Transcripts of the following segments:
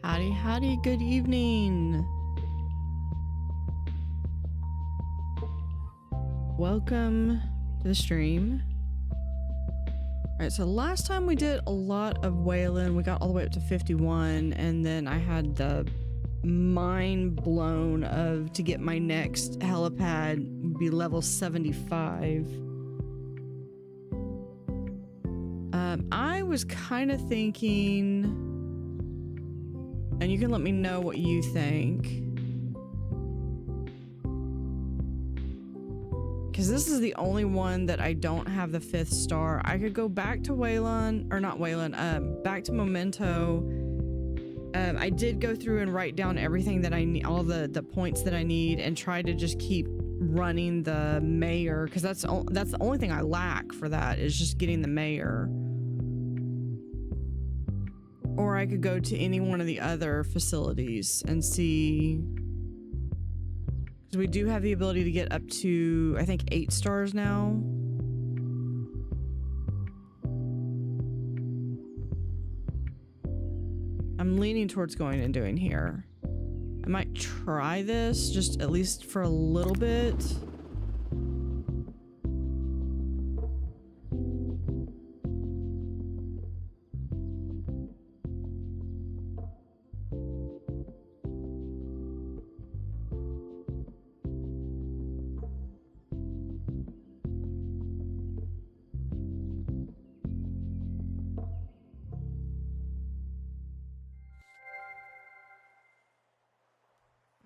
Howdy, howdy, good evening. Welcome to the stream. Alright, so last time we did a lot of Wayland. We got all the way up to 51, and then I had the mind blown of to get my next helipad be level 75. I was kind of thinking, and you can let me know what you think, because this is the only one that I don't have the 5th star. I could go back to Wayland, or not Wayland, back to Memento. I did go through and write down everything that I need, all the points that I need, and try to just keep running the mayor, because that's the only thing I lack for that, is just getting the mayor. Or I could go to any one of the other facilities and see, because we do have the ability to get up to, I think, 8 stars now. I'm leaning towards going and doing here. I might try this, just at least for a little bit.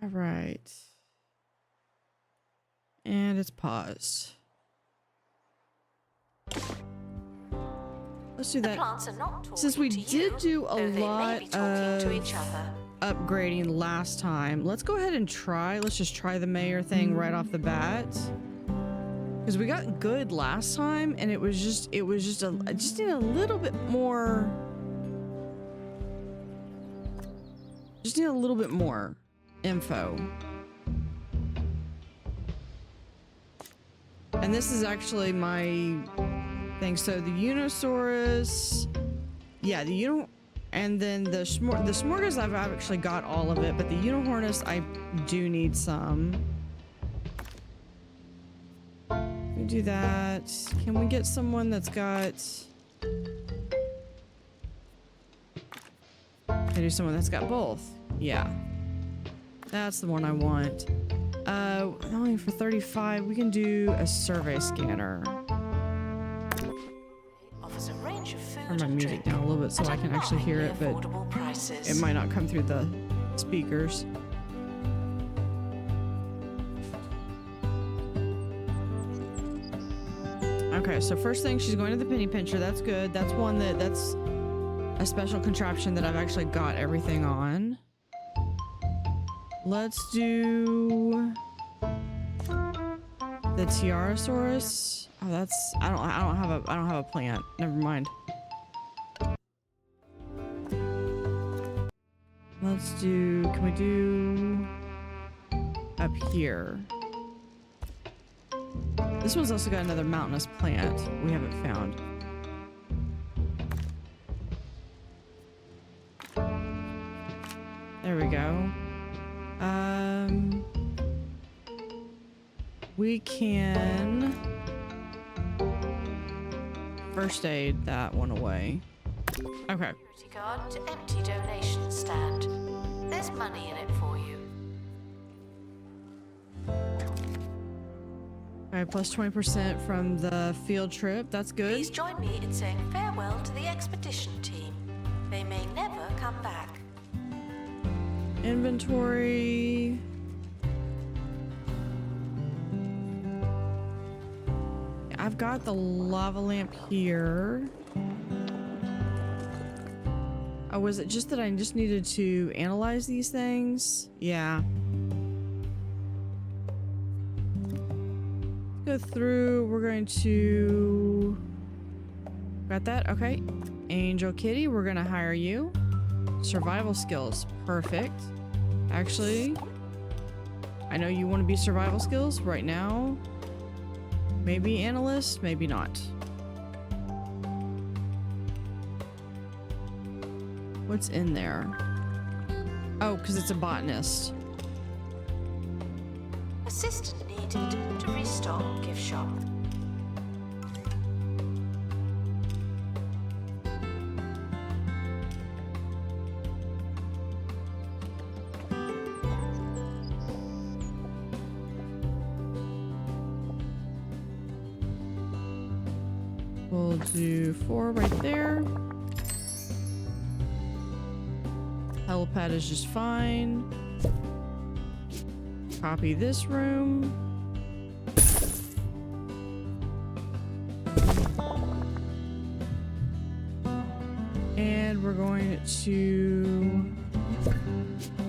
All right. And it's paused. Let's do that. Since we did do a lot of upgrading last time, let's go ahead and try. Let's just try the mayor thing right off the bat. Because we got good last time, and it just need a little bit more. Just need a little bit more info. And this is actually my thing. So the Unisaurus, yeah, and then the Smorgas, I've actually got all of it, but the Unihornus I do need some. We do that. Can we get someone that's got? Can I do someone that's got both? Yeah. That's the one I want. Only for 35, we can do a survey scanner. Turn my music down a little bit so I can actually hear it, but it might not come through the speakers. Okay, so first thing, she's going to the penny pincher. That's good. That's one that's a special contraption that I've actually got everything on. Let's do the Tiarasaurus. Oh, that's I don't have a plant. Never mind. Let's do. Can we do up here? This one's also got another mountainous plant we haven't found. There we go. We can first aid that one away. Okay. Security guard to empty donation stand. There's money in it for you. Alright, plus 20% from the field trip. That's good. Please join me in saying farewell to the expedition team. They may never come back. Inventory. I've got the lava lamp here. Oh, was it just that I just needed to analyze these things? Yeah. Go through. We're going to... Got that? Okay. Angel Kitty, we're going to hire you. Survival skills. Perfect. Actually, I know you want to be survival skills right now. Maybe analyst, maybe not. What's in there? Oh, because it's a botanist. Assistant needed to restock gift shop. We'll do 4 right there. Helipad is just fine. Copy this room. And we're going to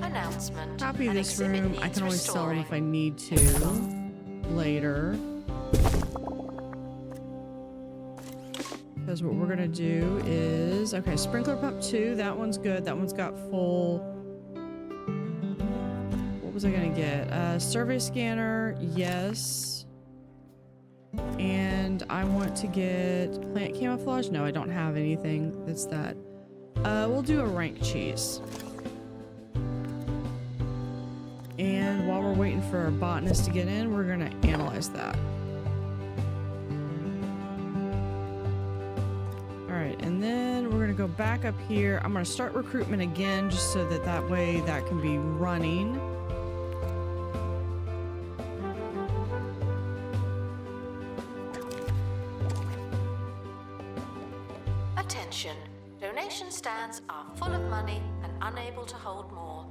Announcement. copy An this exhibit room. I needs can always sell it restoring. if I need to later. Because what we're gonna do is, okay, sprinkler pump 2, that one's good. That one's got full. What was I gonna get? Survey scanner, yes. And I want to get plant camouflage. No, I don't have anything that's that. We'll do a rank cheese. And while we're waiting for our botanist to get in, we're gonna analyze that. And then we're gonna go back up here. I'm gonna start recruitment again just so that that way that can be running. Attention. Donation stands are full of money and unable to hold more.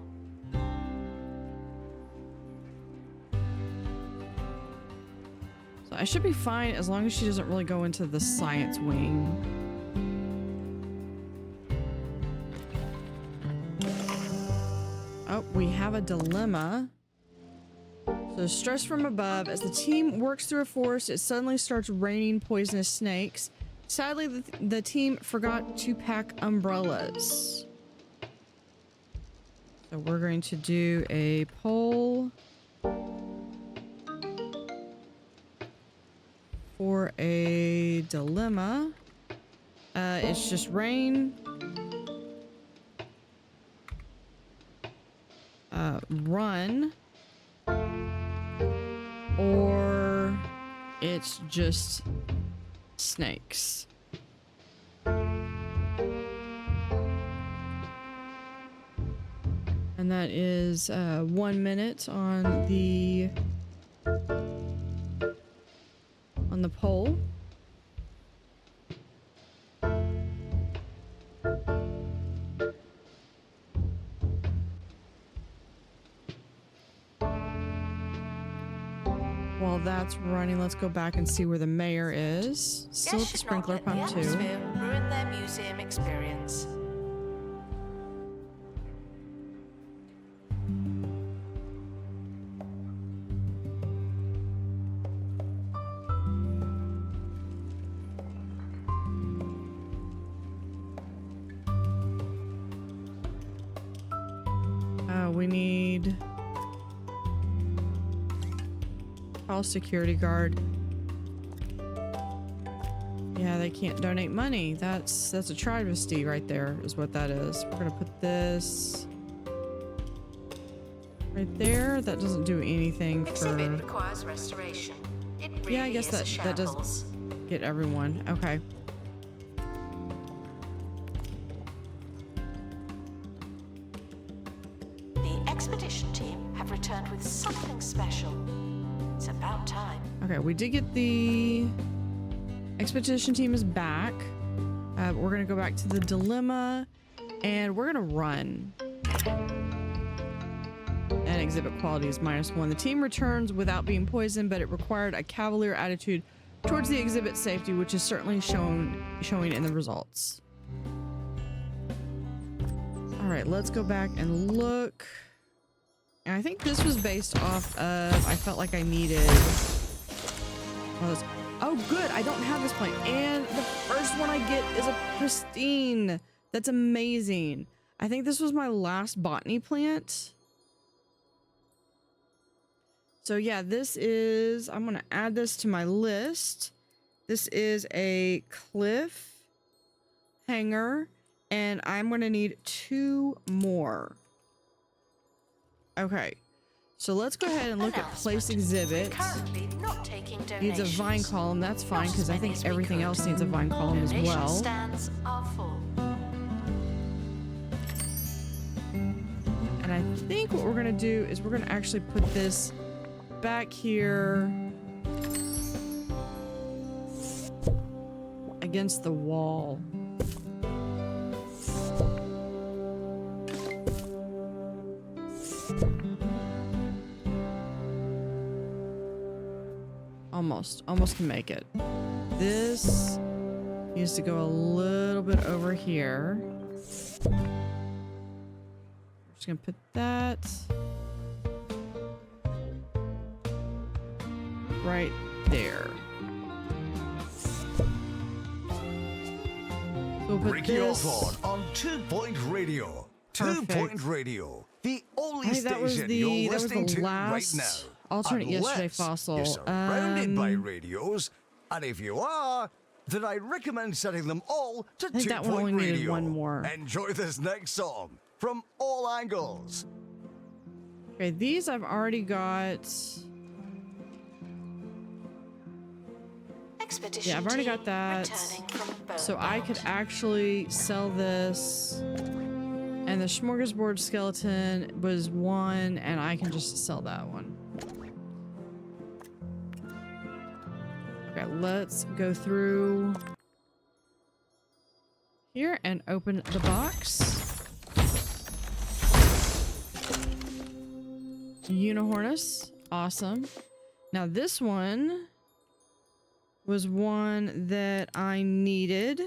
So I should be fine as long as she doesn't really go into the science wing. Oh, we have a dilemma. So stress from above. As the team works through a forest, it suddenly starts raining poisonous snakes. Sadly, the team forgot to pack umbrellas. So we're going to do a poll for a dilemma. It's just rain. Run, or it's just snakes. And that is 1 minute on the poll. While that's running, let's go back and see where the mayor is. Still at the sprinkler pump too. Ruin their museum experience. We need call security guard. Yeah, they can't donate money. That's a travesty right there, is what that is. We're gonna put this right there. That doesn't do anything for. Exhibit requires restoration. It really Yeah, I guess that does get everyone. Okay. The expedition team have returned with something special. It's about time. Okay, we did get the expedition team is back. We're gonna go back to the dilemma, and we're gonna run. And exhibit quality is -1. The team returns without being poisoned, but it required a cavalier attitude towards the exhibit safety, which is certainly showing in the results. All right, let's go back and look. And I think this was based off of, I felt like I needed one of those. Oh, good. I don't have this plant. And the first one I get is a pristine. That's amazing. I think this was my last botany plant. So yeah, this is, I'm going to add this to my list. This is a cliff hanger, and I'm going to need 2 more. Okay. So let's go ahead and look at place exhibit. Currently not taking donations. Needs a vine column. That's fine Not because I as many think as we everything could. else needs a vine column as Donation well. stands are full. And I think what we're gonna do is we're gonna actually put this back here against the wall. Almost can make it. This needs to go a little bit over here. Just gonna put that right there. So we'll put Ricky this. Hawthorne on 2 Point Radio. 2 Point Radio, the only I think that was station the you're listening to right last now. alternate yesterday Unless fossil. You're surrounded by radios, and if you are, then I recommend setting them all to think 2 that one Point only needed Radio. one more. Enjoy this next song from all angles. Okay, these I've already got. Expedition Yeah, I've already got team that. returning from So I could Burnbound. actually sell this. And the smorgasbord skeleton was one, and I can just sell that one. Okay, let's go through here and open the box. Unihornus, awesome. Now this one was one that I needed.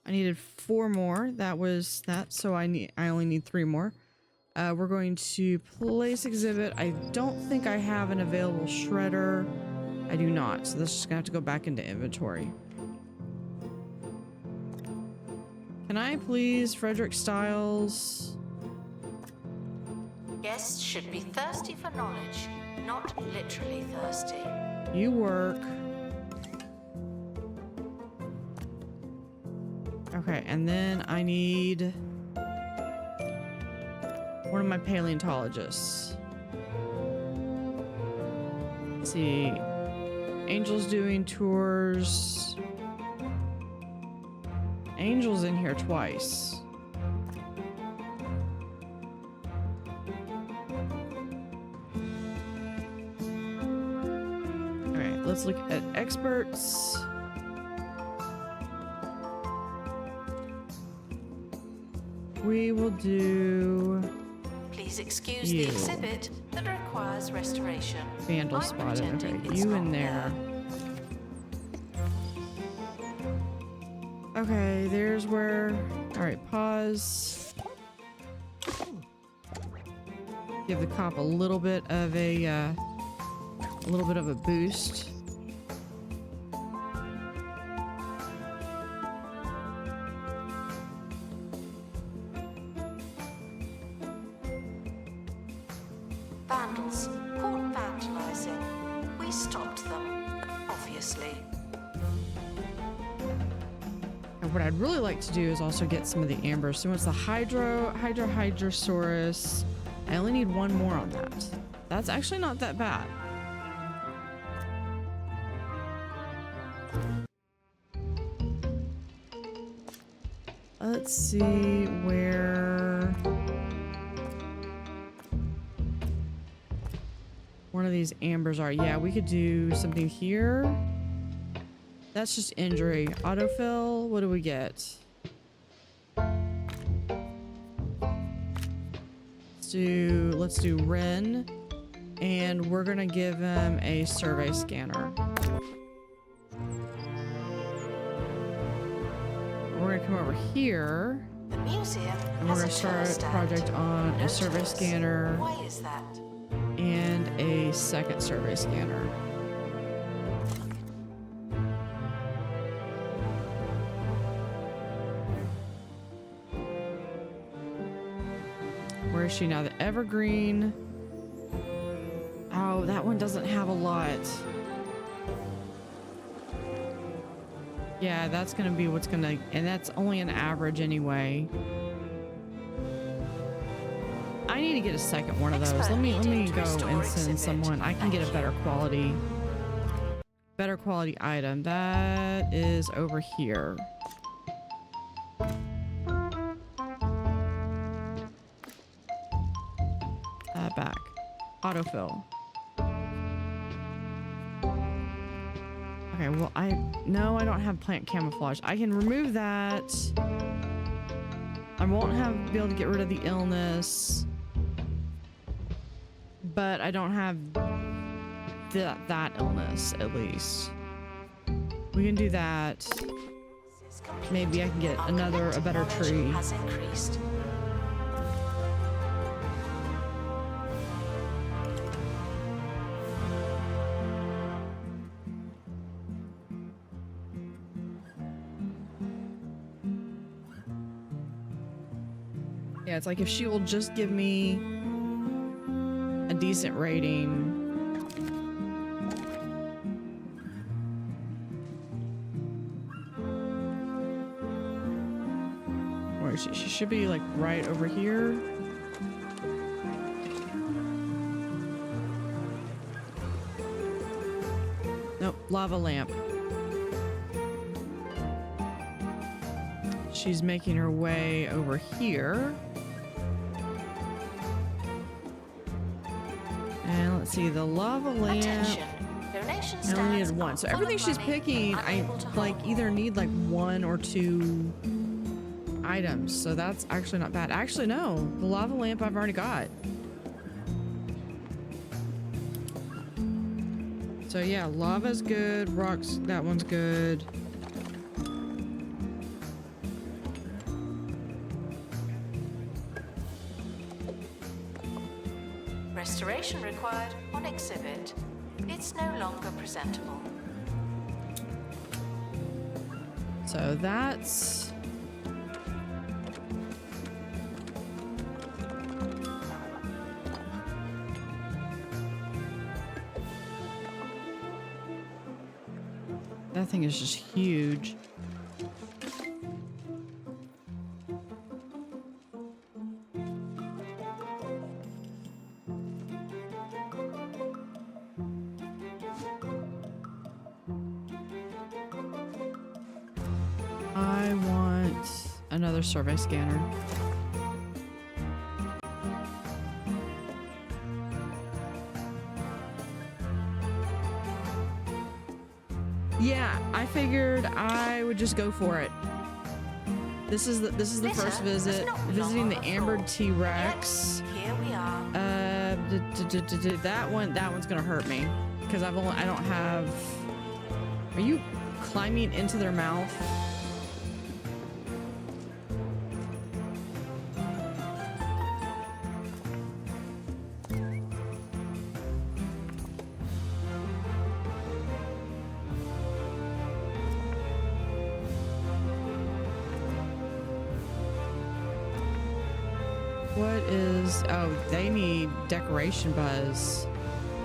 I needed 4 more. That was that, so I only need 3 more. We're going to place exhibit. I don't think I have an available shredder. I do not, so this is gonna have to go back into inventory. Can I please, Frederick Styles? Guests should be thirsty for knowledge, not literally thirsty. You work. Okay, and then I need one of my paleontologists. Let's see. Angel's doing tours. Angel's in here twice. Alright, let's look at experts. We will do Please excuse You. the exhibit that requires restoration. Vandal I'm spotted. pretending Okay, it's you not in there. Okay, there's where. Alright, pause. Give the cop a little bit of a boost. Vandals caught vandalizing. We stopped them, obviously. And what I'd really like to do is also get some of the ambers. So it's the Hydrosaurus. I only need 1 more on that. That's actually not that bad. Let's see where one of these ambers are. Yeah, we could do something here. That's just injury. Autofill, what do we get? Let's do Ren, and we're gonna give him a survey scanner. We're gonna come over here, The museum and we're has gonna a start a tourist project on No a survey tourists. scanner Why is that? and a second survey scanner. Where is she now? The Evergreen. Oh, that one doesn't have a lot. Yeah, that's gonna be what's gonna, and that's only an average anyway. need to get a second one of those. Let me go and send someone. I can get a better quality item. That is over here. Back. Autofill. Okay, well, no, I don't have plant camouflage. I can remove that. I won't be able to get rid of the illness, but I don't have that illness, at least. We can do that. Maybe I can get a better tree. Has increased. Yeah, it's like if she will just give me a decent rating. Or she should be like right over here. Nope, lava lamp. She's making her way over here. And let's see, the lava lamp. I only needed one. So everything she's picking, I like either need like one or two items. So that's actually not bad. Actually, no, the lava lamp I've already got. So yeah, lava's good. Rocks, that one's good. Restoration required on exhibit. It's no longer presentable. So that's... That thing is just huge. I want another survey scanner. Yeah, I figured I would just go for it. This is the first visit. Visiting the Ambered T-Rex. Here we are. That one's gonna hurt me because I don't have. Are you climbing into their mouth? What is... Oh, they need decoration buzz.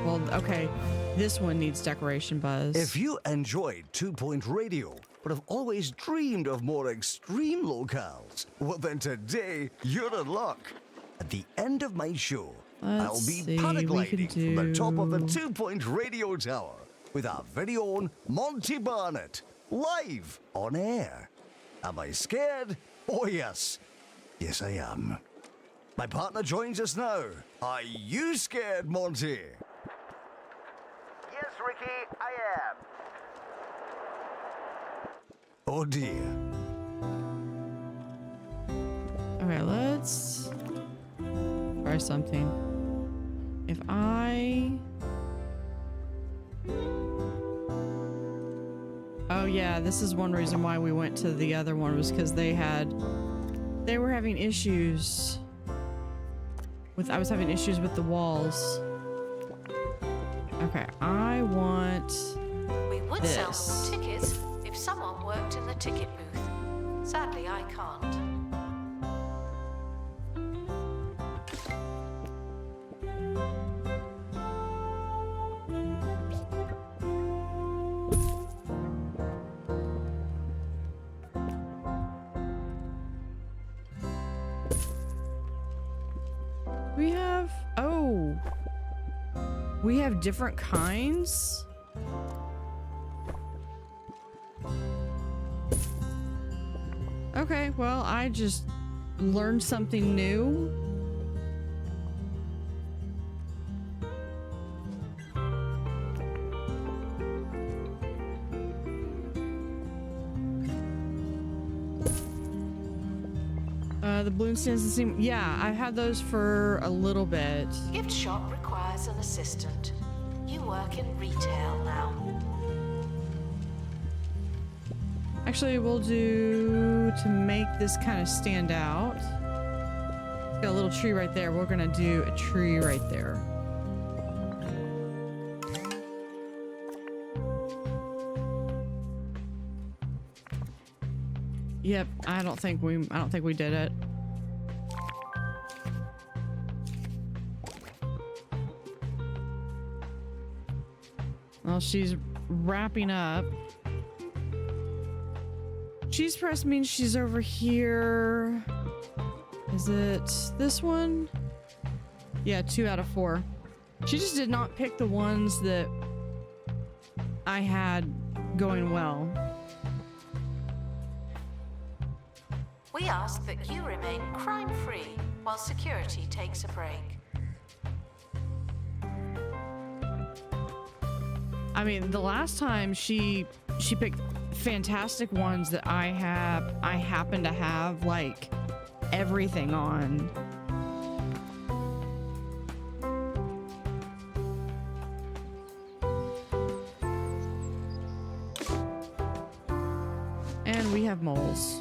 Well, okay. This one needs decoration buzz. If you enjoyed 2-Point Radio, but have always dreamed of more extreme locales, well then today you're in luck. At the end of my show, I'll be paragliding from the top of the 2-Point Radio Tower with our very own Monty Barnett, live on air. Am I scared? Oh yes. Yes, I am. My partner joins us now. Are you scared, Monty? Yes, Ricky, I am. Oh dear. Okay, let's try something. If I... Oh yeah, this is one reason why we went to the other one, was because they were having issues with, I was having issues with the walls. Okay, I want We would this. sell them tickets if someone worked in the ticket booth. Sadly, I can't. We have different kinds. Okay, well, I just learned something new. The balloon stands the same. Yeah, I've had those for a little bit. Gift shop requires an assistant. You work in retail now. Actually, we'll do, to make this kind of stand out. Got a little tree right there. We're gonna do a tree right there. Yep, I don't think we did it. Well, she's wrapping up. Cheese press means she's over here. Is it this one? Yeah, 2 out of 4. She just did not pick the ones that I had going well. We ask that you remain crime-free while security takes a break. I mean, the last time she picked fantastic ones that I happen to have like everything on. And we have moles.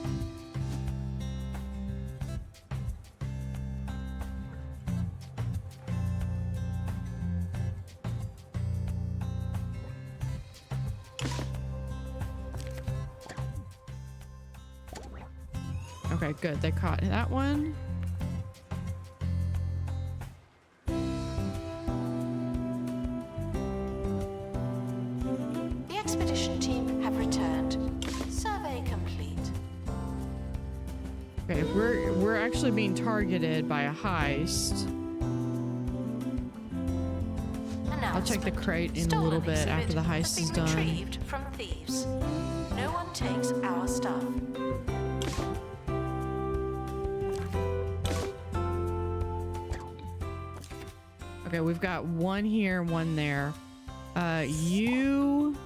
Okay, good. They caught that one. The expedition team have returned. Survey complete. Okay, we're actually being targeted by a heist. I'll check the crate in a little bit after the heist is done. Retrieved from thieves. No one takes our stuff. Okay, we've got one here, one there. You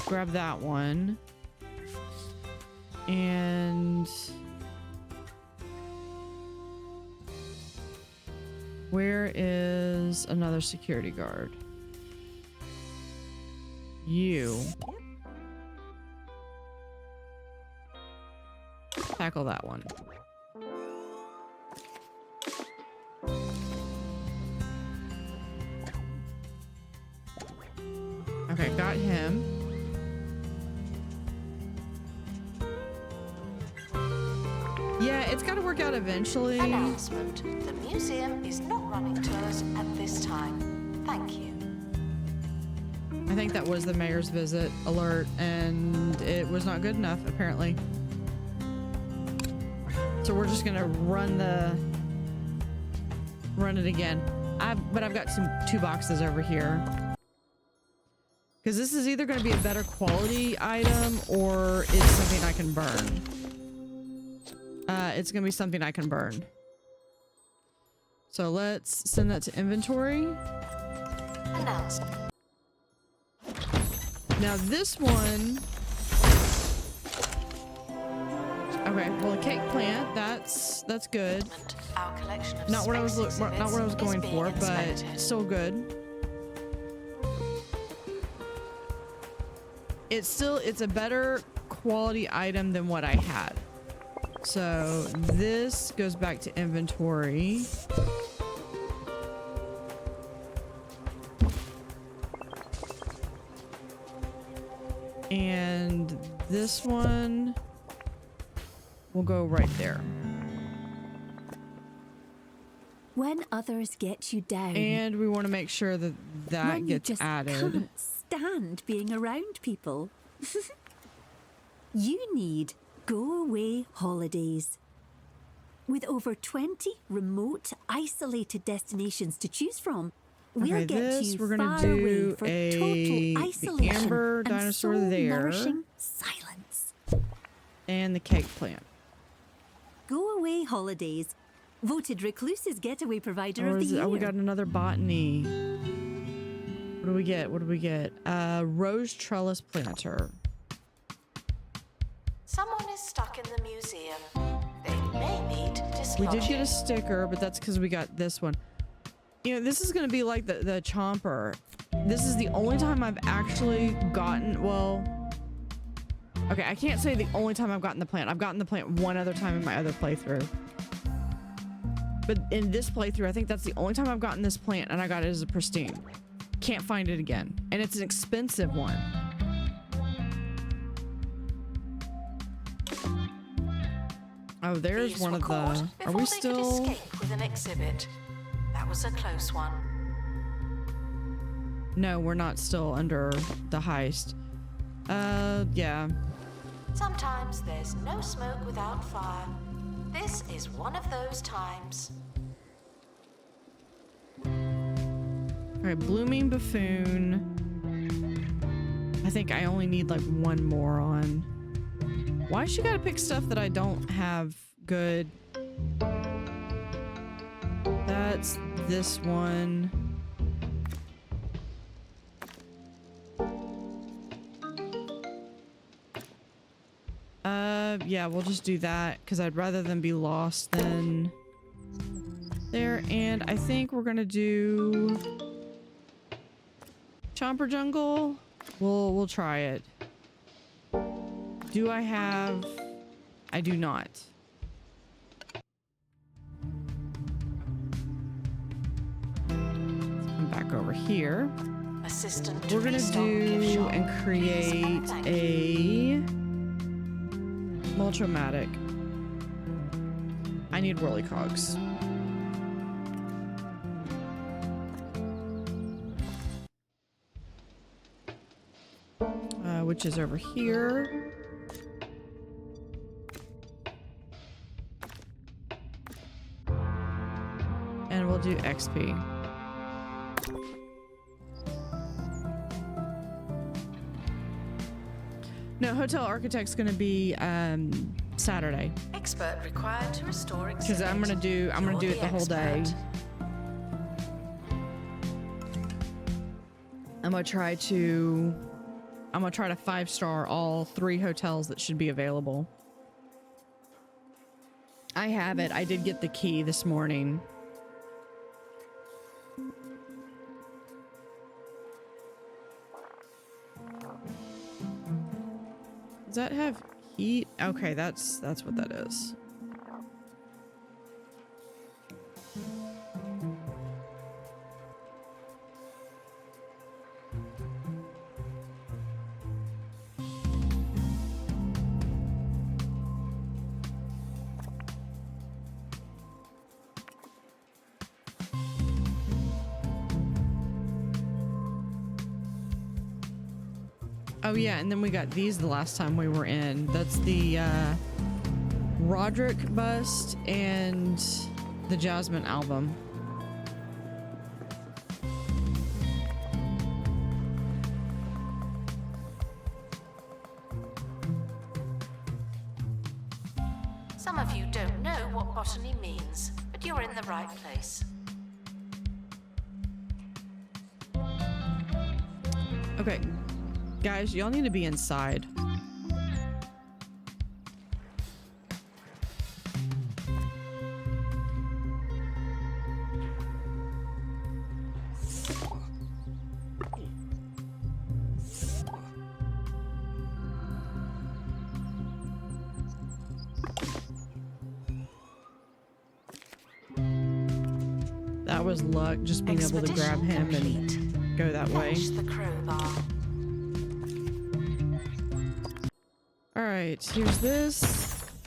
grab that one. And where is another security guard? You. Tackle that one. Okay, got him. Yeah, it's got to work out eventually. Announcement. The museum is not running tours at this time. Thank you. I think that was the mayor's visit alert, and it was not good enough, apparently. So we're just gonna run it again. But I've got two boxes over here. Because this is either going to be a better quality item or it's something I can burn. It's going to be something I can burn. So let's send that to inventory. Announced. Now this one... Okay, well, a cake plant, that's good. Our collection of Not what I was going for, but inspected. still good. It's a better quality item than what I had. So this goes back to inventory. And this one will go right there. When others get you down, And we want to make sure that that when gets you just added. can't stand being around people. You need go away holidays. With over 20 remote, isolated destinations to choose from, We'll Okay, get this you we're gonna far away do for the total isolation amber and dinosaur there, soul-nourishing silence. and the cake plant. Go away holidays. Voted Recluse's getaway provider Or of the is it, year. oh, we got another botany. What do we get? What do we get? Rose trellis planter. Someone is stuck in the museum. They may need dislodging. We did get a sticker, but that's because we got this one. You know, this is going to be like the chomper. This is the only time I've actually gotten, well, okay, I can't say the only time I've gotten the plant. I've gotten the plant one other time in my other playthrough. But in this playthrough, I think that's the only time I've gotten this plant, and I got it as a pristine. Can't find it again. And it's an expensive one. Oh, there's Thieves one were of caught the... Are before we they still... could escape with an exhibit. That was a close one. No, we're not still under the heist. Yeah. Sometimes there's no smoke without fire. This is one of those times. Alright, blooming buffoon. I think I only need like one more on. Why she gotta pick stuff that I don't have good? That's this one. Yeah, we'll just do that because I'd rather than be lost than there. And I think we're gonna do Chomper Jungle. We'll try it. Do I have? I do not. Let's come back over here. Assistant We're gonna restock gift do shop. and create Please and thank a Multromatic. I need whirly cogs. Which is over here. And we'll do XP. No, Hotel Architect's gonna be Saturday. Expert required to restore exhibit. Because I'm gonna do You're it the whole day. expert. I'm gonna try to 5-star all 3 hotels that should be available. I have it. I did get the key this morning. Does that have heat? Okay, that's what that is. Oh yeah, and then we got these the last time we were in. That's the Roderick bust and the Jasmine album. Some of you don't know what botany means, but you're in the right place. Okay, guys, y'all need to be inside. That was luck, just being able to grab him and go that way. Fetch the crowbar. All right, here's this.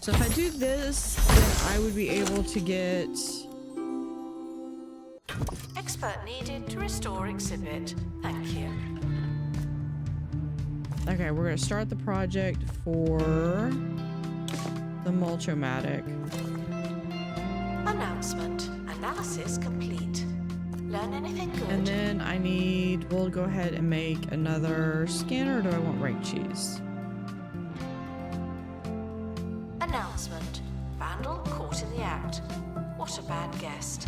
So if I do this, then I would be able to get... Expert needed to restore exhibit. Thank you. Okay, we're gonna start the project for the Mulchomatic. Announcement. Analysis complete. Learn anything good? And then I need, we'll go ahead and make another scanner, or do I want ranked cheese? Announcement. Vandal caught in the act. What a bad guest.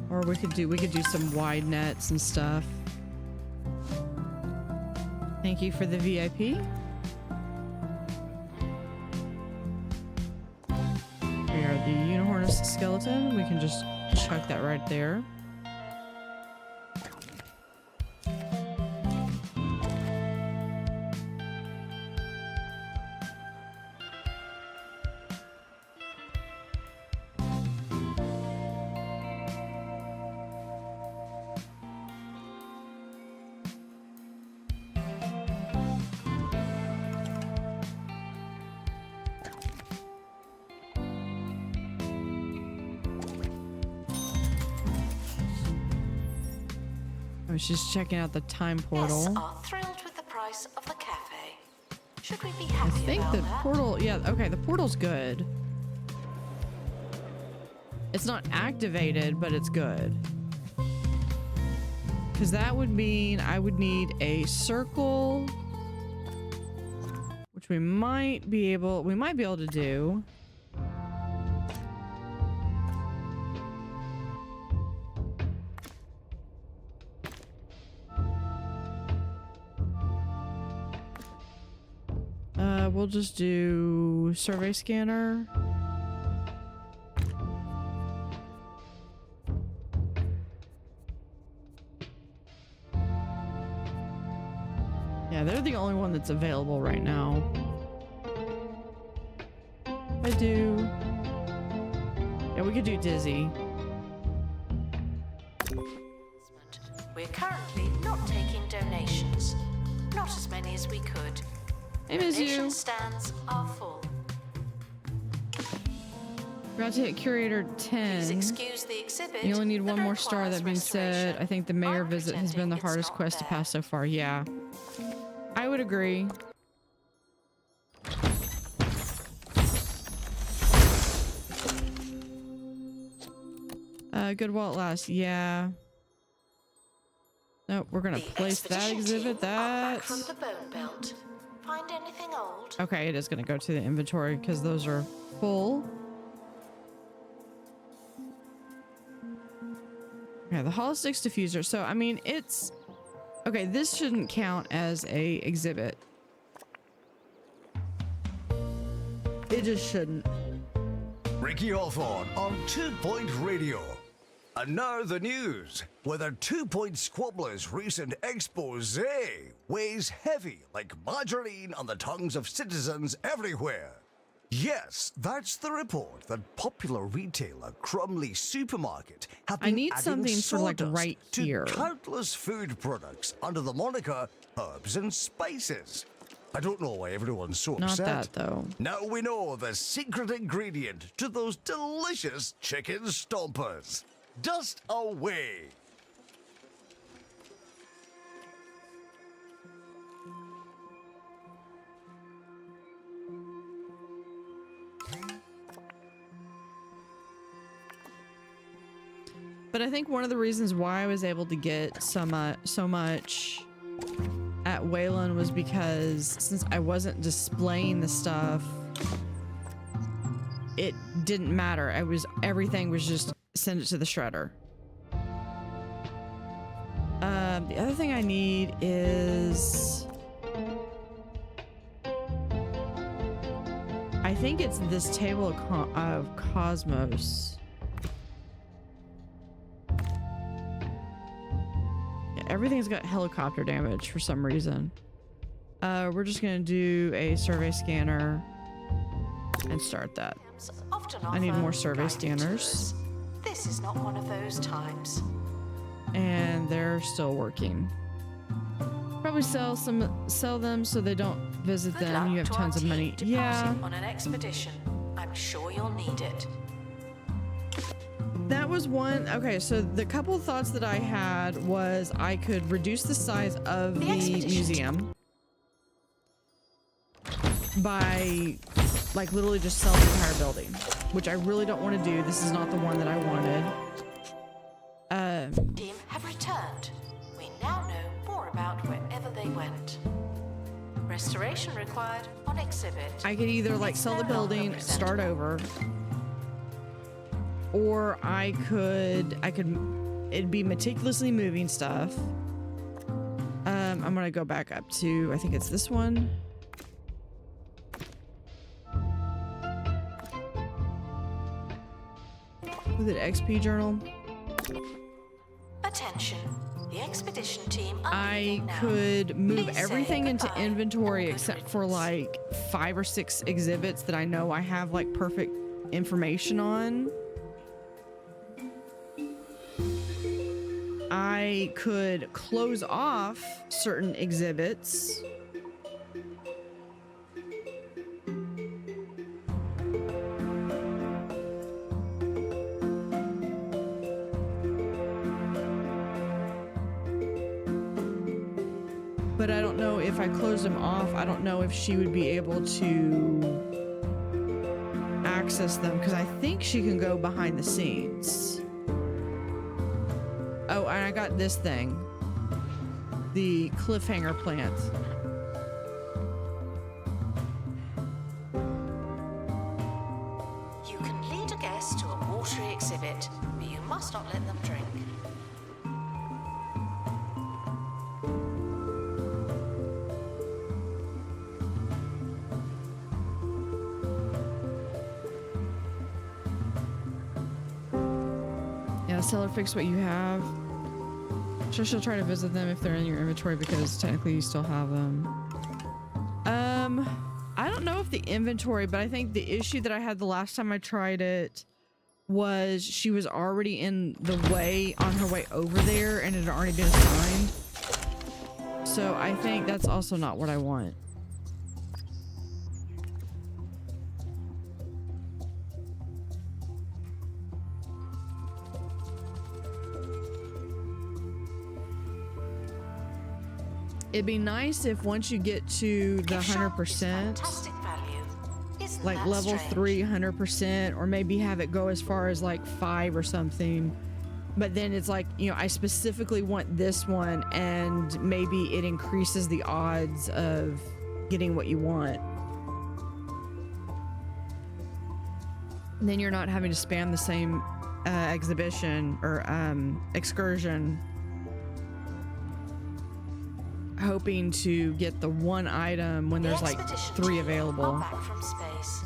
Or we could do some wide nets and stuff. Thank you for the VIP. Here, the Unihornus skeleton. We can just chuck that right there. I was just checking out the time portal. Yes, are thrilled with the price of the cafe. Should we be I happy think about the that? portal, yeah, okay, the portal's good. It's not activated, but it's good. Because that would mean I would need a circle, which we might be able to do. We'll just do survey scanner. Yeah, they're the only one that's available right now. I do. Yeah, we could do Dizzy. We're currently not taking donations. Not as many as we could. Hey, miss you. Donation stands are full. Forgot to hit curator Please 10. excuse the exhibit. You only need that one more star. requires That being said, restoration. I think the mayor I'm visit has been the pretending it's hardest not quest to there. pass so far. Yeah, I would agree. Good while it lasts. Yeah. Nope, we're gonna The place that expedition exhibit. team are back That. from the bone belt. Find anything old? Okay, it is gonna go to the inventory because those are full. Yeah, the Holosticks diffuser. So I mean, it's okay. This shouldn't count as a exhibit. It just shouldn't. Ricky Hawthorne on 2 Point Radio. And now the news. Whether 2 Point Squabbler's recent expose weighs heavy like margarine on the tongues of citizens everywhere. Yes, that's the report that popular retailer Crumley Supermarket have I been need adding something for, like, sawdust right to here. countless food products under the moniker herbs and spices. I don't know why everyone's so Not upset. that though. Now we know the secret ingredient to those delicious chicken stompers. Dust away. But I think one of the reasons why I was able to get so much at Wayland was because since I wasn't displaying the stuff, it didn't matter. Everything was just send it to the shredder. The other thing I need is, I think it's this table of Cosmos. Everything's got helicopter damage for some reason. We're just gonna do a survey scanner and start that. Often I need offer more survey guided scanners. tours. This is not one of those times. And they're still working. Probably sell them so they don't visit Good them. luck You have to our tons of team money. departing Yeah, on an expedition. I'm sure you'll need it. that was one. Okay, so the couple thoughts that I had was I could reduce the size of the expedition museum by like literally just sell the entire building, which I really don't want to do. This is not the one that I wanted. Restoration required on exhibit. I could either like It's sell the no longer building, start presentable. over, or I could, it'd be meticulously moving stuff. I'm gonna go back up to, I think it's this one. With an XP journal. Attention. The expedition team are I leaving now. could move Please say everything into goodbye. inventory Good except for riddance. like 5 or 6 exhibits that I know I have like perfect information on. I could close off certain exhibits. But I don't know if I closed them off, I don't know if she would be able to access them because I think she can go behind the scenes. Oh, and I got this thing. The cliffhanger plant. You can lead a guest to a watery exhibit, but you must not let them drink. Yeah, seller fix what you have. Sure, she'll try to visit them if they're in your inventory because technically you still have them. I don't know if the inventory, but I think the issue that I had the last time I tried it was she was already in the way on her way over there and it had already been assigned. So I think that's also not what I want. It'd be nice if once you get to the Gift shop is 100%, fantastic value. Isn't like that level strange? 3 100%, or maybe have it go as far as like 5 or something, but then it's like, you know, I specifically want this one and maybe it increases the odds of getting what you want, and then you're not having to spam the same exhibition or excursion hoping to get the one item when The there's like expedition 3 team available. are back from space.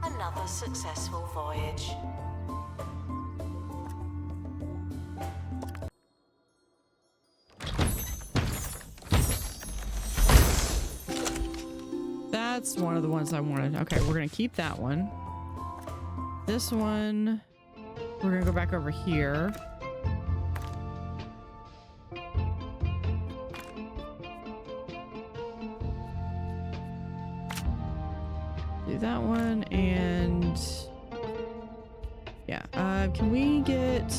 Another successful voyage. That's one of the ones I wanted. Okay, we're gonna keep that one. This one, we're gonna go back over here. Do that one, and yeah, can we get,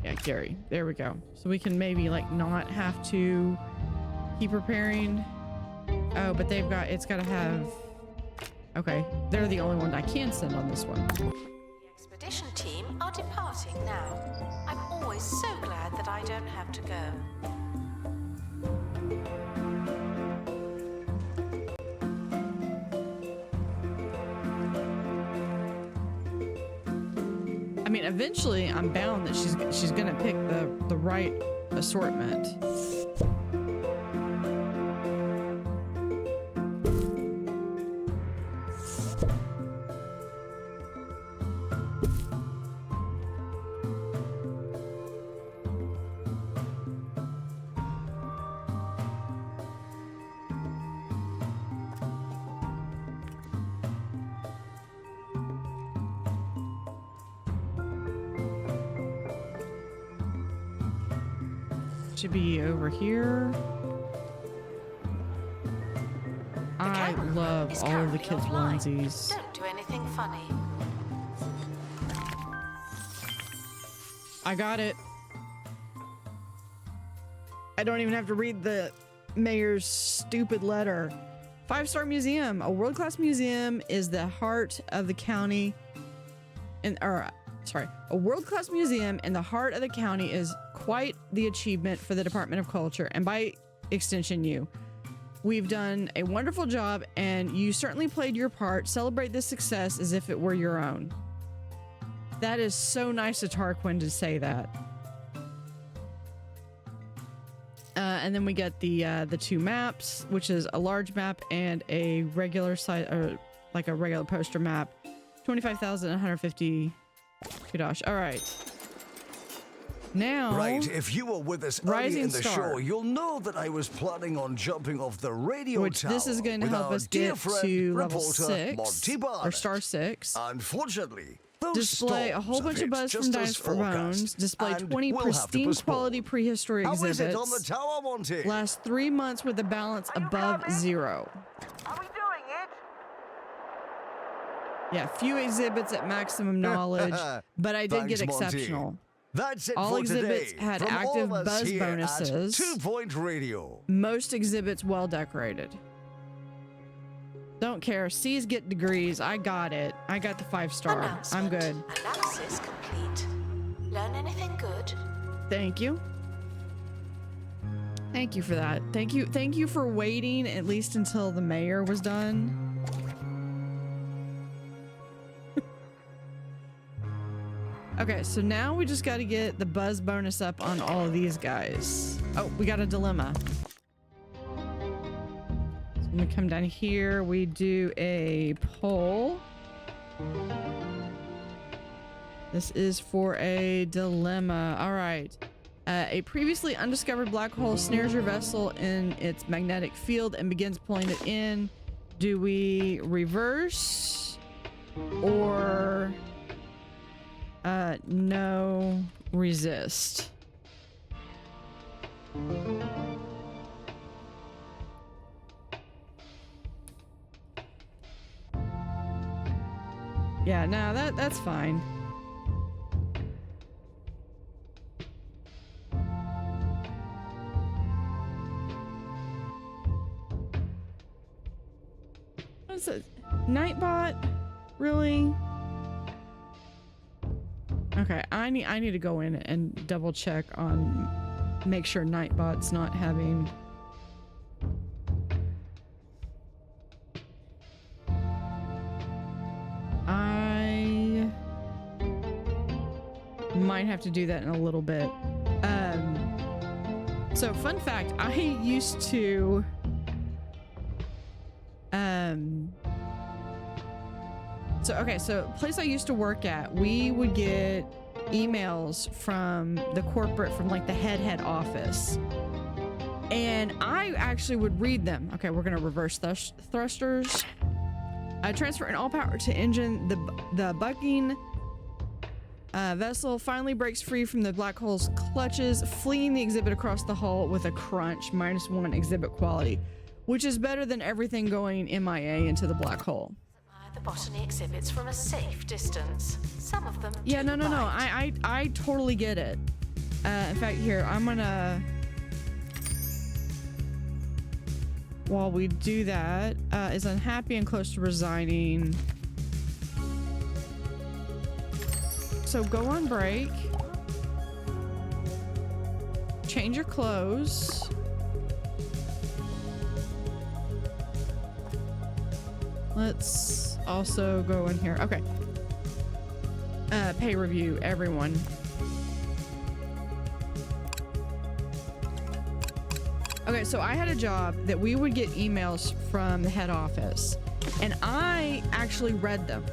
yeah, Gary, there we go. So we can maybe like not have to keep repairing. Oh, but they've got, it's got to have, okay, they're the only one I can send on this one. The expedition team are departing now. I'm always so glad that I don't have to go. I mean, eventually I'm bound that she's gonna pick the right assortment. Should be over here. I camera love is all of the currently kids' offline. onesies. Don't do anything funny. I got it. I don't even have to read the mayor's stupid letter. 5-star museum. A world-class museum is the heart of the county. A world-class museum in the heart of the county is quite the achievement for the Department of Culture, and by extension you. We've done a wonderful job, and you certainly played your part. Celebrate this success as if it were your own. That is so nice of Tarquin to say that. And then we get the two maps, which is a large map and a regular size, or like a regular poster map. 25,150 kudosh. All right. Now, right, if you were with us early in the show, you'll know that I was planning on jumping off the radio which tower. This is going to help us get to level 6 or star 6. Unfortunately, display a whole bunch of buzz from Dinosaur Bones. Display 20 pristine quality prehistory exhibits. How is it on the tower, Monty? Last 3 months with a balance above 0. Are we doing it? Yeah, few exhibits at maximum knowledge, but I did get exceptional. Monty. That's it all for exhibits today. had From active all of us buzz here bonuses. 2 Point Radio. Most exhibits well decorated. Don't care. C's get degrees. I got it. I got the 5-star. I'm good. Analysis complete. Learn anything good? Thank you. Thank you for that. Thank you for waiting at least until the mayor was done. Okay, so now we just got to get the buzz bonus up on all of these guys. Oh, we got a dilemma. So I'm gonna come down here. We do a poll. This is for a dilemma. All right. A previously undiscovered black hole snares your vessel in its magnetic field and begins pulling it in. Do we reverse or no resist? Yeah, no, that's fine. What's it? Nightbot? Really? Okay, I need to go in and double check on, make sure Nightbot's not having. I might have to do that in a little bit. So fun fact, I used to so place I used to work at, we would get emails from the corporate, from like the head office, and I actually would read them. Okay, we're gonna reverse thrusters. Transfer in all power to engine. The bucking vessel finally breaks free from the black hole's clutches, fleeing the exhibit across the hull with a crunch, -1 exhibit quality, which is better than everything going MIA into the black hole. The Botany exhibits from a safe distance. Some of them. Yeah, no. I totally get it. In fact, here I'm gonna. While we do that, is unhappy and close to resigning. So go on break. Change your clothes. Let's also go in here. Okay. Pay review, everyone. Okay, so I had a job that we would get emails from the head office, and I actually read them.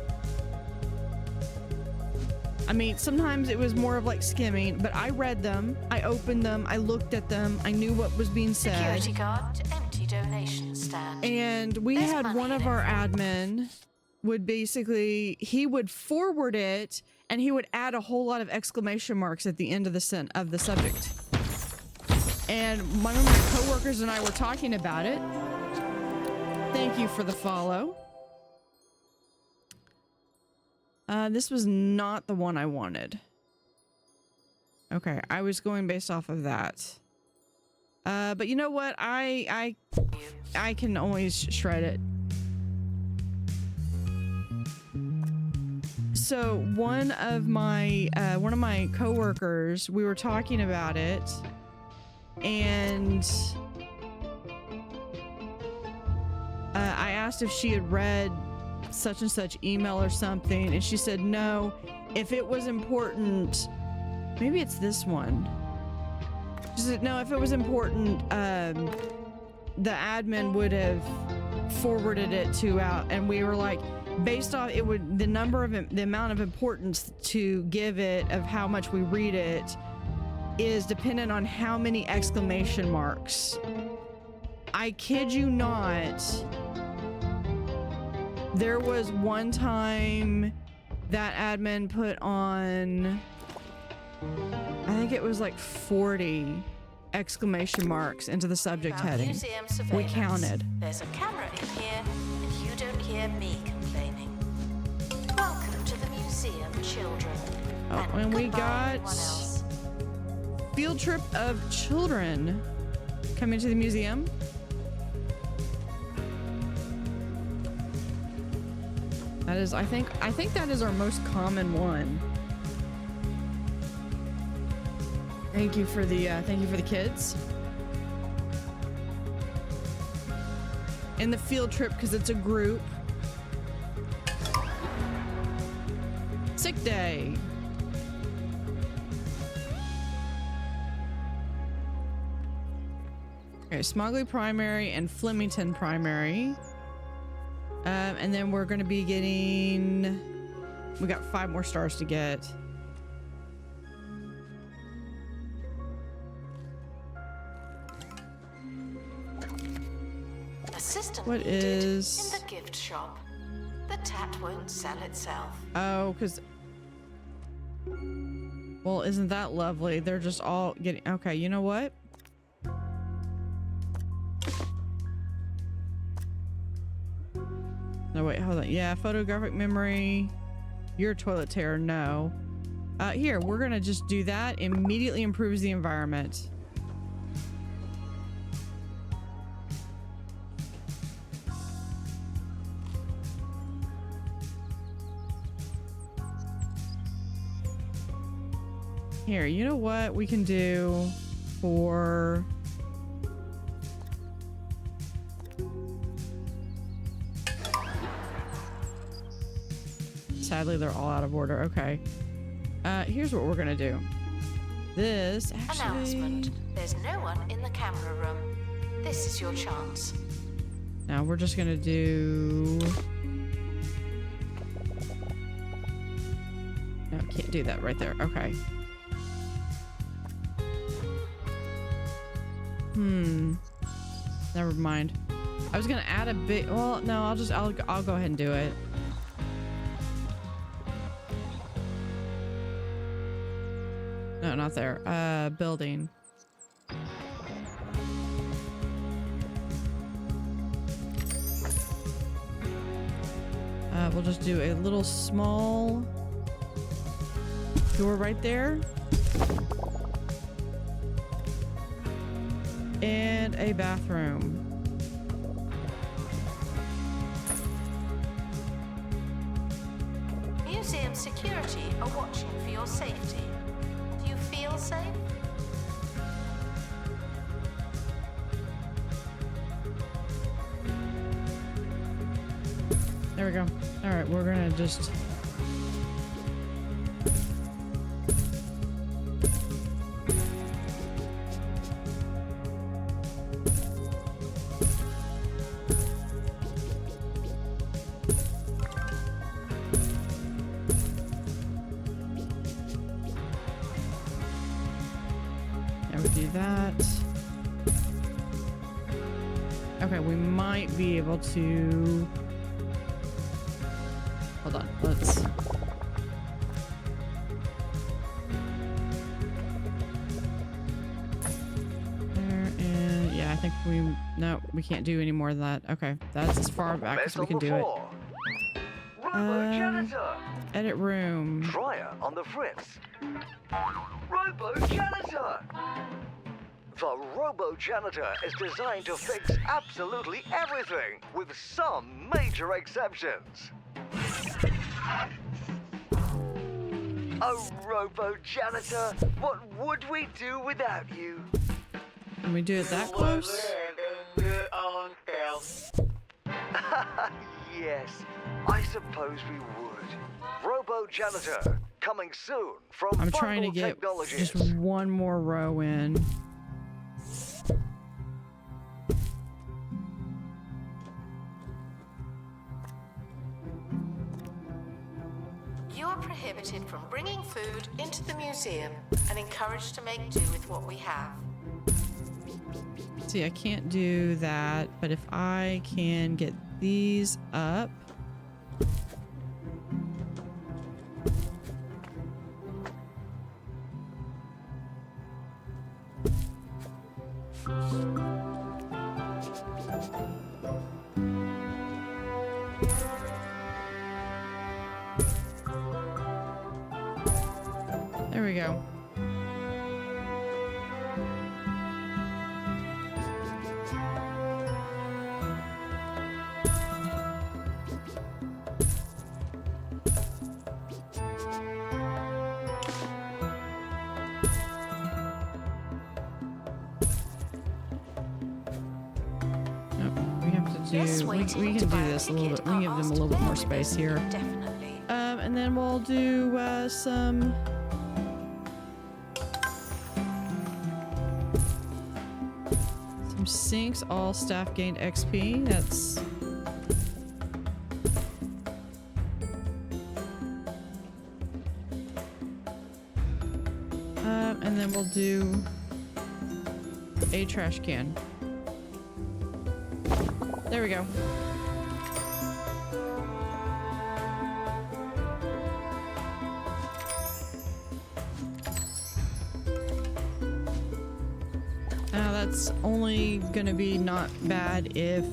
I mean, sometimes it was more of like skimming, but I read them, I opened them, I looked at them, I knew what was being said. Security guard to empty donation stand. And we had one of our admin would basically, he would forward it, and he would add a whole lot of exclamation marks at the end of the subject. And one of my coworkers and I were talking about it. Thank you for the follow. This was not the one I wanted. Okay, I was going based off of that. But you know what? I can always shred it. So one of my coworkers, we were talking about it, and I asked if she had read such and such email or something, and she said no. If it was important, maybe it's this one. She said no. If it was important, the admin would have forwarded it to out, and we were like, based off it would the amount of importance to give it of how much we read it is dependent on how many exclamation marks. I kid you not, there was one time that admin put on, I think it was like 40 exclamation marks into the subject heading. Museum We surveillance. counted. There's a camera in here, and you don't hear me complaining. Welcome to the museum, children. Oh, and we goodbye, got everyone else. field trip of children coming to the museum. That is, I think that is our most common one. Thank you for the kids. And the field trip because it's a group. Sick day. Okay, Smogley primary and Flemington primary. And then we're going to be getting, we got 5 more stars to get. Assistant What needed is- in the gift shop. The tat won't sell itself. Oh, because, well, isn't that lovely? They're just all getting, okay, you know what? No, wait, hold on. Yeah, photographic memory. Your toilet terror, no. Here, we're gonna just do that. Immediately improves the environment. Here, you know what we can do for... Sadly, they're all out of order. Okay. Here's what we're gonna do. This actually... Announcement. There's no one in the camera room. This is your chance. Now we're just gonna do... No, can't do that right there. Okay. Never mind. I was gonna add a bit. Well, no, I'll go ahead and do it. No, not there. Building. We'll just do a little small door right there. And a bathroom. Museum security are watching for your safety. Do you feel safe? There we go. All right, we're gonna just... that. Okay, we might be able to... Hold on, let's... There, and yeah, I think we... No, we can't do any more than that. Okay, that's as far back as we can do it. Robo-janitor! Edit room. Dryer on the fritz. Robo-janitor! The Robo-janitor is designed to fix absolutely everything, with some major exceptions. Oh, Robo-Janitor, what would we do without you? Can we do it that close? Yes, I suppose we would. Robo-Janitor, coming soon from I'm trying to Fungal get Technologies. just one more row in. You are prohibited from bringing food into the museum and encouraged to make do with what we have. See, I can't do that, but if I can get these up. There we go. Yes, we can do this a little bit. We can give them a little bit more space here. Definitely. And then we'll do some sinks. All staff gained XP. That's and then we'll do a trash can. There we go. Now that's only gonna be not bad if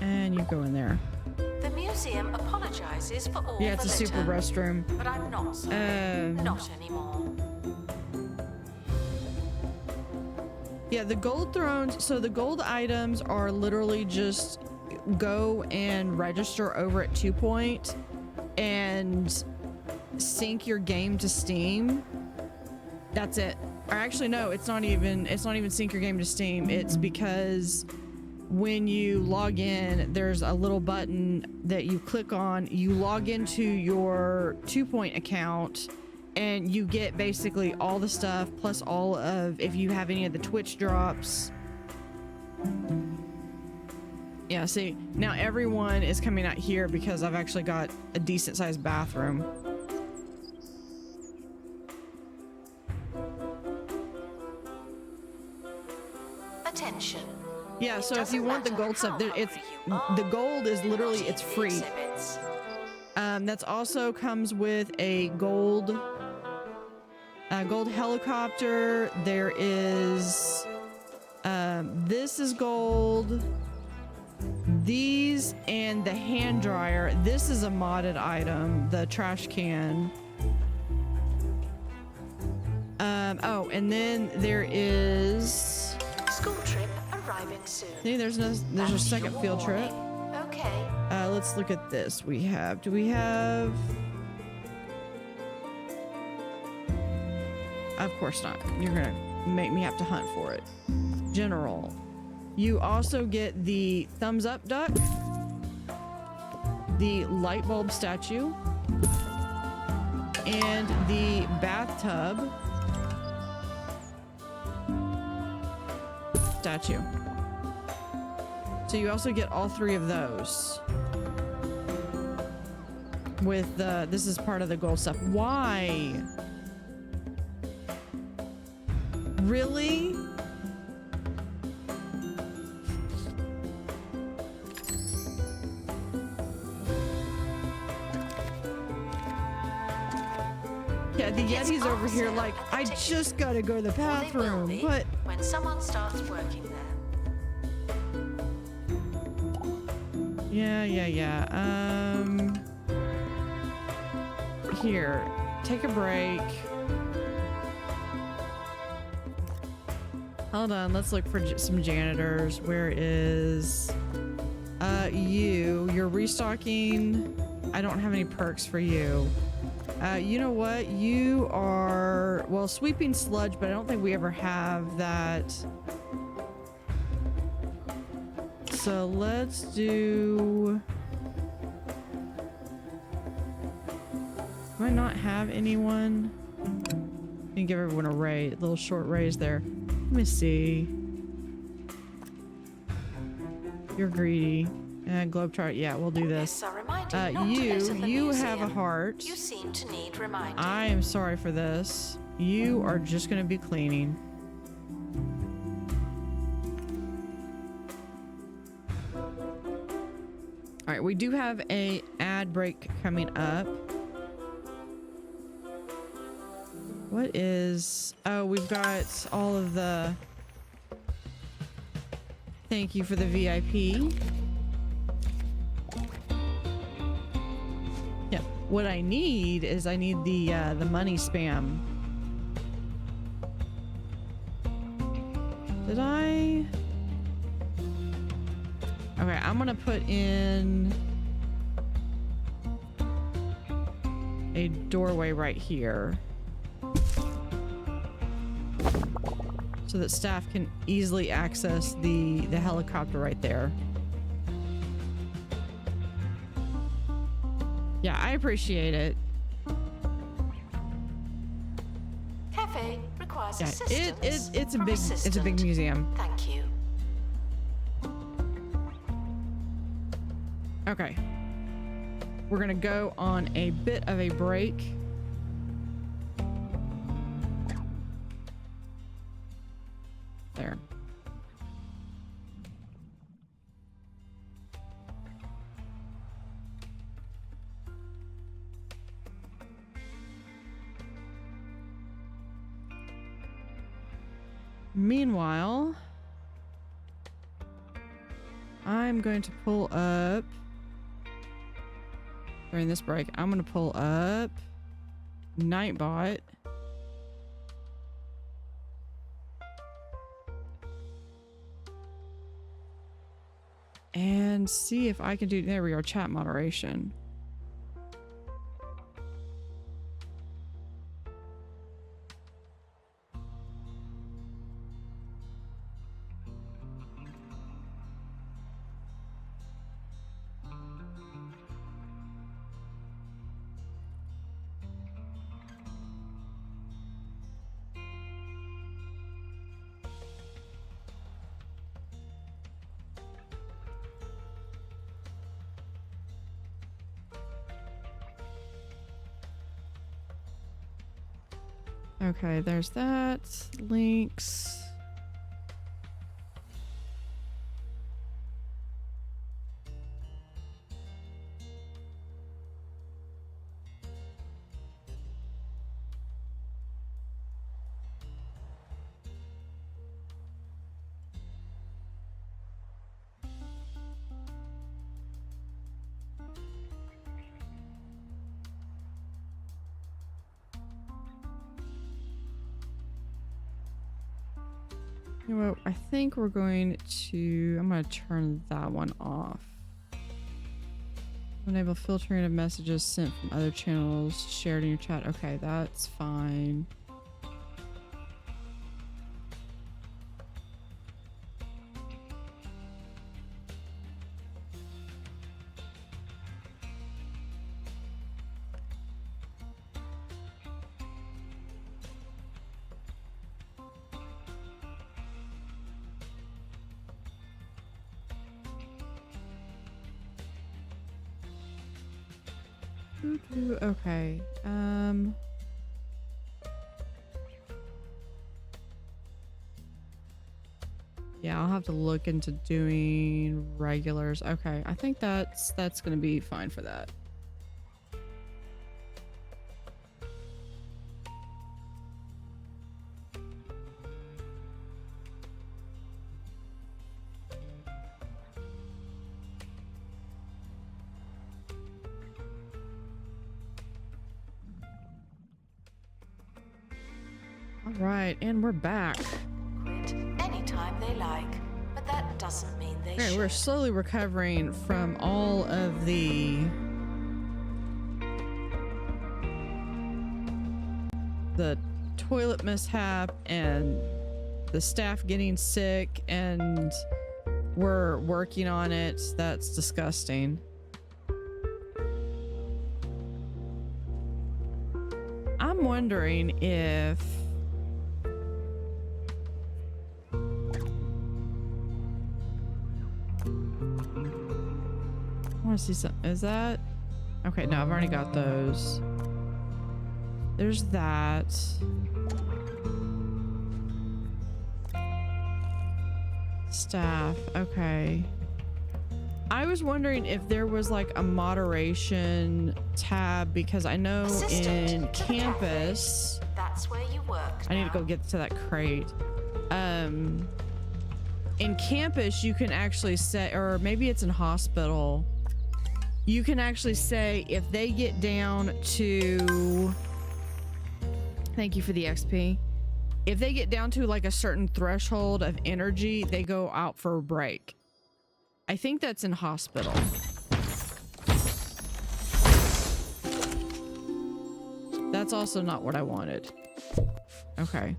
and you go in there. The museum apologizes for all Yeah, it's a the super litter, restroom. but I'm not sorry. Not anymore. Yeah, the gold thrones, so the gold items are literally just go and register over at 2 Point and sync your game to Steam. That's it. Or actually no, it's not even sync your game to Steam. It's because when you log in, there's a little button that you click on, you log into your 2 Point account, and you get basically all the stuff plus all of, if you have any of the Twitch drops. Yeah, see, now everyone is coming out here because I've actually got a decent sized bathroom. Attention. Yeah, so if you want the gold stuff, the gold is literally, it's free. That's also comes with a gold helicopter. There is this is gold. These and the hand dryer. This is a modded item, the trash can. Oh, and then there is School trip arriving soon. see, there's a second field trip. Okay. Let's look at this. Do we have? Of course not. You're gonna make me have to hunt for it. General. You also get the thumbs up duck, the light bulb statue, and the bathtub statue. So you also get all three of those with this is part of the gold stuff. Why? Really? Yeah, the Yeti's over here like, I just gotta go to the bathroom, but when someone starts working there. yeah. Here, take a break. Hold on, let's look for some janitors. Where is you're restocking. I don't have any perks for you. You know what? You are, well, sweeping sludge, but I don't think we ever have that. So let's do I not have anyone? I can give everyone a raise, a little short raise there. Let me see. You're greedy. Globetrot, yeah, we'll do this. You have a heart. You seem to need reminding. I am sorry for this. You are just going to be cleaning. All right, we do have a ad break coming up. What is... Oh, we've got all of the... Thank you for the VIP. Yeah, what I need is I need the money spam. Did I... Okay, I'm gonna put in a doorway right here so that staff can easily access the helicopter right there. Yeah, I appreciate it. Cafe requires Yeah, assistance. it's a from big it's a big assistant. museum. Thank you. Okay. We're gonna go on a bit of a break. There. Meanwhile, I'm going to pull up during this break. I'm going to pull up Nightbot. And see if I can do, there we are, chat moderation. Okay, there's that. Links. You know what? I think we're going to... I'm going to turn that one off. Enable filtering of messages sent from other channels shared in your chat. Okay, that's fine. Okay. Yeah, I'll have to look into doing regulars. Okay, I think that's gonna be fine for that. All right, and we're back. Quit they like, but that doesn't mean they Okay, should. we're slowly recovering from all of the toilet mishap and the staff getting sick, and we're working on it. That's disgusting. I'm wondering if I want to see some. Is that okay? No, I've already got those. There's that. Staff. Okay. I was wondering if there was like a moderation tab, because I know Assistant in to the campus. cafe. That's where you work. I need to now. go get to that crate. In campus, you can actually say, or maybe it's in hospital, you can actually say if they get down to, thank you for the XP. If they get down to like a certain threshold of energy, they go out for a break. I think that's in hospital. That's also not what I wanted. Okay.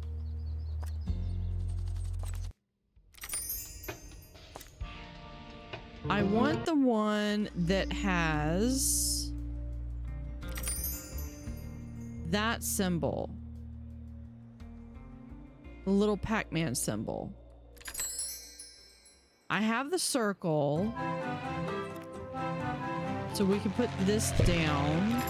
I want the one that has that symbol. The little Pac-Man symbol. I have the circle. So we can put this down.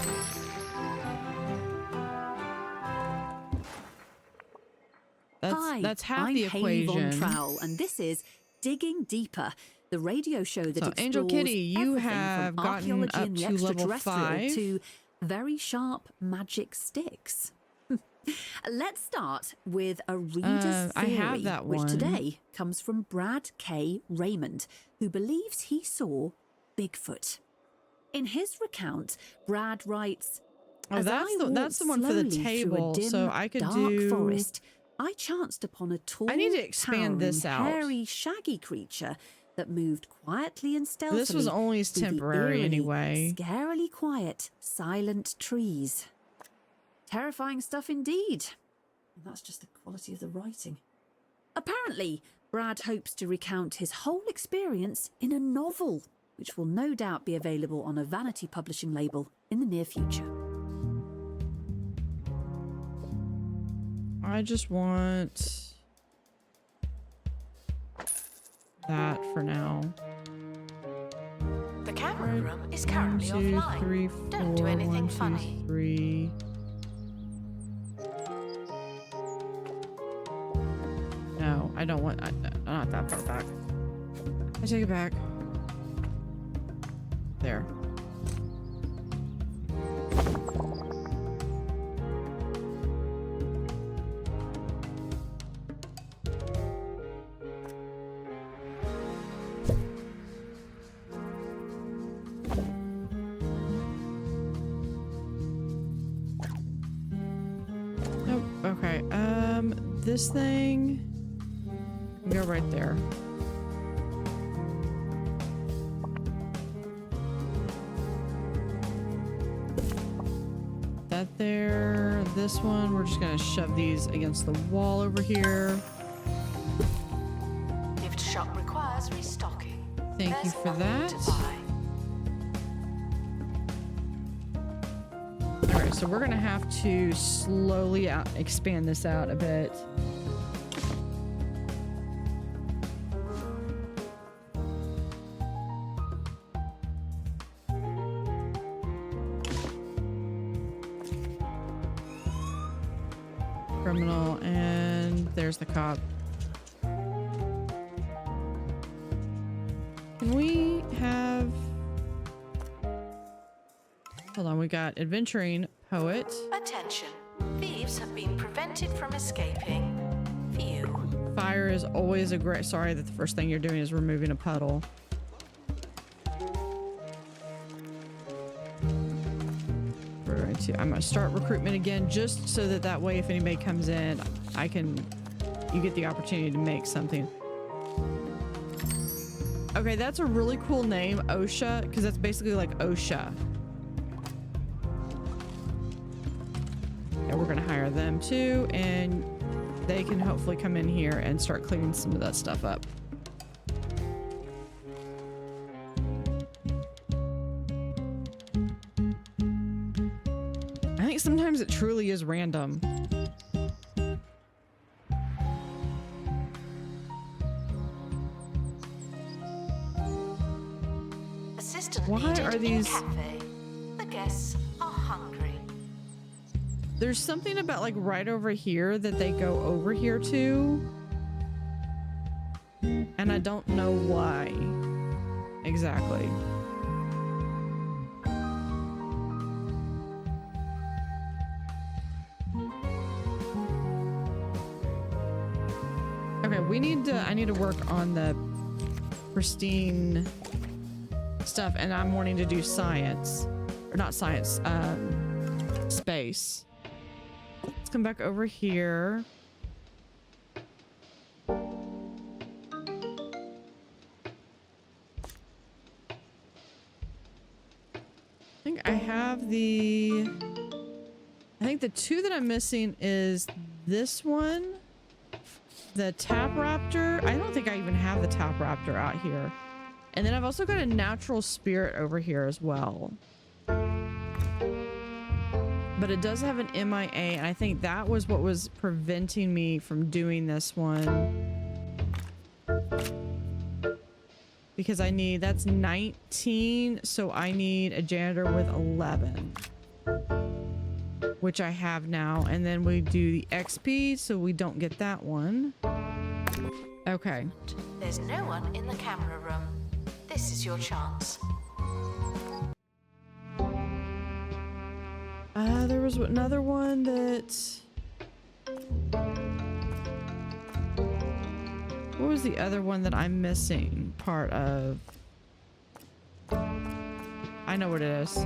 That's half I'm the Haley Von equation. Trowell, and this is Digging Deeper, the radio show that So, explores Angel Kitty, you everything have from gotten archaeology up and the to level extraterrestrial 5. to very sharp magic sticks. Let's start with a reader's I theory, have that which one. today comes from Brad K. Raymond, who believes he saw Bigfoot. In his recount, Brad writes, Oh, "As that's the one for the slowly through a table. dim, So I could dark do. forest, I chanced upon a tall, I need to expand this towering, out. hairy, shaggy creature that moved quietly and stealthily. This was only through the temporary eerily, anyway. Scarily quiet, silent trees. Terrifying stuff indeed. And that's just the quality of the writing. Apparently, Brad hopes to recount his whole experience in a novel, which will no doubt be available on a vanity publishing label in the near future." I just want that for now. The camera room is currently 1, 2, offline. 3, Don't do 4, anything 1, 2, funny. 3. No, I don't want. Not that far back. I take it back. There. Nope. Okay. This thing can go right there. That there. This one, we're just gonna shove these against the wall over here. Gift shop requires restocking. Thank you There's for nothing that. to buy. All right, so we're gonna have to slowly expand this out a bit. Criminal, and there's the cop. Can we have... Hold on, we got adventuring poet. Attention. Thieves have been prevented from escaping. Phew. Fire is always a great... Sorry that the first thing you're doing is removing a puddle. I'm gonna start recruitment again, just so that way if anybody comes in, you get the opportunity to make something. Okay, that's a really cool name, OSHA, because that's basically like OSHA. And we're gonna hire them too, and they can hopefully come in here and start cleaning some of that stuff up. I think sometimes it truly is random. Why are these? Cafe. The guests are hungry. There's something about like right over here that they go over here to, and I don't know why exactly. Okay, I need to work on the pristine stuff, and I'm wanting to do science, or not science, space. Let's come back over here. I think I have the two that I'm missing is this one, the Tap Raptor. I don't think I even have the Tap Raptor out here. And then I've also got a natural spirit over here as well. But it does have an MIA, and I think that was what was preventing me from doing this one. Because that's 19, so I need a janitor with 11. Which I have now. And then we do the XP, so we don't get that one. Okay. There's no one in the camera room. This is your chance. There was another one that... What was the other one that I'm missing part of? I know what it is.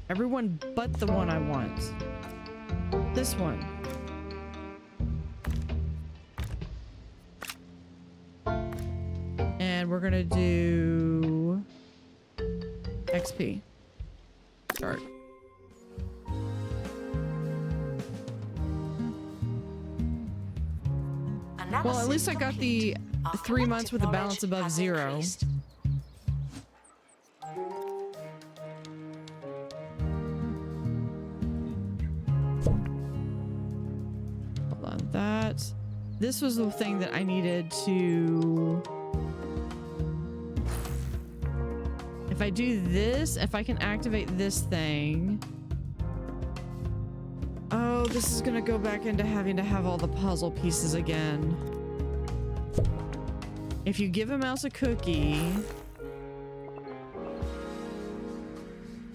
Everyone but the one I want. This one. And we're gonna do XP. Start. Well, at least I got the 3 months with a balance above 0. Hold on, that. This was the thing that I needed to... If I do this, if I can activate this thing... Oh, this is gonna go back into having to have all the puzzle pieces again. If you give a mouse a cookie,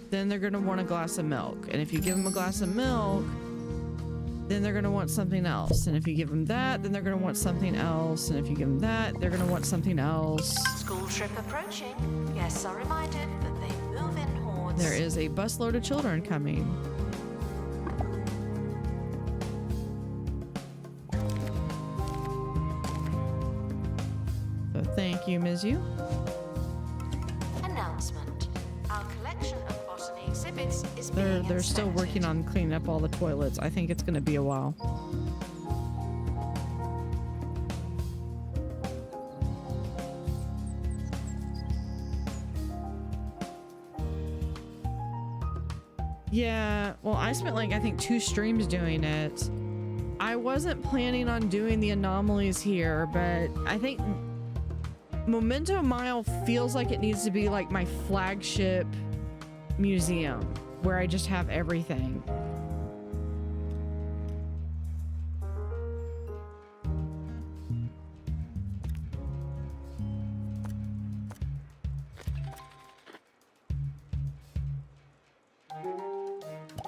then they're gonna want a glass of milk. And if you give them a glass of milk, then they're gonna want something else. And if you give them that, then they're gonna want something else. And if you give them that, they're gonna want something else. School trip approaching. Guests are reminded that they move in hordes. There is a busload of children coming. So thank you, Mizu. Announcement. Our collection of botany exhibits is being They're still inspected. working on cleaning up all the toilets. I think it's gonna be a while. Yeah, well, I spent like, I think 2 streams doing it. I wasn't planning on doing the anomalies here, but I think Memento Mile feels like it needs to be like my flagship museum where I just have everything.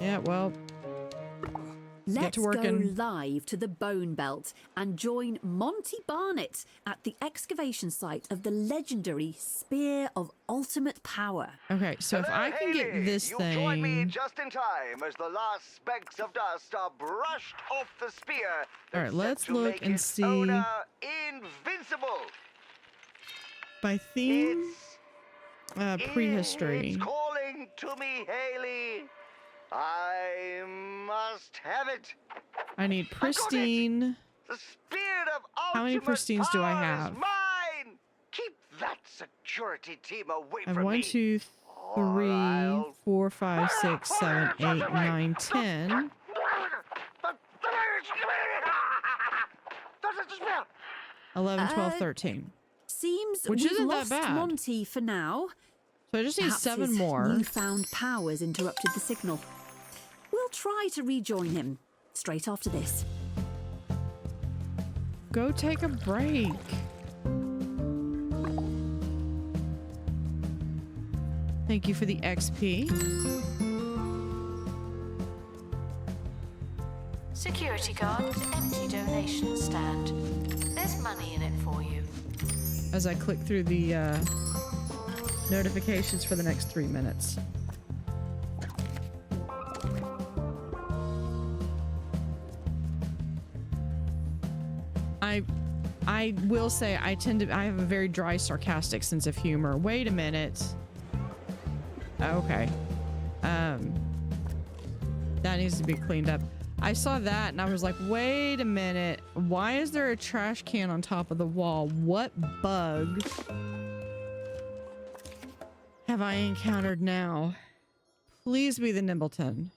Yeah, well, Let's to go working. live to the Bone Belt and join Monty Barnett at the excavation site of the legendary Spear of Ultimate Power. Okay, so if I can get Haley. this You've joined me thing. just in time as the last specks of dust are brushed off the spear. All right, that's let's set to look make and its see. owner invincible. By theme, prehistory. It's calling to me, Haley. I must have it. I need pristine. The spirit of How many ultimate pristines do I power have? is mine. Keep that security team away I have from 1, me. 2, or 3, I'll 4, 5, 6, 7, 8, 9, 10. 11, 12, 13. Seems Which we've isn't that lost bad. Monty for now. So I just need Perhaps 7 his more. newfound powers interrupted the signal. We'll try to rejoin him straight after this. Go take a break. Thank you for the XP. Security guard, empty donation stand. There's money in it for you. As I click through the notifications for the next 3 minutes. I will say I have a very dry, sarcastic sense of humor. Wait a minute. Okay. That needs to be cleaned up. I saw that and I was like, wait a minute. Why is there a trash can on top of the wall? What bug have I encountered now? Please be the Nimbleton.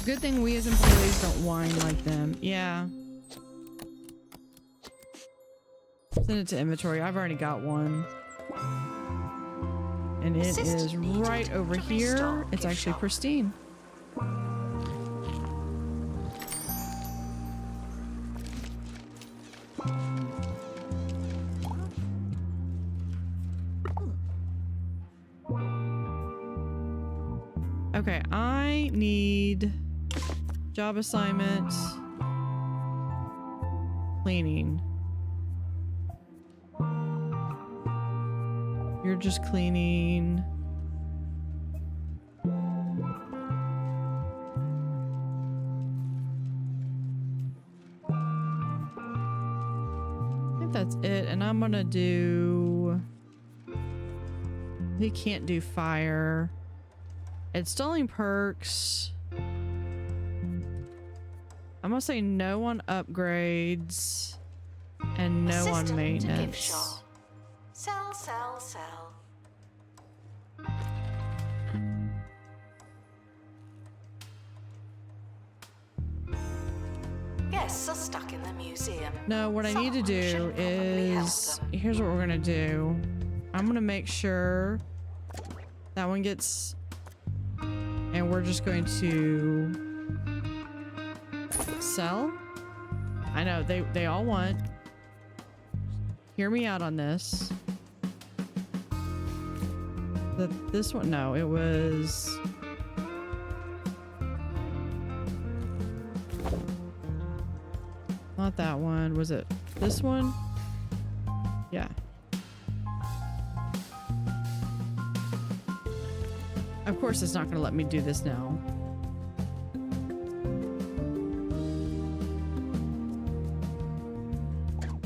Good thing we as employees don't whine like them. Yeah. Send it to inventory. I've already got one. And it is right over here. It's actually pristine. Okay, I need job assignment, cleaning. You're just cleaning. I think that's it, and I'm gonna do... We can't do fire. Installing perks. I'm gonna say no on upgrades and no on Assistant to gift maintenance. shop. Sell, sell, sell. Guests are stuck in the museum. No, what I need to Someone should do probably help is, them. here's what we're gonna do. I'm gonna make sure that one gets, and we're just going to sell. I know they all want. Hear me out on this. This one, no, it was. Not that one. Was it this one? Yeah. Of course, it's not going to let me do this now.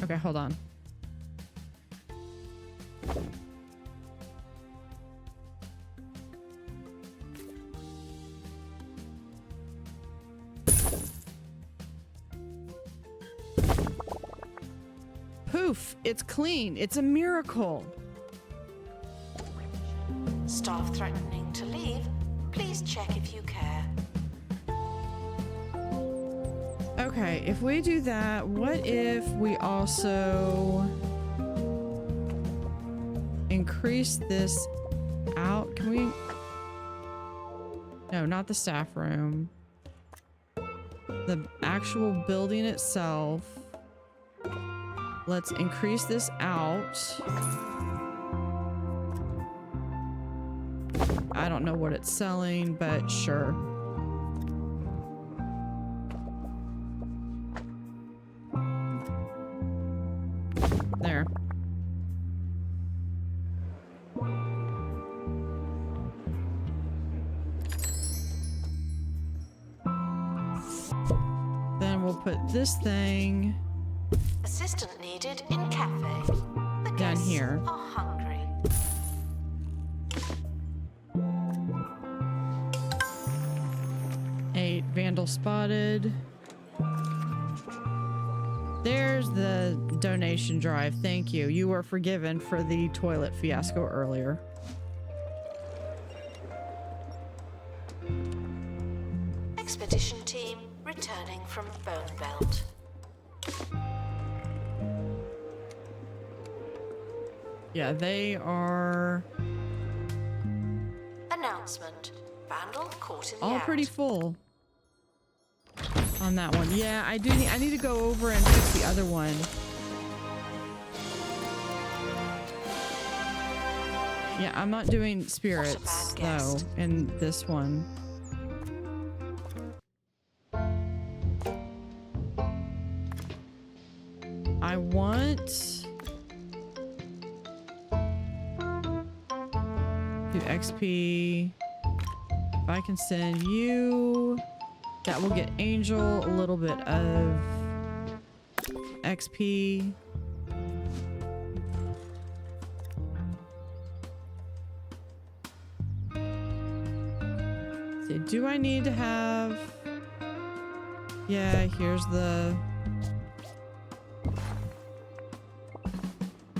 Okay, hold on. Poof! It's clean. It's a miracle. Staff threatening to leave. Please check if you care. Okay, if we do that, what if we also increase this out? Can we? No, not the staff room. The actual building itself. Let's increase this out. I don't know what it's selling, but sure. we'll put this thing Assistant needed in cafe. The down guests here. are hungry. Eight, vandal spotted. There's the donation drive. Thank you. You were forgiven for the toilet fiasco earlier. Expedition team returning from Bone Belt. Yeah, they are Announcement. Vandal caught in the all act. pretty full on that one. Yeah, I need to go over and fix the other one. Yeah, I'm not doing spirits though in this one. I want do XP. If I can send you, that will get Angel a little bit of XP. See, do I need to have? Yeah, here's the.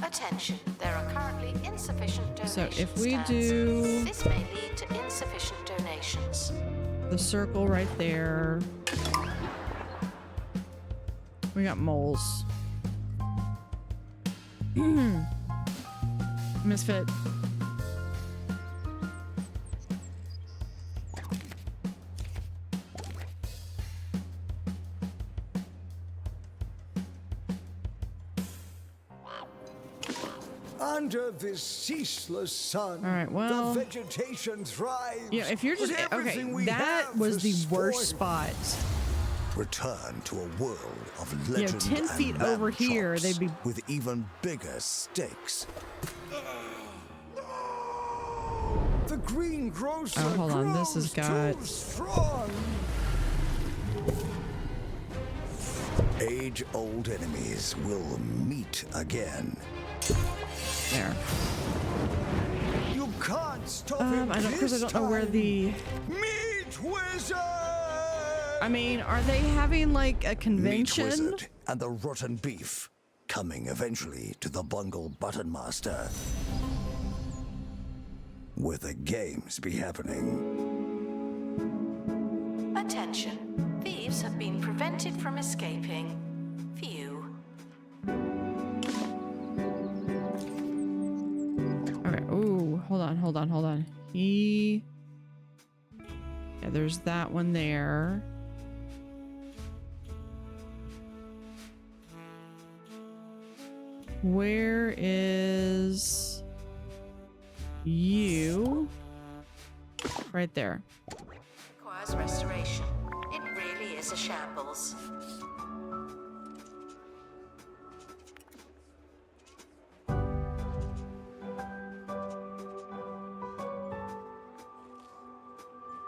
Attention, there are currently insufficient donations. So if we stands. do This may lead to insufficient donations. the circle right there, we got moles. Misfit. Under this ceaseless sun, All right, well, the vegetation thrives. Yeah, if you're just but okay, everything we that have was the is worst spoiled. spot. Return to a world of You legend know, 10 and feet lamb over here, chops they'd be. with even bigger stakes. The green grocer Oh, hold on, this has grows got. too strong. Age-old enemies will meet again. There. You can't stop him I don't, because I this don't know where time. the. Meat Wizard! I mean, are they having like a Meat convention? Wizard and the rotten beef coming eventually to the Bungle Button Master. Will the games be happening? Attention, thieves have been prevented from escaping. Phew. Okay. Ooh, hold on. Yeah, there's that one there. Where is you? Right there. Requires restoration. It really is a shambles.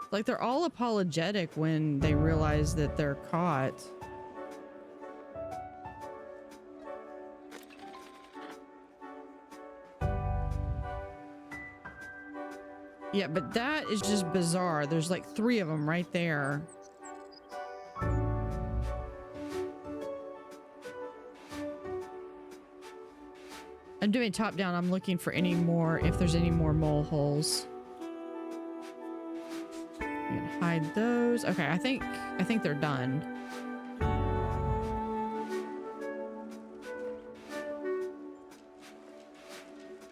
Like they're all apologetic when they realize that they're caught. Yeah, but that is just bizarre. There's like 3 of them right there. I'm doing top down. I'm looking for any more, if there's any more mole holes. You can hide those. Okay, I think they're done.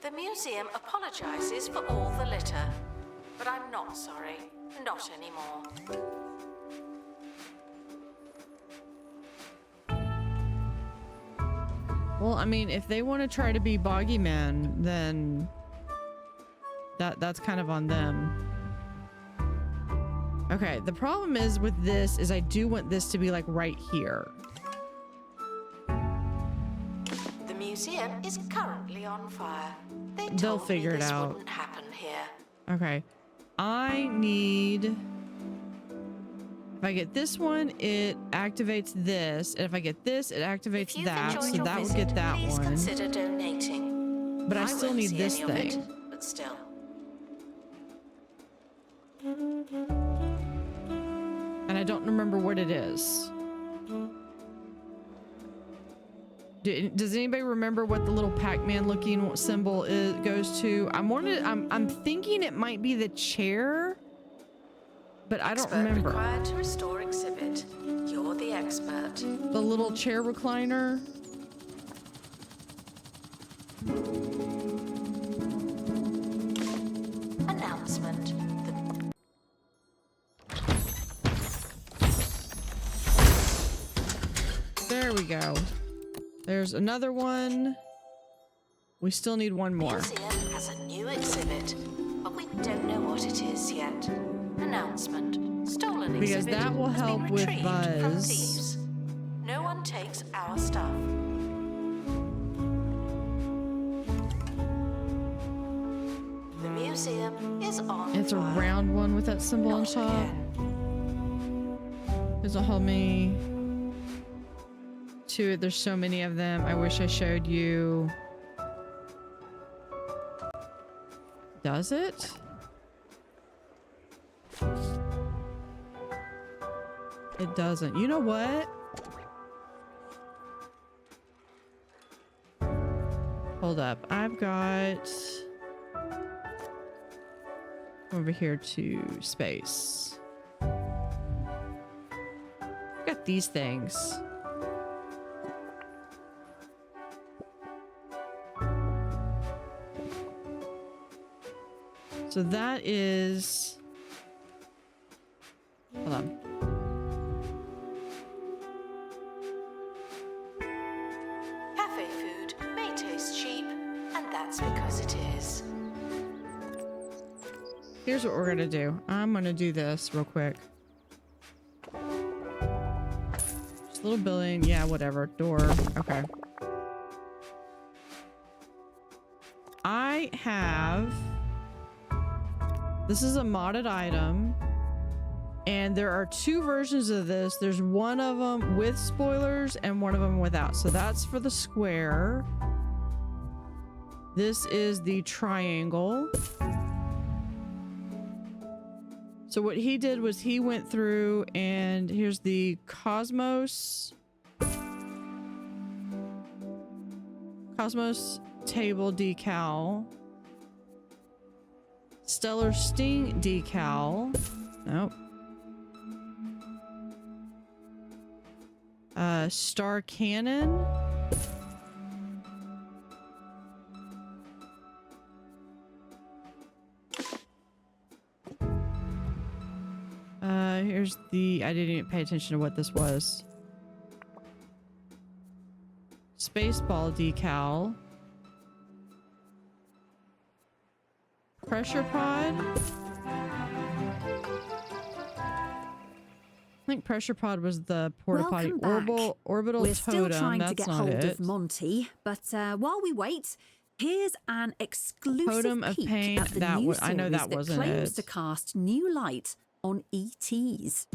The museum apologizes for all the litter, but I'm not sorry. Not anymore. Well, I mean, if they want to try to be boggy men, then that's kind of on them. Okay, the problem is with this is I do want this to be like right here. The museum is currently on fire. They'll figure it out. Wouldn't happen here. Okay, I need. If I get this one, it activates this. And if I get this, it activates that. So that will get that please one. Consider donating. But I still won't need see this any of it, thing. but still. And I don't remember what it is. Does anybody remember what the little Pac-Man looking symbol goes to? I'm thinking it might be the chair, but I don't remember. Required to restore exhibit. You're the expert. The little chair recliner. Announcement. There we go. There's another one. We still need one more. The museum has a new exhibit, but we don't know what it is yet. Announcement. Stolen Because exhibit that will has been help with retrieved from Buzz. thieves. No one takes our stuff. The museum is on It's a fire. round one with that symbol on Not top. again. There's a whole me. To it. There's so many of them. I wish I showed you. Does it? It doesn't. You know what? Hold up. I've got over here to space. Got these things. So that is, hold on. Cafe food may taste cheap, and that's because it is. Here's what we're gonna do. I'm gonna do this real quick. Just a little building, yeah, whatever. Door, okay. I have, this is a modded item, and there are two versions of this. There's one of them with spoilers and one of them without. So that's for the square. This is the triangle. So what he did was he went through, and here's the Cosmos table decal, Stellar Sting decal, nope, Star Cannon, here's the, I didn't even pay attention to what this was. Spaceball decal. Pressure pod. I think pressure pod was the porta potty. Orbital We're totem. still trying to That's get not hold it. of Monty, but while we wait, here's an exclusive Totem of peek Pain, at the that new was- I know series that wasn't claims it. to cast new light on ETs.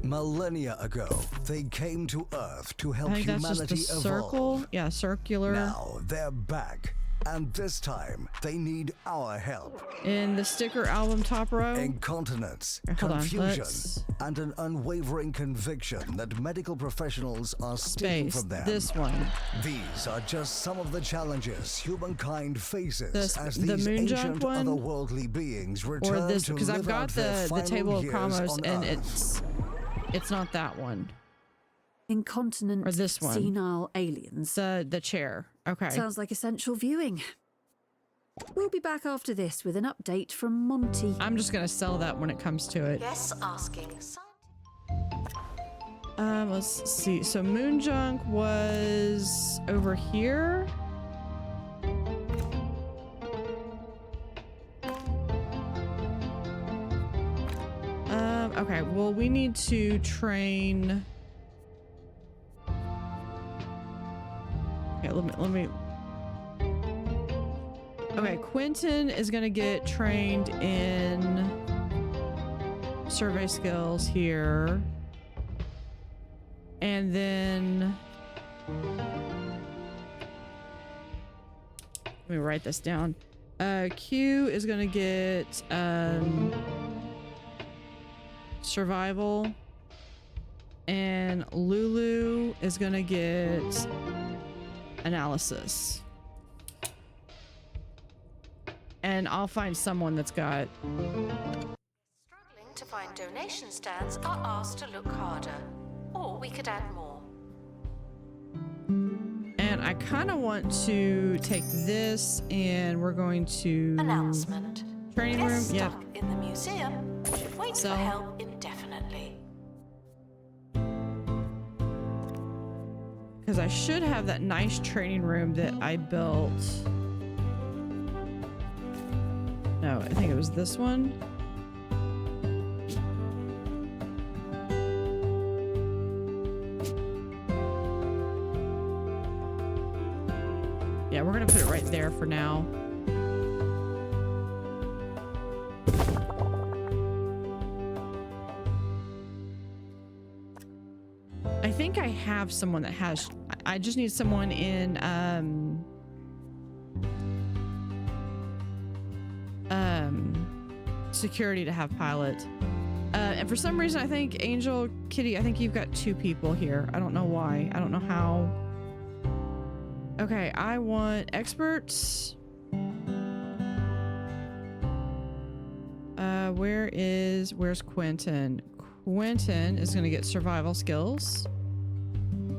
Millennia ago, they came to Earth to help I think that's humanity just the evolve. circle. Yeah, circular. Now they're back, and this time they need our help. In the sticker album top row. Incontinence, Hold on, confusion, let's- and an unwavering conviction that medical professionals are stealing Space. from them. This one. These are just some of the challenges humankind faces as The these Moon Junk ancient one? otherworldly beings return Or this, to because I've live got out their the final table of years combos, on and Earth. it's not that one. Incontinent Or this one. senile aliens. The chair. Okay. Sounds like essential viewing. We'll be back after this with an update from Monty. I'm just gonna sell that when it comes to it. Yes, asking. Let's see. So Moon Junk was over here. Okay. Well, we need to train. Okay, let me. Okay, Quentin is gonna get trained in survey skills here. And then let me write this down. Q is gonna get survival, and Lulu is gonna get analysis. And I'll find someone that's got. Struggling to find donation stands are asked to look harder, or we could add more. And I kind of want to take this, and we're going to Announcement. training room. Guests Yep. stuck in the museum should wait So- for help indefinitely. Because I should have that nice training room that I built. No, I think it was this one. Yeah, we're gonna put it right there for now. I think I have someone that has. I just need someone in security to have pilot. And for some reason, I think Angel Kitty, I think you've got 2 people here. I don't know why. I don't know how. Okay, I want experts. Where's Quentin? Quentin is gonna get survival skills.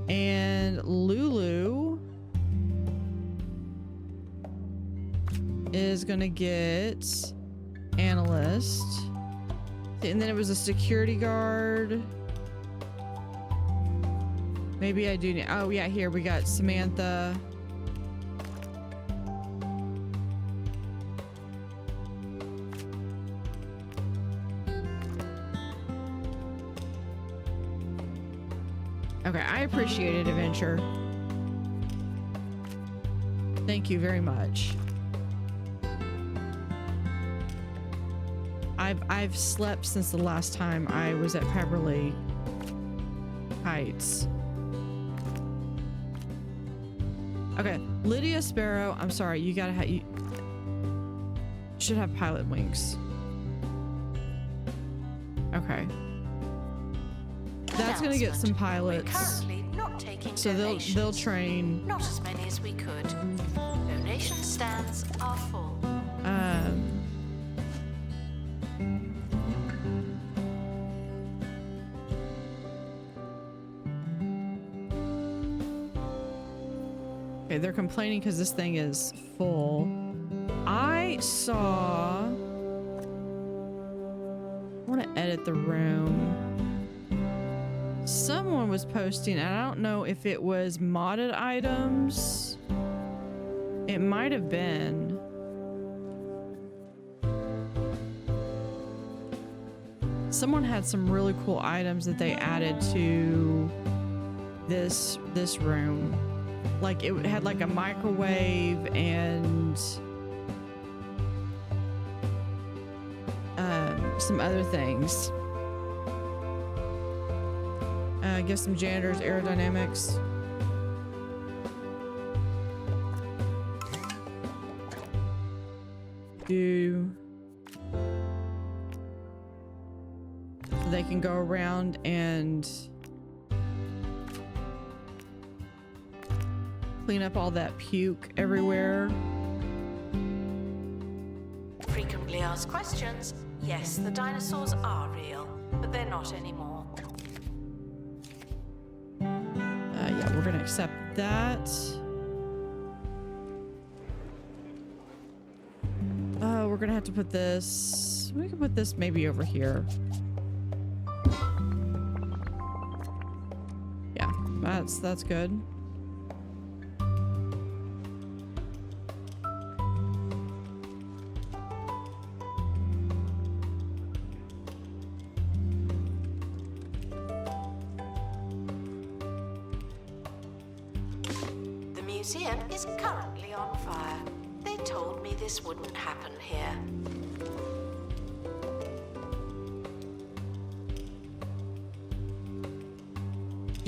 And Lulu is gonna get analyst. And then it was a security guard. Maybe I do need, oh yeah, here we got Samantha. Okay, I appreciate it, Adventure. Thank you very much. I've slept since the last time I was at Pebberley Heights. Okay, Lydia Sparrow, I'm sorry, you gotta have, you should have pilot wings. Okay. That's gonna get some pilots. Currently not taking So donations. they'll train. Not as many as we could. Donation stands are full. Okay, they're complaining because this thing is full. I saw. I want to edit the room. Someone was posting, and I don't know if it was modded items. It might have been. Someone had some really cool items that they added to this room. Like it had like a microwave and some other things. I guess some janitors, aerodynamics. So they can go around and clean up all that puke everywhere. Frequently asked questions. Yes, the dinosaurs are real, but they're not anymore. Yeah, we're gonna accept that. We're gonna have to put this. We can put this maybe over here. Yeah, that's good. The museum is currently on fire. They told me this wouldn't happen here.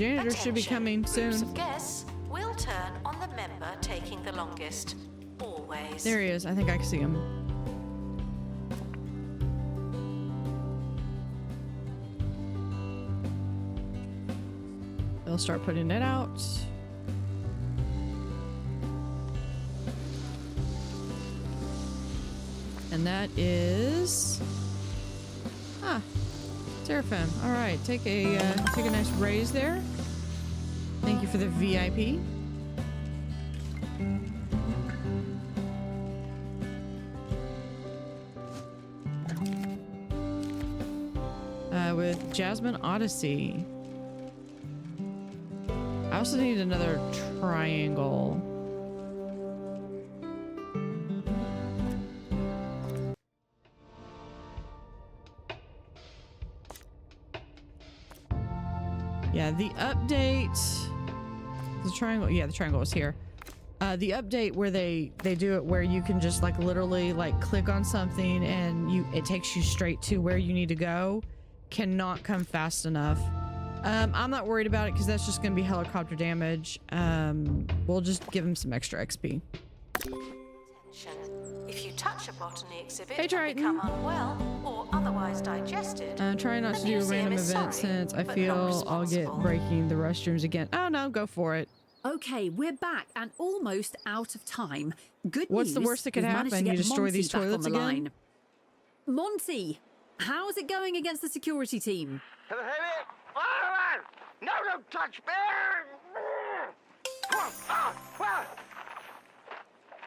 Janitor should be coming soon. Groups of guests will turn on the member taking the longest. Always. There he is. I think I can see him. They'll start putting it out. And that is Seraphim. All right, take a nice raise there. Thank you for the VIP. With Jasmine Odyssey. I also need another triangle. Yeah, the update. The triangle. Yeah, the triangle is here. The update where they do it where you can just like literally like click on something and it takes you straight to where you need to go. Cannot come fast enough. I'm not worried about it because that's just going to be helicopter damage. We'll just give him some extra XP. If you touch a botany exhibit Hey, and become unwell or otherwise digested, I'm trying not to do a random event since I feel I'll get breaking the restrooms again. Oh no, go for it. Okay, we're back and almost out of time. Good What's news. the worst that could we've managed happen? to You get destroy Monty these back on toilets the again? line. Monty, how's it going against the security team? No, don't touch me!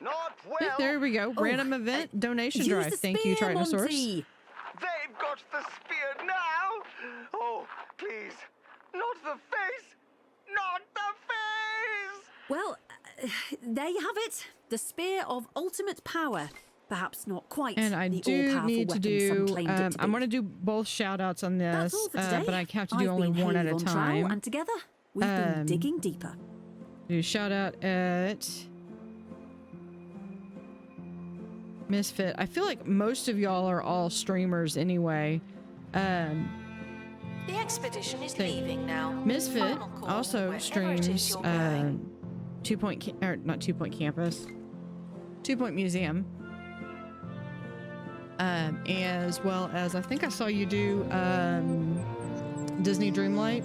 Not well. There we go. Random event donation Use drive. the Thank you, spear, Trinosaurus. Monty. They've got the spear now. Oh, please. Not the face. Not the face. Well, there you have it. The spear of ultimate power. Perhaps not quite And I the do all-powerful need to weapon some do, claimed it to I'm be. going to do both shout outs on this, That's all for today. but I have to do I've only been one at Haley a Von Trowell, time. and together we've been digging deeper. Do shout out at Misfit. I feel like most of y'all are all streamers anyway. the expedition is leaving now. Misfit Final call, also wherever it is streams you're going. 2 Point not 2 Point Campus, 2 Point Museum, as well as I think I saw you do Disney Dreamlight.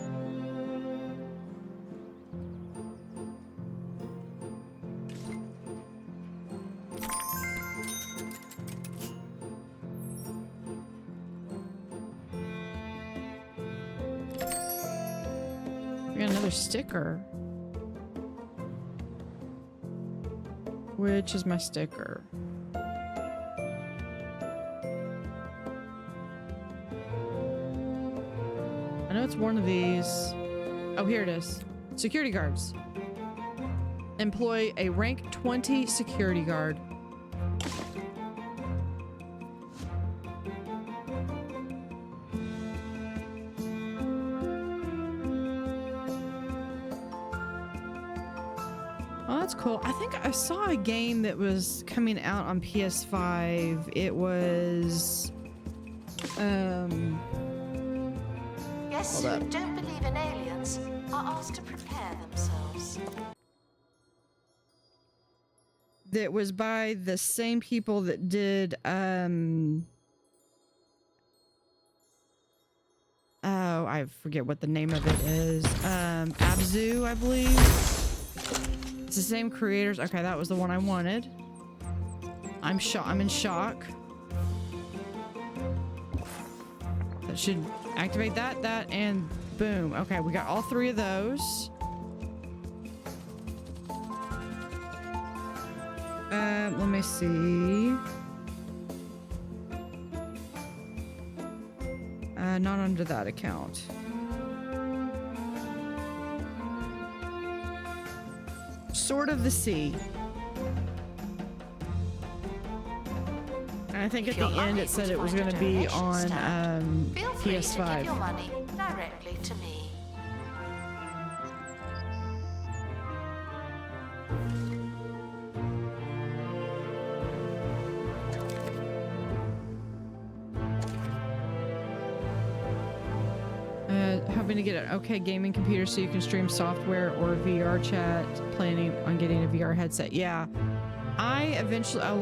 We got another sticker. Which is my sticker? I know it's one of these. Oh, here it is. Security guards. Employ a rank 20 security guard. Oh, that's cool. I think I saw a game that was coming out on PS5. It was Guests who don't believe in aliens are asked to prepare themselves. that was by the same people that did oh, I forget what the name of it is. Abzu, I believe. It's the same creators. Okay, that was the one I wanted. I'm in shock. That should activate that, and boom. Okay, we got all three of those. Let me see. Not under that account. Sword of the Sea. And I think at the end it said it was going to be on Feel free to give PS5. your money directly to me. hoping to get an okay gaming computer so you can stream software or VR chat. Planning on getting a VR headset. Yeah, I eventually. I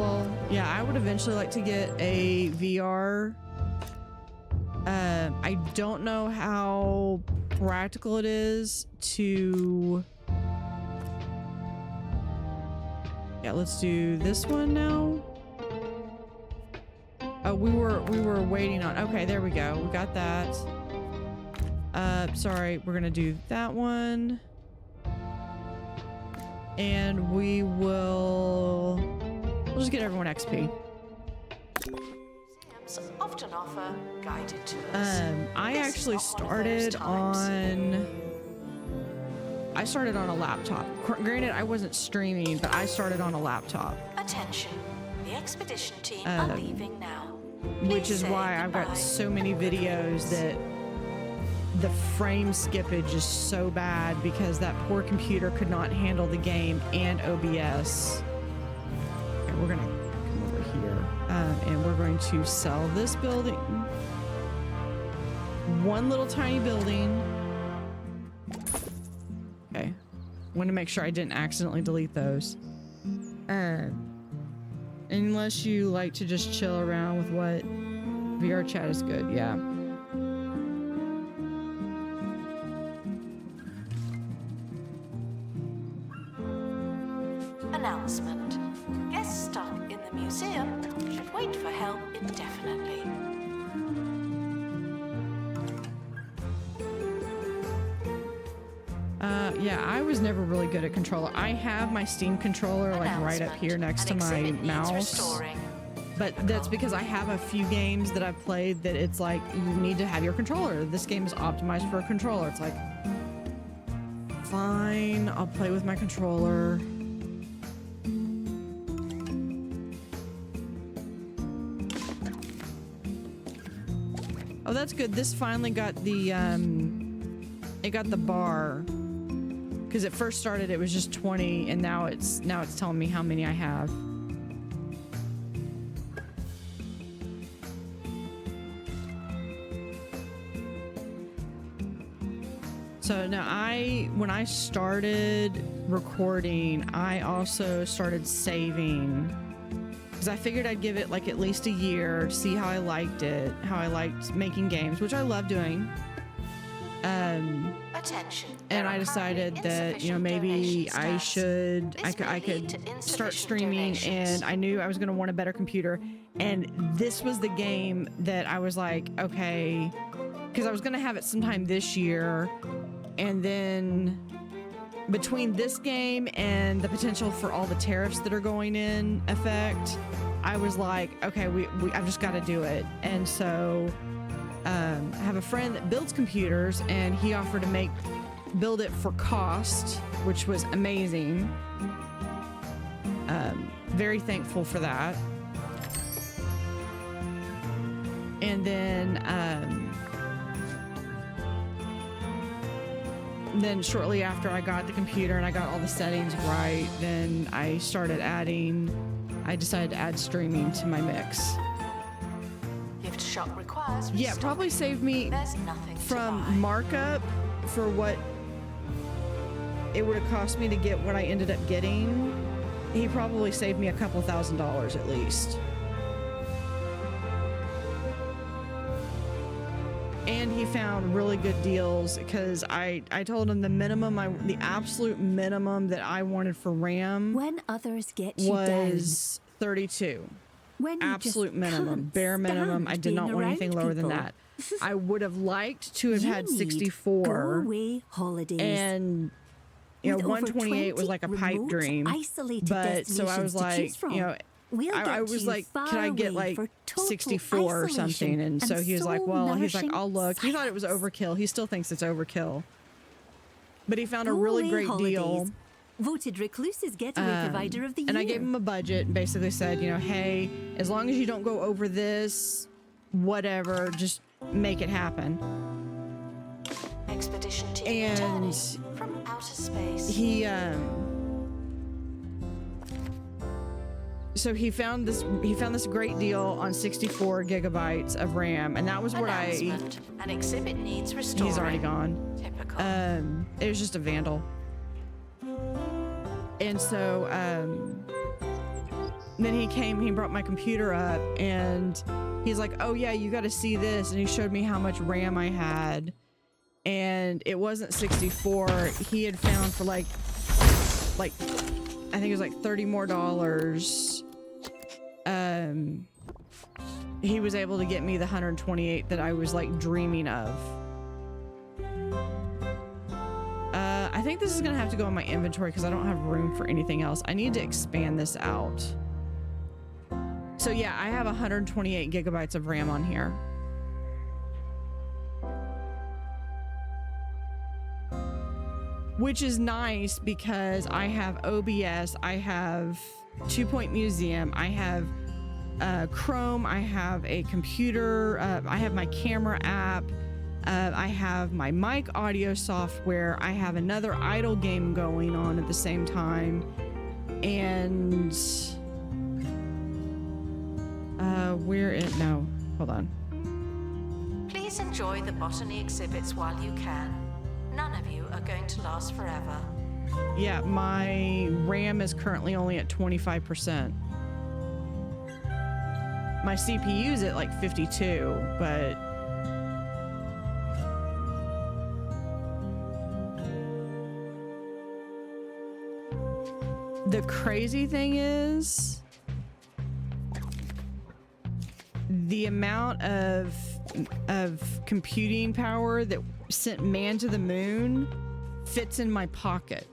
would eventually like to get a VR. I don't know how practical it is to. Yeah, let's do this one now. Oh, we were waiting on. Okay, there we go. We got that. Sorry, we're gonna do that one. And we'll just get everyone XP. Museums often offer guided tours. I actually started on a laptop. Granted, I wasn't streaming, but I started on a laptop. Attention, the expedition team are leaving now. Which Please is say why I've goodbye. got so many videos that the frame skippage is so bad because that poor computer could not handle the game and OBS. Okay, we're gonna come over here and we're going to sell this building. One little tiny building. Okay, want to make sure I didn't accidentally delete those. Unless you like to just chill around with what VR chat is good, yeah. Announcement. Guests stuck in the museum should wait for help indefinitely. Yeah, I was never really good at controller. I have my Steam controller like right up here next to my mouse. But that's because I have a few games that I've played that it's like, you need to have your controller. This game is optimized for a controller. It's like, fine, I'll play with my controller. Oh, that's good. This finally got the, it got the bar. Because it first started, it was just 20, and now it's telling me how many I have. So now when I started recording, I also started saving. Because I figured I'd give it like at least a year to see how I liked it, how I liked making games, which I love doing. Attention. And I decided that, you know, maybe I could start streaming, and I knew I was going to want a better computer. And this was the game that I was like, okay, because I was going to have it sometime this year. And then between this game and the potential for all the tariffs that are going in effect, I was like, okay, I've just got to do it. And so I have a friend that builds computers, and he offered to build it for cost, which was amazing. Very thankful for that. And then shortly after I got the computer and I got all the settings right, then I decided to add streaming to my mix. Gift shop requires Yeah, probably saved me from markup for what it would have cost me to get what I ended up getting. He probably saved me a couple $1,000s at least. And he found really good deals because I told him the absolute minimum that I wanted for RAM When others get you was 32. When you Absolute just minimum, can't bare minimum. stand I did not being want anything around lower than people. that. I would have liked to have You had need 64. go-away holidays. And you know, With over 128 was 20 like a pipe remote, dream. isolated But so I destinations was to like, choose from. you know, We'll I get was you like, far can I get away like for total 64 or something? isolation And so he was like, well, he's like, soul-nourishing I'll look. He thought it was silence. overkill. He still thinks it's overkill. But he found a Go really away great deal. holidays. Voted Recluse's Getaway Provider of the Year. And I gave him a budget and basically said, you know, hey, as long as you don't go over this, whatever, just make it happen. Expedition team And returning from outer space. So he found this great deal on 64 gigabytes of RAM, and that was what I An exhibit needs restoring. He's already gone. Typical. It was just a vandal. And so then he brought my computer up and he's like, oh yeah, you got to see this. And he showed me how much RAM I had. And it wasn't 64. He had found for like I think it was like $30 more. He was able to get me the 128 that I was like dreaming of. I think this is gonna have to go in my inventory because I don't have room for anything else. I need to expand this out. So yeah, I have 128 gigabytes of RAM on here. Which is nice because I have OBS, I have 2-Point Museum, I have Chrome, I have a computer, I have my camera app, I have my mic audio software, I have another idle game going on at the same time, and no, hold on. Please enjoy the botany exhibits while you can. None of you are going to last forever. Yeah, my RAM is currently only at 25%. My CPU's at like 52, but the crazy thing is the amount of computing power that sent man to the moon fits in my pocket.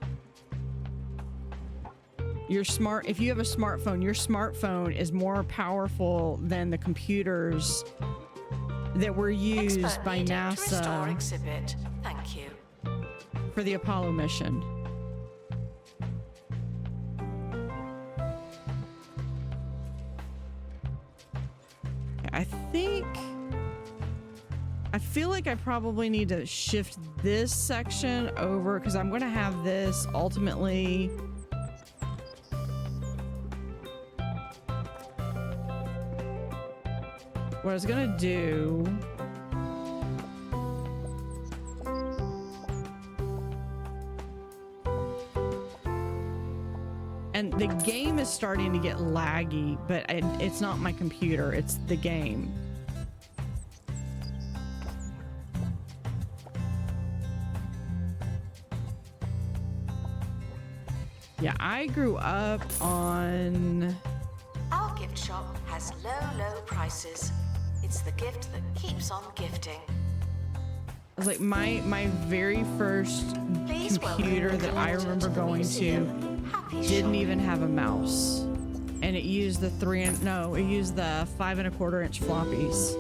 If you have a smartphone, your smartphone is more powerful than the computers that were used by NASA exhibit. Thank you. for the Apollo mission. I feel like I probably need to shift this section over because I'm going to have this ultimately. What I was going to do. And the game is starting to get laggy, but it's not my computer, it's the game. Yeah, I grew up on... Our gift shop has low prices. It's the gift that keeps on gifting. It was like my very first computer that I remember going to didn't even have a mouse, and it used the 5 1/4 inch floppies.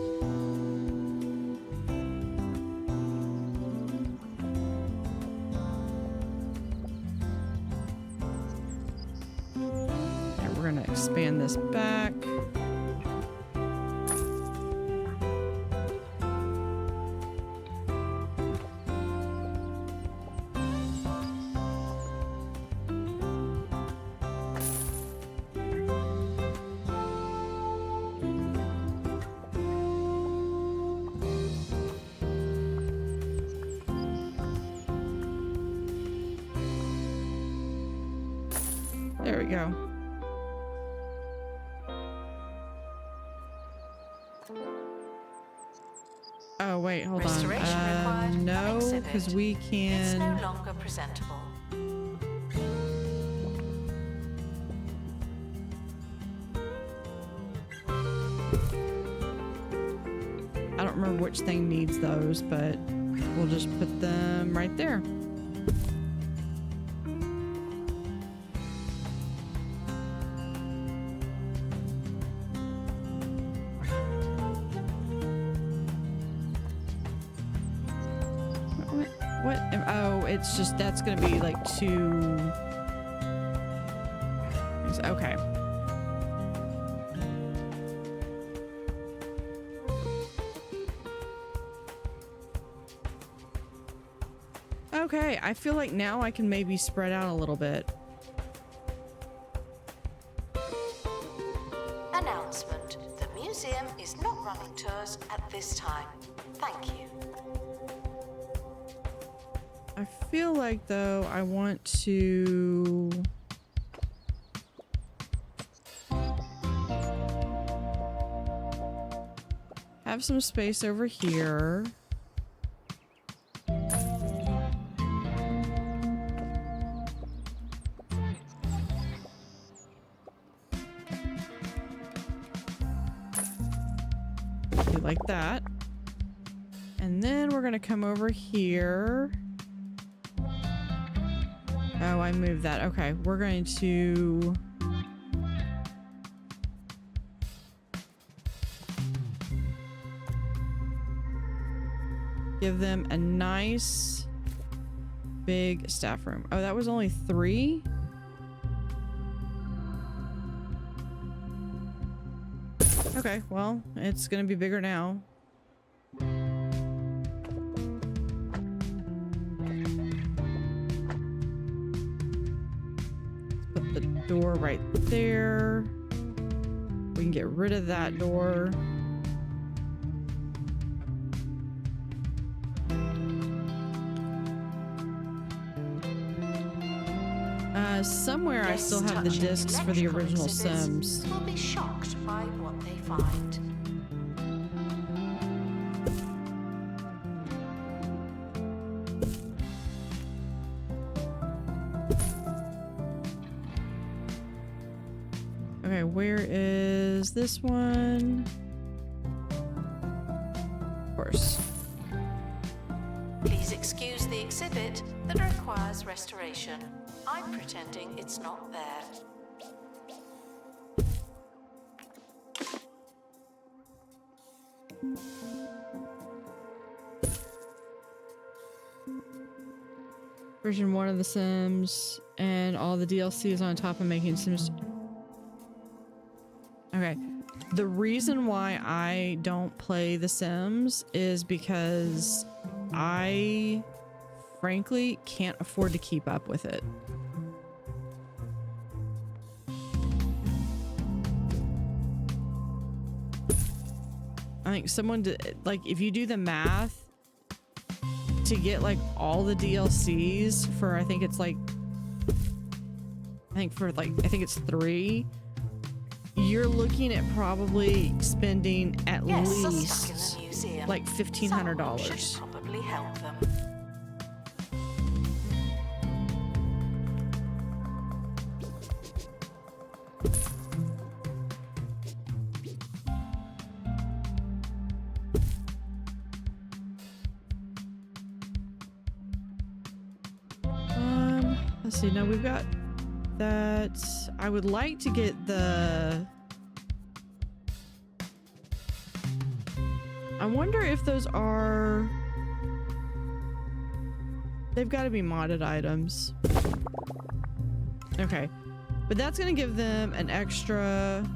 And we're gonna expand this back. There we go. Oh wait, hold on. No, because we can. It's no longer presentable. I don't remember which thing needs those, but we'll just put them right there. What? Oh, it's just, that's gonna be like 2. Okay. Okay, I feel like now I can maybe spread out a little bit. Announcement. The museum is not running tours at this time. Thank you. I feel like though I want to have some space over here. Do like that. And then we're gonna come over here. Oh, I moved that. Okay, we're going to give them a nice big staff room. Oh, that was only 3? Okay, well, it's gonna be bigger now. Put the door right there. We can get rid of that door. Somewhere I still have the discs for the original Sims. Will be shocked by what they find. Okay, where is this one? Of course. Please excuse the exhibit that requires restoration. I'm pretending it's not there. Version 1 of The Sims and all the DLC is on top of making Sims. Okay. The reason why I don't play The Sims is because I frankly can't afford to keep up with it. I think someone did, like, if you do the math to get like all the DLCs for, I think it's 3, you're looking at probably spending at least stuck in the museum. like $1,500. Should probably help them. Let's see. Now we've got that. I would like to get the. I wonder if those are. They've got to be modded items. Okay, but that's gonna give them an extra.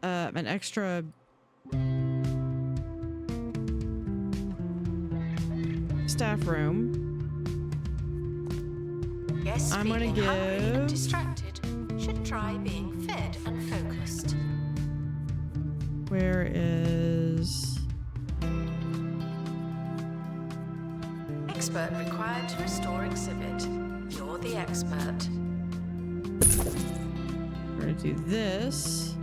An extra. Staff room. Yes, I'm gonna feeling hungry and give. distracted should try being fed and focused. Where is. Expert required to restore exhibit. You're the expert. We're gonna do this.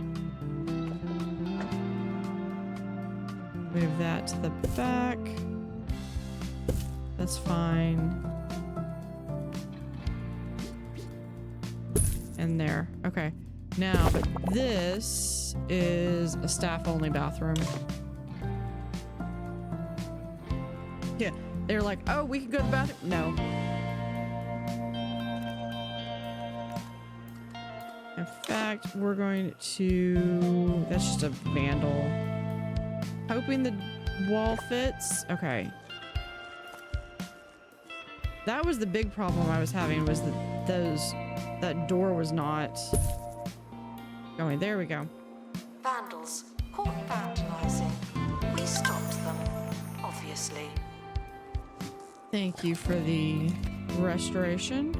Move that to the back. That's fine. And there. Okay. Now, but this is a staff-only bathroom. Yeah. They're like, oh, we can go to the bathroom. No. In fact, we're going to... That's just a vandal. Hoping the wall fits. Okay. That was the big problem I was having, was that that door was not going. There we go. Vandals caught vandalizing. We stopped them, obviously. Thank you for the restoration.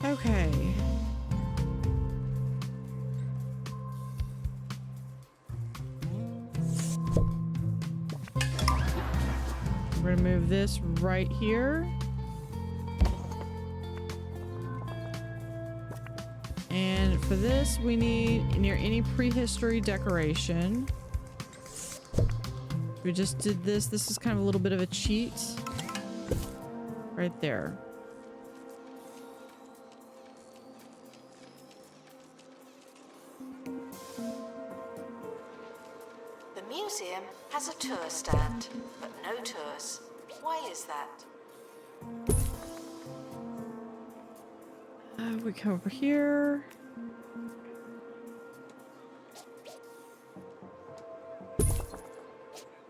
Okay. gonna move this right here. And for this, we need near any prehistory decoration. We just did this. This is kind of a little bit of a cheat. Right there. The museum has a tour stand, but no tours. Why is that? We come over here.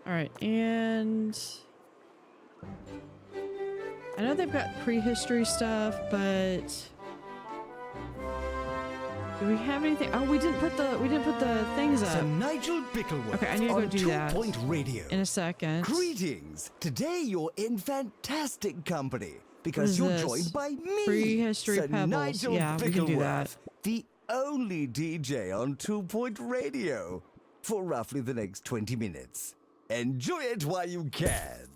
All right, and I know they've got prehistory stuff, but do we have anything? Oh, we didn't put the things up. Sir Nigel Bickleworth Okay, I need to go on do 2 that Point Radio. in a second. Greetings. Today you're in fantastic company What because is you're this? joined by me, Prehistory Sir Pebbles. Nigel Yeah, we can do that. Bickleworth, the only DJ on 2 Point Radio for roughly the next 20 minutes. Enjoy it while you can.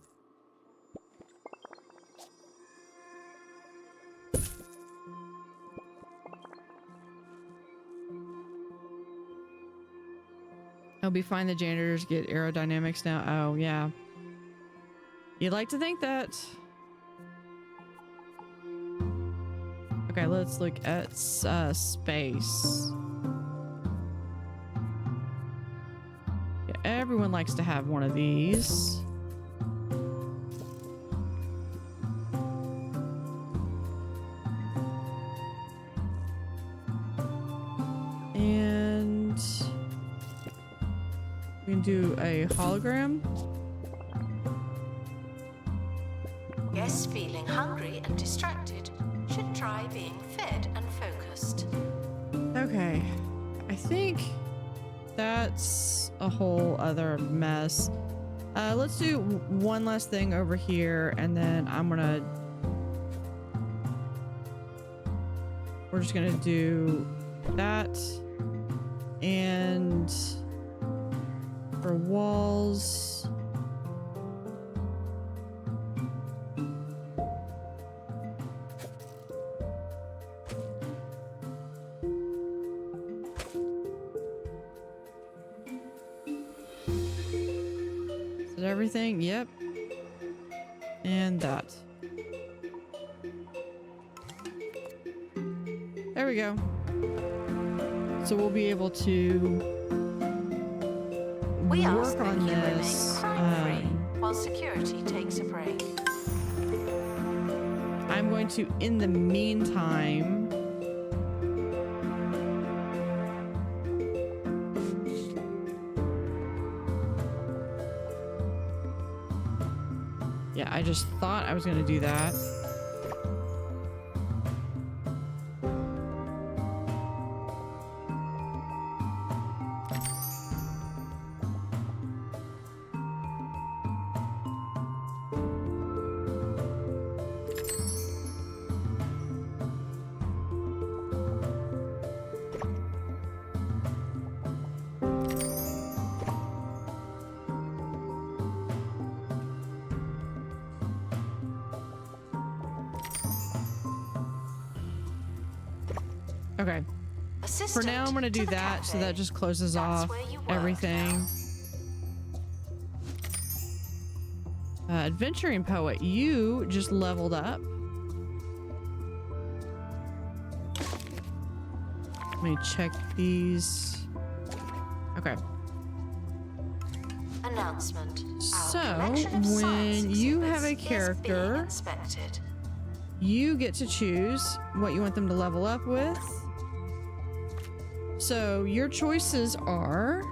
It'll be fine. The janitors get aerodynamics now. Oh, yeah. You'd like to think that. Okay, let's look at space. Yeah, everyone likes to have one of these. And we can do a hologram. Guests feeling hungry and distracted should try being fed and focused. Okay, I think that's a whole other mess. Let's do one last thing over here, and then we're just gonna do that. And for walls, is it everything? Yep. And that. There we go. So we'll be able to We work ask that on you remain this. crime-free while security takes a break. I'm going to, in the meantime, yeah, I just thought I was going to do that. Okay. For now, I'm going to do that, so that just closes off everything. Adventuring Poet, you just leveled up. Let me check these. Okay. Announcement. So, Our collection of science when you have a exhibits is character, being inspected. you get to choose what you want them to level up with. So your choices are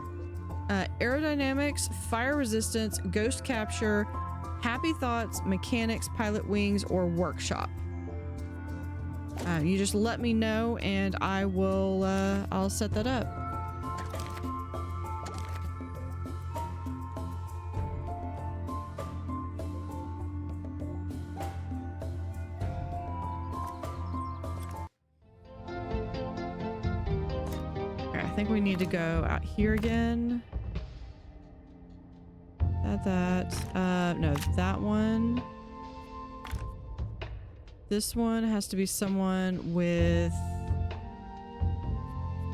aerodynamics, fire resistance, ghost capture, happy thoughts, mechanics, pilot wings, or workshop. You just let me know and I will I'll set that up. I think we need to go out here again. want that. No, that one. This one has to be someone with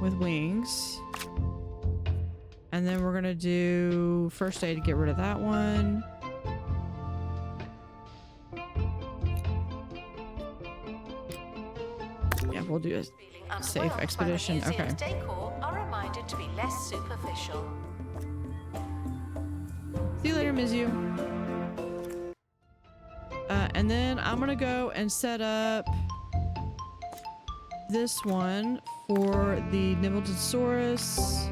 wings. And then we're gonna do first aid to get rid of that one. Yeah, we'll do a safe expedition. Okay. Decor are reminded to be less superficial. See you later, Mizu. And then I'm gonna go and set up this one for the Nimbletonsaurus.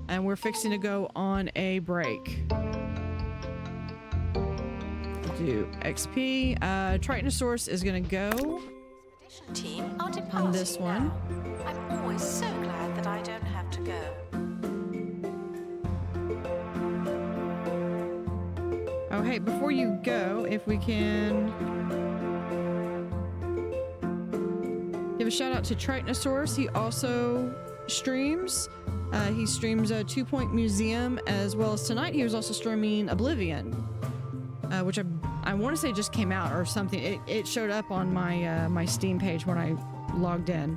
And we're fixing to go on a break. Do XP. Tritanosaurus is gonna go Expedition team are departing on this one. now. I'm always so glad that I don't have to go. Oh, hey, before you go, if we can give a shout out to Tritanosaurus. He also streams. He streams a 2 Point Museum, as well as tonight he was also streaming Oblivion, which I want to say just came out or something. It showed up on my my Steam page when I logged in.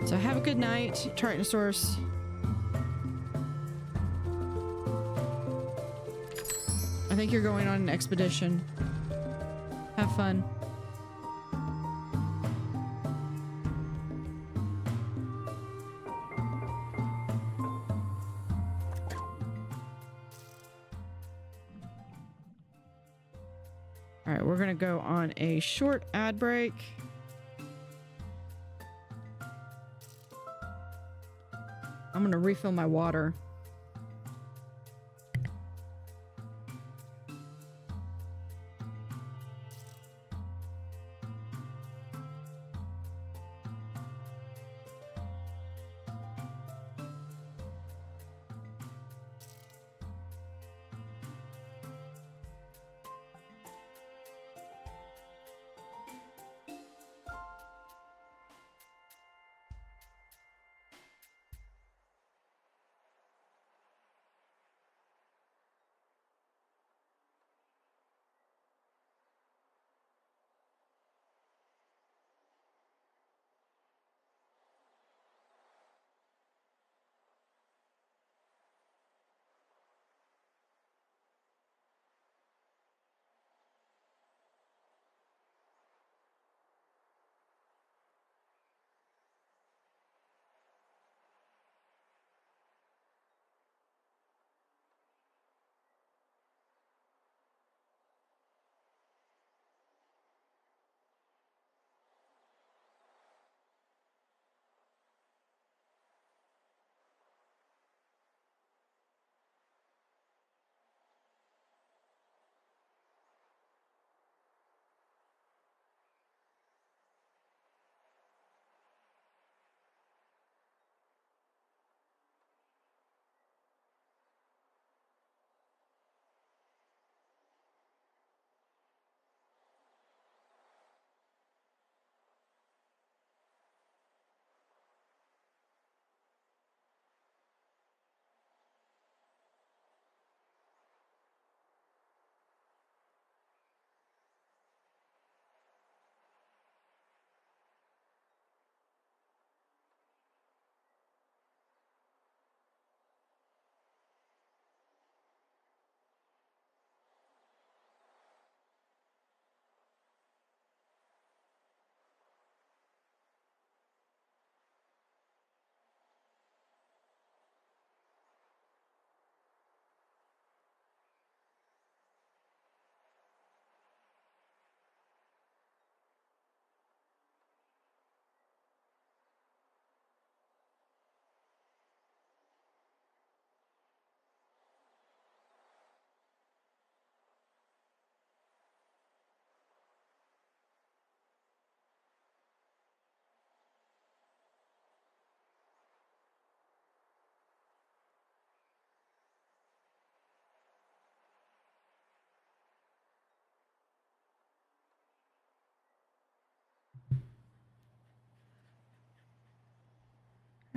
So have a good night, Tritanosaurus. I think you're going on an expedition. Have fun. All right, we're gonna go on a short ad break. I'm gonna refill my water.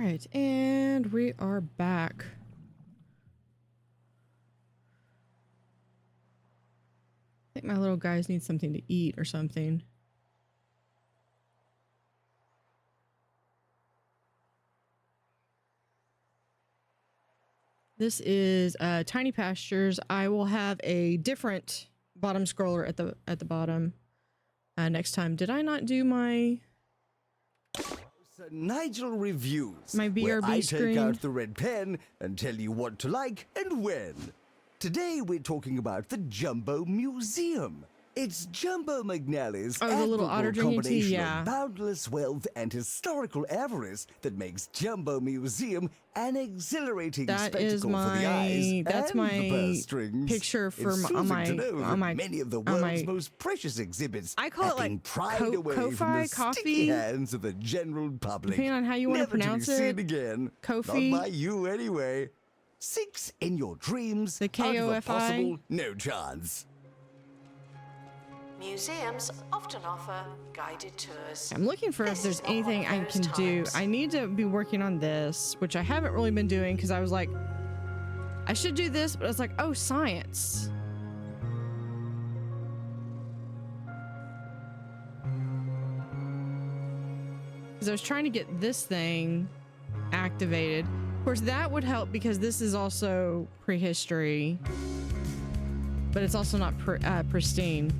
Right, and we are back. I think my little guys need something to eat or something. This is Tiny Pastures. I will have a different bottom scroller at the bottom next time. Did I not do my Sir Nigel Reviews, my where BRB I screen? take out the red pen and tell you what to like and when. Today we're talking about the Jumbo Museum. It's Jumbo McNally's Oh, the little Otter drinking tea, combination yeah. of boundless wealth and historical avarice that makes Jumbo Museum an exhilarating That is spectacle for the eyes that's and my the purse strings. picture for It's my- soothing on my- to know on that my- many of the on world's my- most precious exhibits I call it have like been pried away from Ko-fi the sticky coffee? hands of the general public. Depending on how you want to Never pronounce to be seen it. again. Kofi? Not by you anyway. 6 in your dreams. The out of a KOFI? possible no chance. Museums often offer guided tours. I'm looking for if This there's is not anything one I of can those do. times. I need to be working on this, which I haven't really been doing because I was like, I should do this, but I was like, oh, science. Because I was trying to get this thing activated. Of course, that would help because this is also prehistory, but it's also not pristine.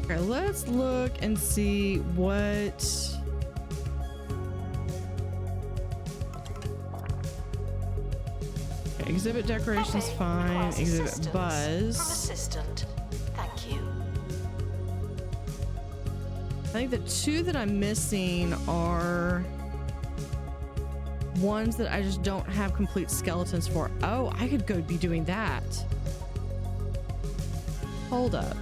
Okay, let's look and see what. Okay, exhibit decorations Okay, fine. requires Exhibit assistance buzz. From assistant. Thank you. I think the two that I'm missing are ones that I just don't have complete skeletons for. Oh, I could go be doing that. Hold up.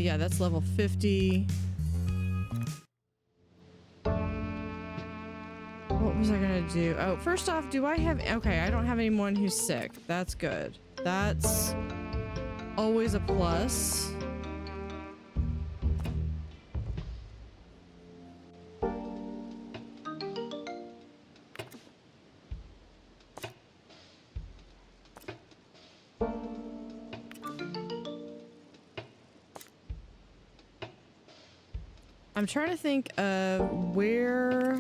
Yeah, that's level 50. What was I gonna do? Oh, first off, do I have... Okay, I don't have anyone who's sick. That's good. That's always a plus. I'm trying to think of where...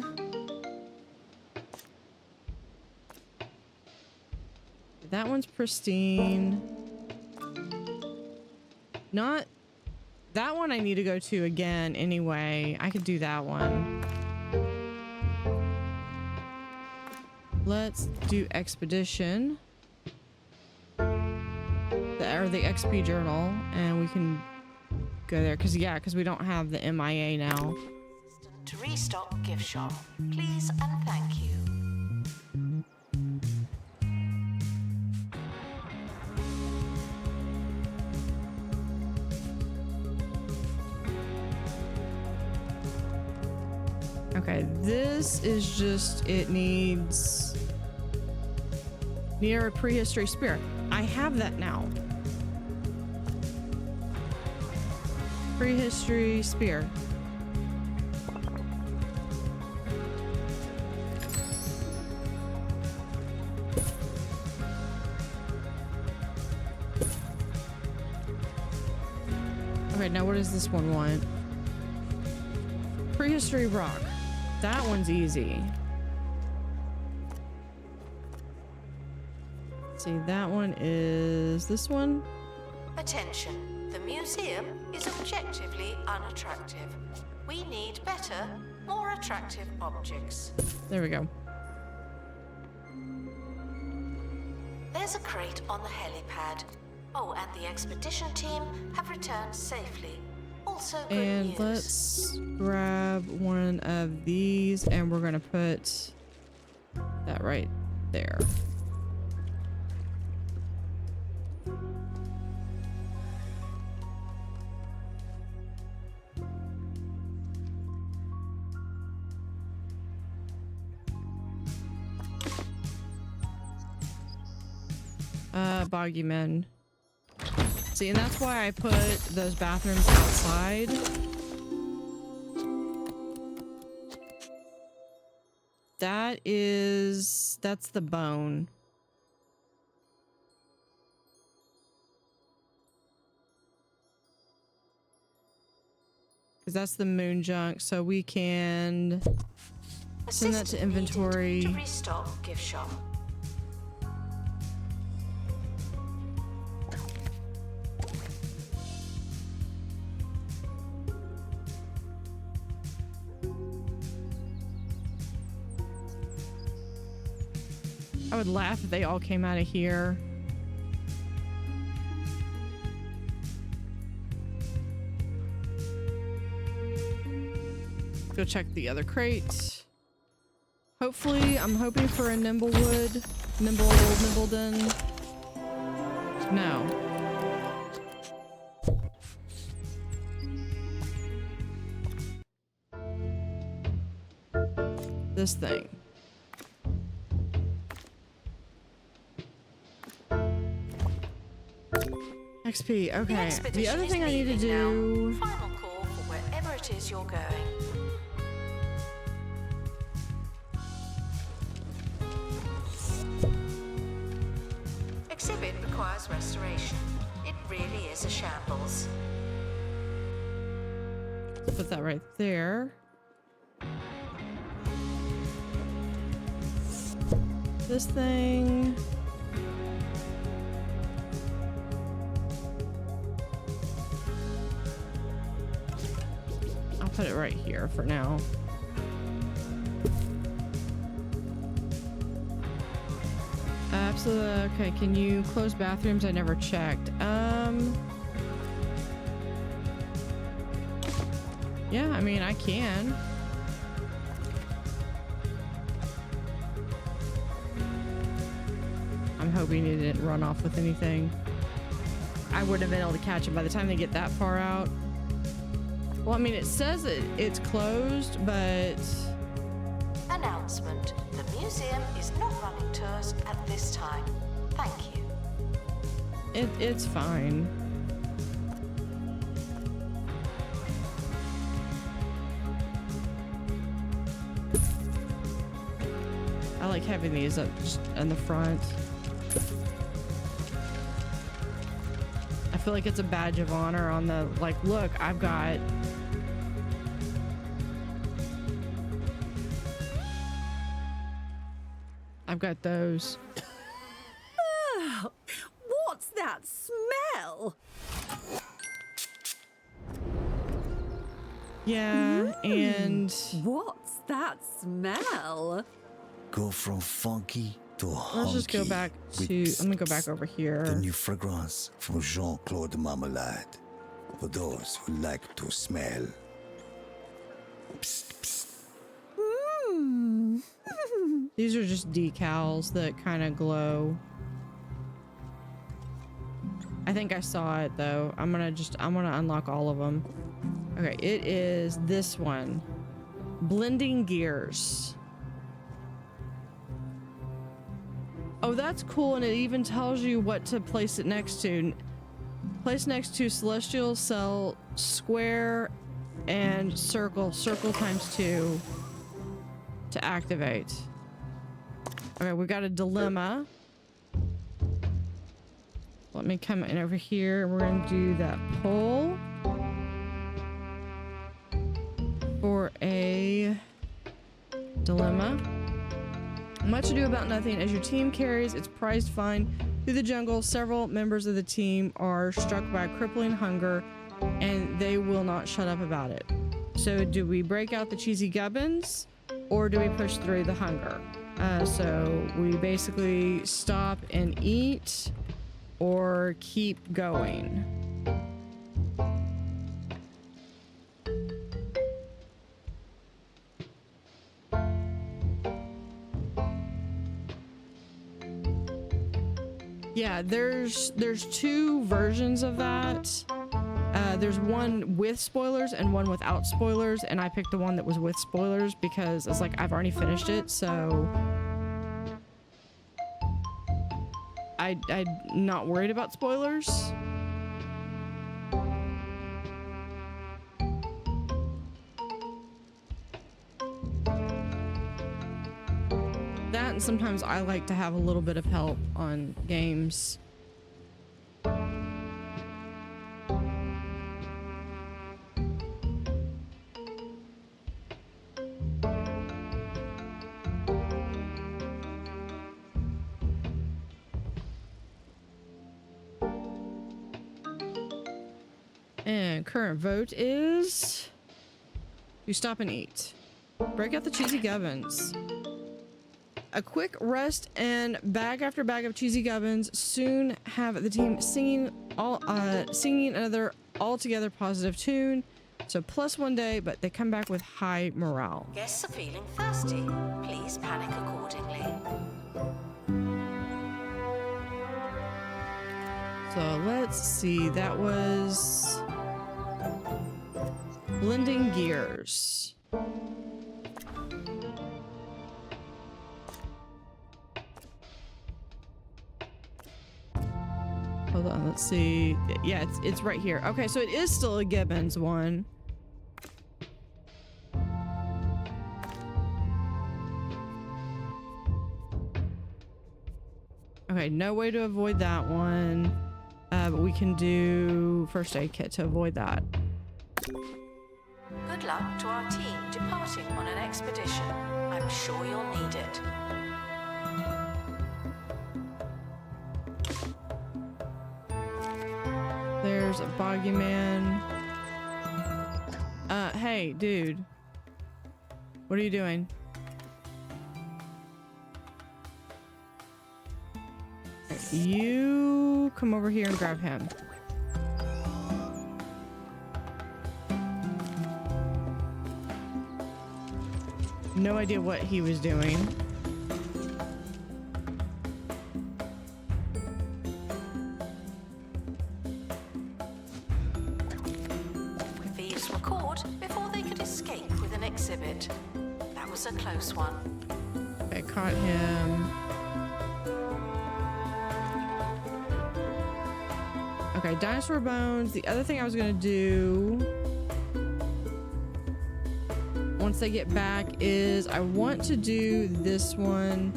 That one's pristine. Not... That one I need to go to again anyway. I could do that one. Let's do Expedition. Or the XP Journal. And we can go there. Because we don't have the MIA now. To restock gift shop, please and thank you. Okay, this is just, it needs near a prehistory spear. I have that now. Prehistory spear. Okay, now what does this one want? Prehistory rock. That one's easy. Let's see, that one is this one. Attention, the museum is objectively unattractive. We need better, more attractive objects. There we go. There's a crate on the helipad. Oh, and the expedition team have returned safely. Also good And news. let's grab one of these and we're gonna put That right there. Boggy men. See, and that's why I put those bathrooms outside. That's the bone. Because that's the moon junk, so we can send that to inventory. To restock gift shop. I would laugh if they all came out of here. Go check the other crate. Hopefully, I'm hoping for a Nimblewood. Nimbledon. No. This thing. XP, okay. The other thing I need to do... Now. Final call for wherever it is you're going. Exhibit requires restoration. It really is a shambles. Put that right there. This thing... Put it right here for now. Absolutely. Okay, can you close bathrooms? I never checked. Yeah, I mean, I can. I'm hoping it didn't run off with anything. I wouldn't have been able to catch it by the time they get that far out. Well, I mean, it says it's closed, but... Announcement. The museum is not running tours at this time. Thank you. It's fine. I like having these up just in the front. I feel like it's a badge of honor on the, like, look, I've got... those. What's that smell? Yeah, and... What's that smell? Go from funky to hunky. Let's just go back to... I'm gonna go back over here. The new fragrance from Jean-Claude Marmalade. For those who like to smell. Psst, psst. These are just decals that kind of glow. I think I saw it though. I'm gonna unlock all of them. Okay, it is this one. Blending gears. Oh, that's cool, and it even tells you what to place it next to. Place next to celestial, cell, square, and circle. Circle times 2 to activate. Okay, we got a dilemma. Let me come in over here. We're gonna do that pull for a dilemma. Much ado about nothing. As your team carries its prized find through the jungle, several members of the team are struck by crippling hunger, and they will not shut up about it. So do we break out the cheesy gubbins, or do we push through the hunger? So we basically stop and eat or keep going. Yeah, there's two versions of that. There's one with spoilers and one without spoilers, and I picked the one that was with spoilers because it's like I've already finished it, so I'm not worried about spoilers. That, and sometimes I like to have a little bit of help on games. And current vote is to stop and eat. Break out the cheesy gubbins. A quick rest and bag after bag of cheesy gubbins soon have the team singing another altogether positive tune. So +1 day, but they come back with high morale. Guests are feeling thirsty. Please panic accordingly. So let's see, that was blending gears. Hold on, let's see. Yeah, it's right here. Okay, so it is still a Gibbons one. Okay, no way to avoid that one. But we can do first aid kit to avoid that. Good luck to our team departing on an expedition. I'm sure you'll need it. There's a boggy man. Hey, dude. What are you doing? You come over here and grab him. No idea what he was doing. Thieves were caught before they could escape with an exhibit. That was a close one. I caught him. Okay, dinosaur bones. The other thing I was gonna do once they get back is I want to do this one.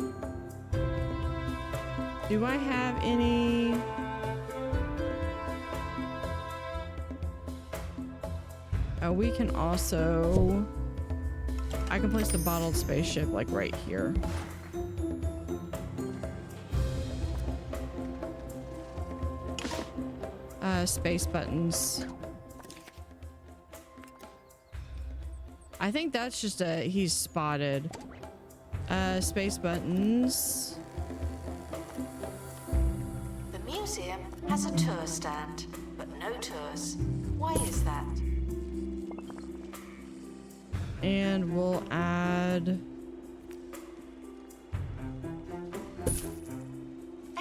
Do I have any? We can also, I can place the bottled spaceship like right here. Space buttons. I think that's just he's spotted. Space buttons. The museum has a tour stand, but no tours. Why is that? And we'll add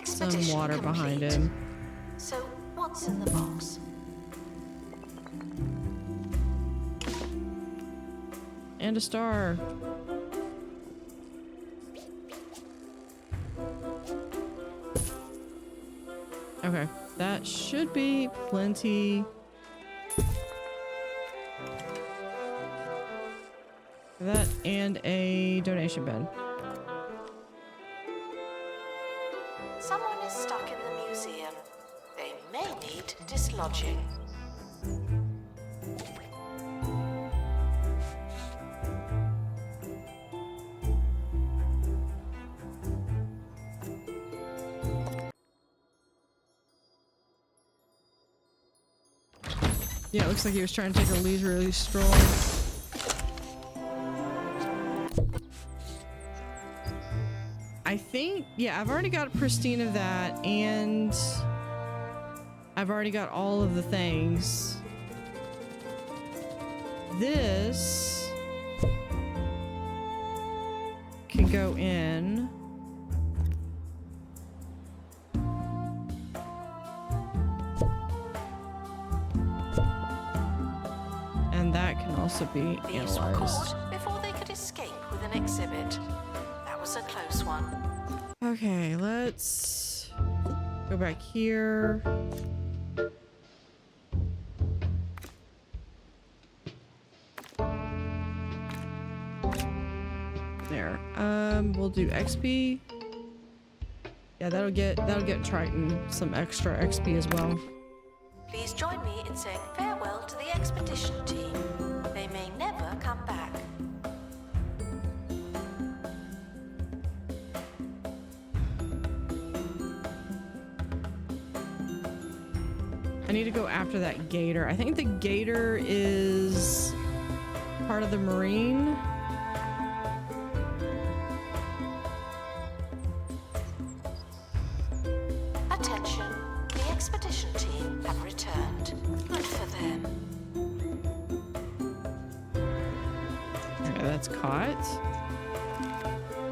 some water behind him. So, what's in the box? And a star. Okay, that should be plenty. That and a donation bin. Someone is stuck in the museum. They may need dislodging. Yeah, it looks like he was trying to take a leisurely stroll. I think, yeah, I've already got pristine of that, and I've already got all of the things. This can go in. and that can also be Thieves were analyzed. caught before they could escape with an exhibit. That was a close one. Okay, let's go back here. There. We'll do XP. Yeah, that'll get Triton some extra XP as well. Please join me in saying farewell to the expedition team. They may never come back. I need to go after that gator. I think the gator is part of the marine. Attention, the expedition team have returned. Good for them. Okay, that's caught.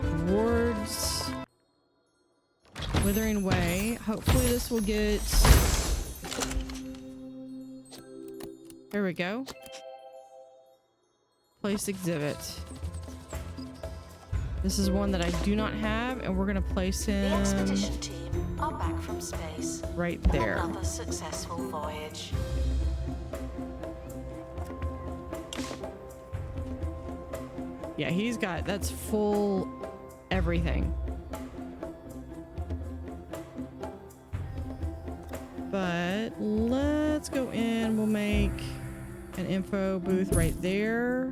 Rewards. Withering Way. Hopefully this will get... There we go. Place exhibit. This is one that I do not have, and we're gonna place him The expedition team are back from space. right there. Another successful voyage. Yeah, he's got, that's full everything. But let's go in, we'll make an info booth right there.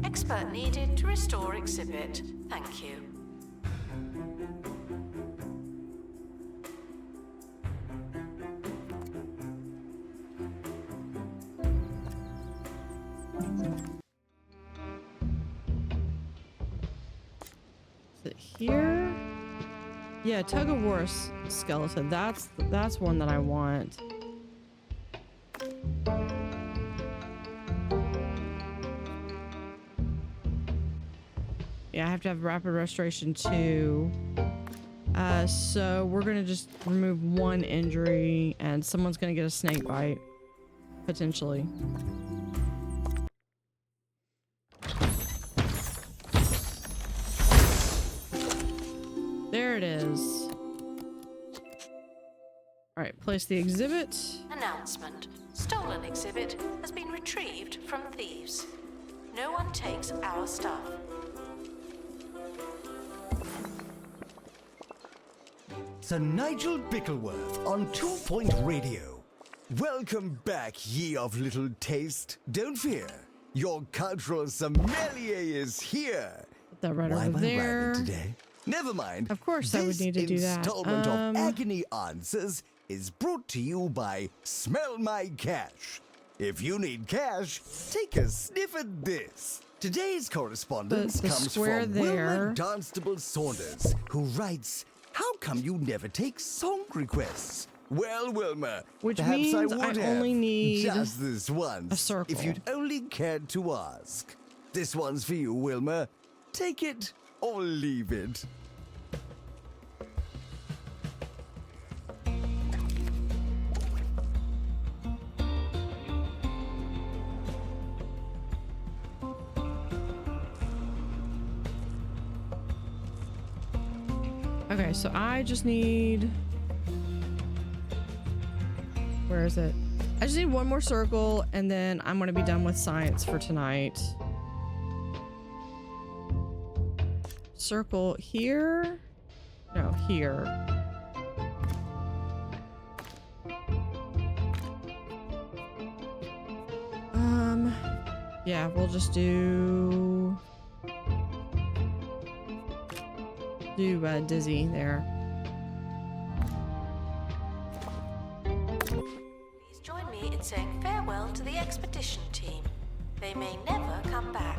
Expert needed to restore exhibit. Thank you. Is it here? Yeah, tug of war skeleton. That's one that I want. Yeah, I have to have rapid restoration too. So we're gonna just remove one injury, and someone's gonna get a snake bite, potentially. There it is. All right, place the exhibit. Announcement. Stolen exhibit has been retrieved from thieves. No one takes our stuff. Sir Nigel Bickleworth on 2 Point Radio. Welcome back, ye of little taste. Don't fear, your cultural sommelier is here. Put that right Why over am I there. rhyming today? Never mind. Of course I would need to do that. This installment of Agony Answers is brought to you by Smell My Cash. If you need cash, take a sniff at this. Today's correspondence The comes square from there. Wilma Dunstable Saunders, who writes, "How come you never take song requests?" Well, Wilma, Which perhaps means I I would have. only need just this once. a circle. If you'd only cared to ask. This one's for you, Wilma. Take it or leave it. Okay, so I just need... Where is it? I just need one more circle, and then I'm gonna be done with science for tonight. Circle here? No, here. Yeah, we'll just do Dizzy there. Please join me in saying farewell to the expedition team. They may never come back.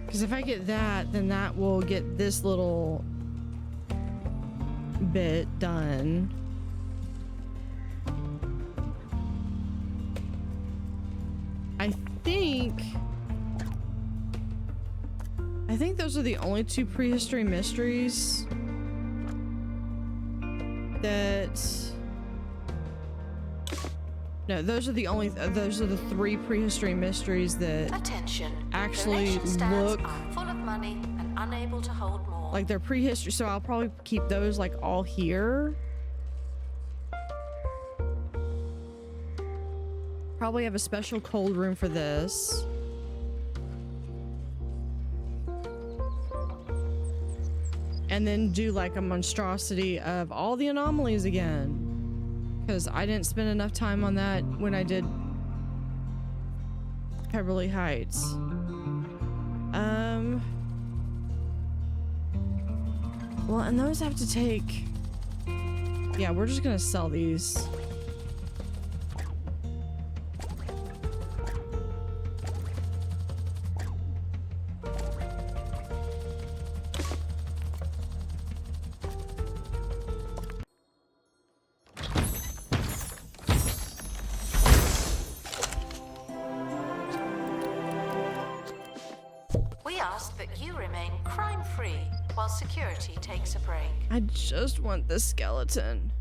Because if I get that, then that will get this little bit done. I think those are the only two prehistory mysteries that... No, those are the three prehistory mysteries that actually look full of money and unable to hold more. like they're prehistory, so I'll probably keep those like all here. Probably have a special cold room for this. And then do like a monstrosity of all the anomalies again. Because I didn't spend enough time on that when I did Peverly Heights. Well, and those have to take... Yeah, we're just gonna sell these. Security takes a break. I just want the skeleton.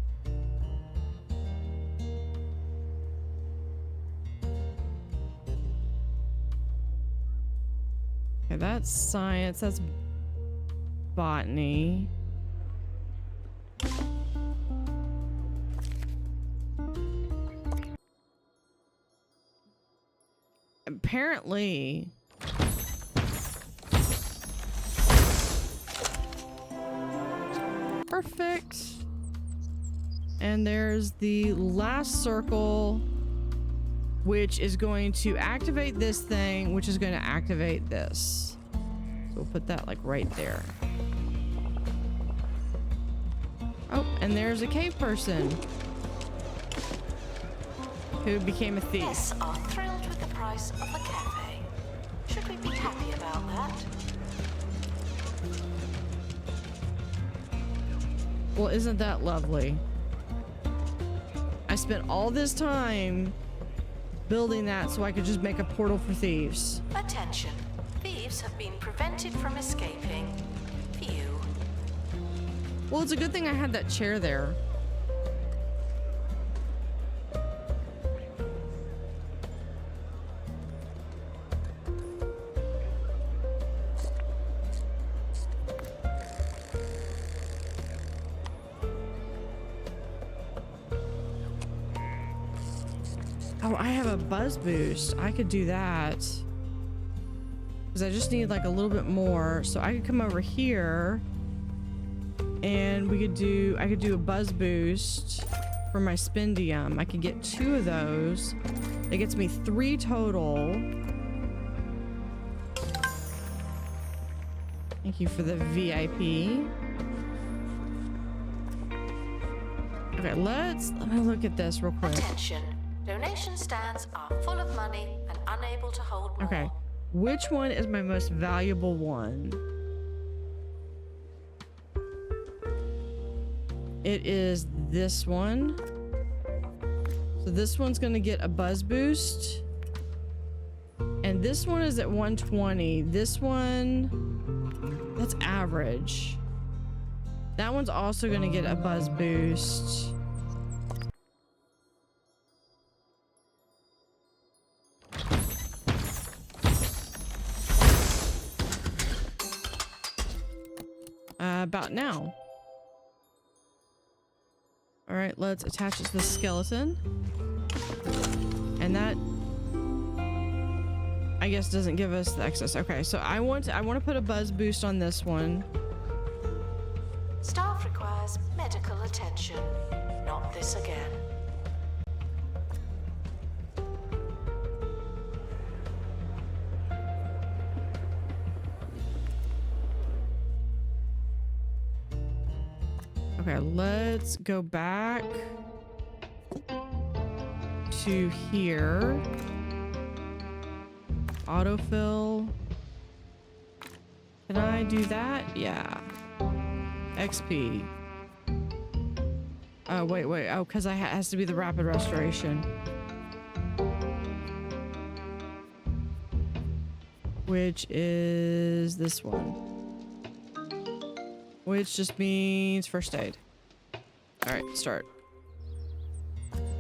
Okay, that's science. That's botany. Apparently... Perfect. And there's the last circle, which is going to activate this thing, which is going to activate this. So we'll put that like right there. Oh, and there's a cave person who became a thief. Yes, are thrilled with the price of the cafe. Should we be happy about that? Well, isn't that lovely? I spent all this time building that so I could just make a portal for thieves. Attention. Thieves have been prevented from escaping. Phew. Well, it's a good thing I had that chair there. Oh, I have a buzz boost. I could do that. Because I just need like a little bit more. So I could come over here and I could do a buzz boost for my spendium. I could get 2 of those. That gets me 3 total. Thank you for the VIP. Okay, let me look at this real quick. Attention. Donation stands are full of money and unable to hold more. Okay, which one is my most valuable one? It is this one. So this one's gonna get a buzz boost. And this one is at 120. This one, that's average. That one's also gonna get a buzz boost. About now. All right, let's attach it to the skeleton. And that, I guess, doesn't give us the excess. Okay, so I want to put a buzz boost on this one. Staff requires medical attention. Not this again. Okay, let's go back to here. Autofill. Can I do that? Yeah. XP. Oh, wait. Oh, because it has to be the rapid restoration. Which is this one. Which just means first aid. All right, start.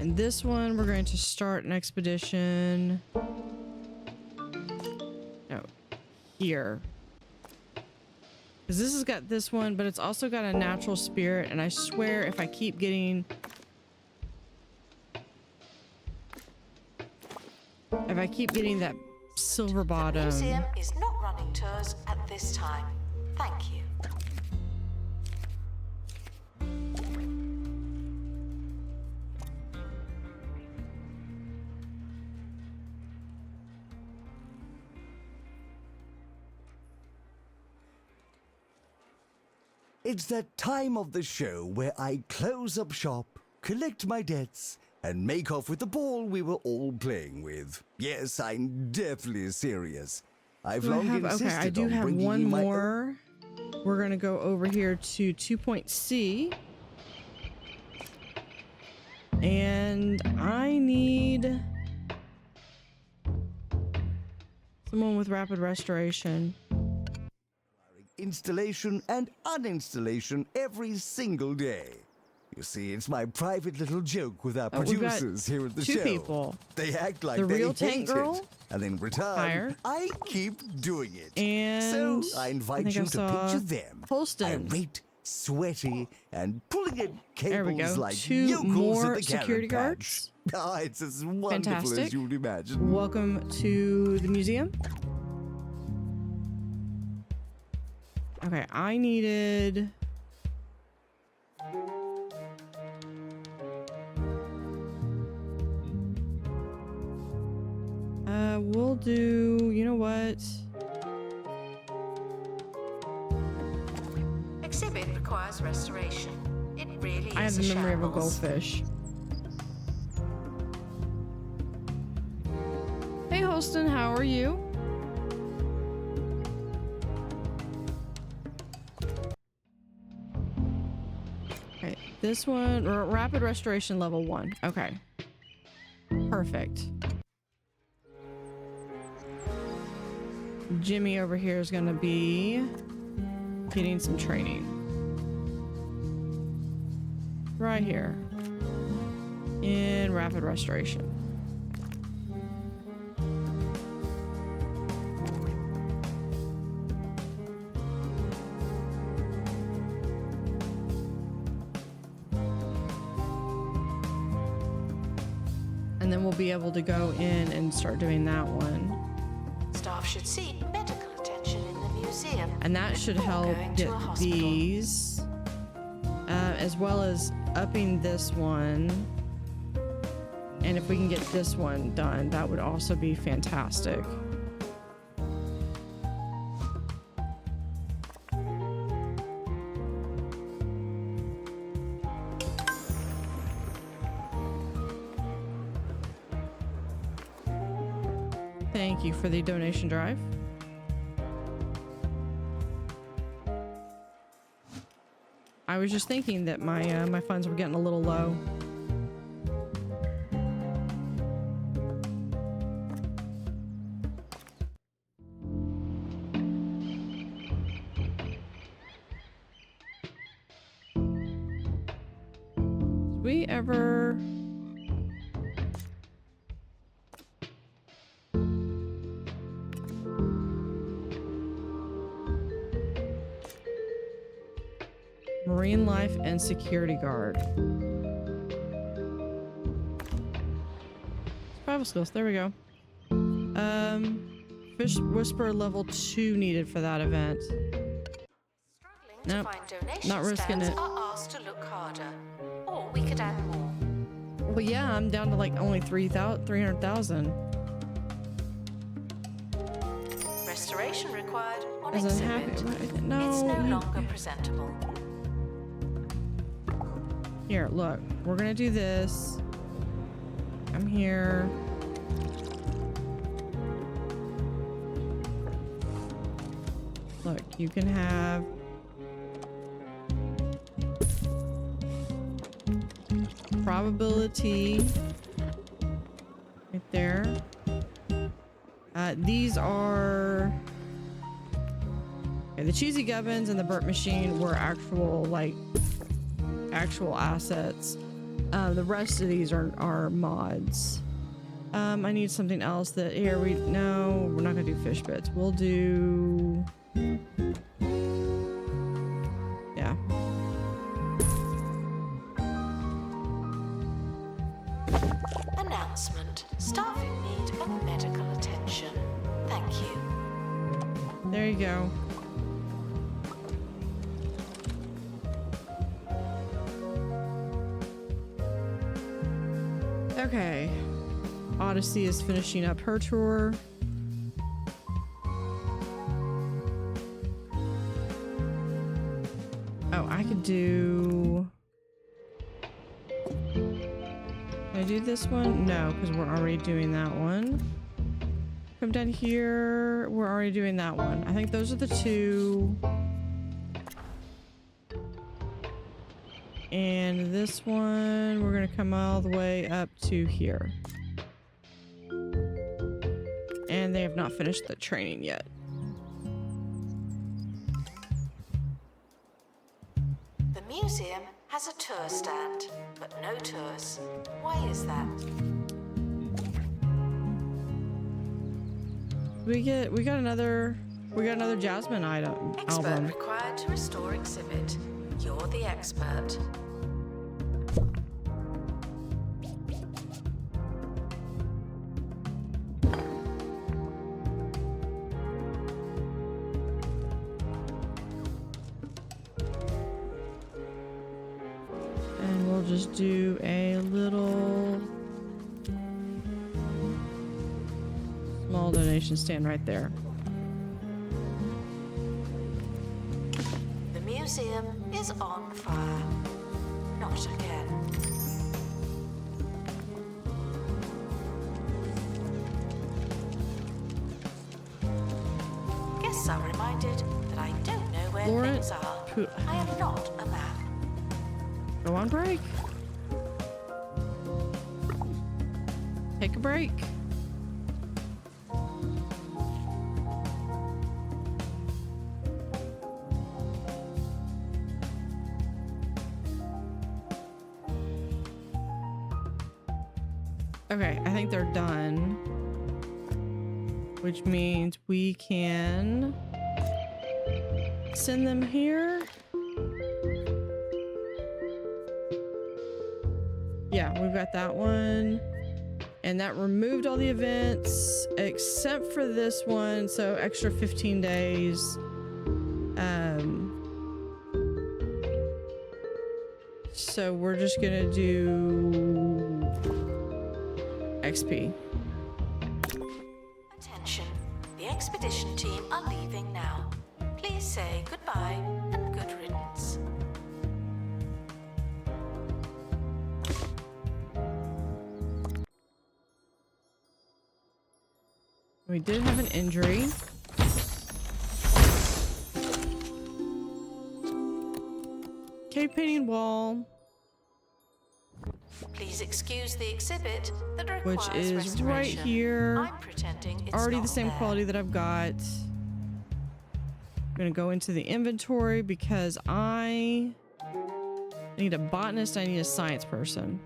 And this one, we're going to start an expedition. No, here. Because this has got this one, but it's also got a natural spirit. And I swear if I keep getting... that silver bottom... The museum is not running tours at this time. Thank you. It's that time of the show where I close up shop, collect my debts, and make off with the ball we were all playing with. Yes, I'm definitely serious. I've long insisted I do on have bringing one you my more. We're gonna go over here to 2.C. And I need someone with rapid restoration. installation and uninstallation every single day. You see, it's my private little joke with our producers here at the show. Two people. They act like The they real hate tank girl, it, and in return, Fire. I keep doing it. And so I invite think you I to saw picture them, Holston. irate, sweaty, and pulling at There we cables go. like Two yokels more at the security carrot patch. guards. Ah, it's as wonderful Fantastic. as you'd imagine. Welcome to the museum. Okay, I needed... we'll do... You know what? Exhibit requires restoration. It really is I have the memory of a shambles. goldfish. Hey, Holston, how are you? Okay, this one, rapid restoration level 1. Okay. Perfect. Jimmy over here is gonna be getting some training. Right here. In rapid restoration. And then we'll be able to go in and start doing that one. Staff should seek medical attention in the museum. And that should before help going to get a hospital. these, as well as upping this one. And if we can get this one done, that would also be fantastic. Thank you for the donation drive. I was just thinking that my my funds were getting a little low. Did we ever... Marine life and security guard. Survival skills, there we go. Fish Whisperer level 2 needed for that event. Struggling Nope, to find donation not risking stands it. are asked to look harder. Or we could add more. Well, yeah, I'm down to like only 300,000. Restoration required on As I'm exhibit. happy. No. It's no longer presentable. Here, look. We're gonna do this. I'm here. Look, you can have... probability right there. These are okay, the cheesy gubbins and the burnt machine were actual assets. The rest of these are mods. I need something else that here no, we're not gonna do fish bits. We'll do yeah. Announcement. Staff in need of medical attention. Thank you. There you go. Okay. Odyssey is finishing up her tour. Oh, I could do... Can I do this one? No, because we're already doing that one. Come down here. We're already doing that one. I think those are the two. And this one, we're going to come all the way up to here. And they have not finished the training yet. The museum has a tour stand, but no tours. Why is that? We got another Jasmine album. Expert required to restore exhibit. You're the expert. And we'll just do a little small donation stand right there. The museum is on fire. Not again. Guests are reminded that I don't know where Lawrence, things are. I am not a map. Go on break. Take a break. Okay, I think they're done. Which means we can send them here. Yeah, we've got that one. And that removed all the events except for this one. So extra 15 days. So we're just gonna do XP. Attention. The expedition team are leaving now. Please say goodbye and good riddance. We did have an injury. Cave painting wall. Please excuse the exhibit that requires Which is restoration. right here. I'm pretending it's Already not the same there. quality that I've got. I'm gonna go into the inventory because I need a botanist, I need a science person.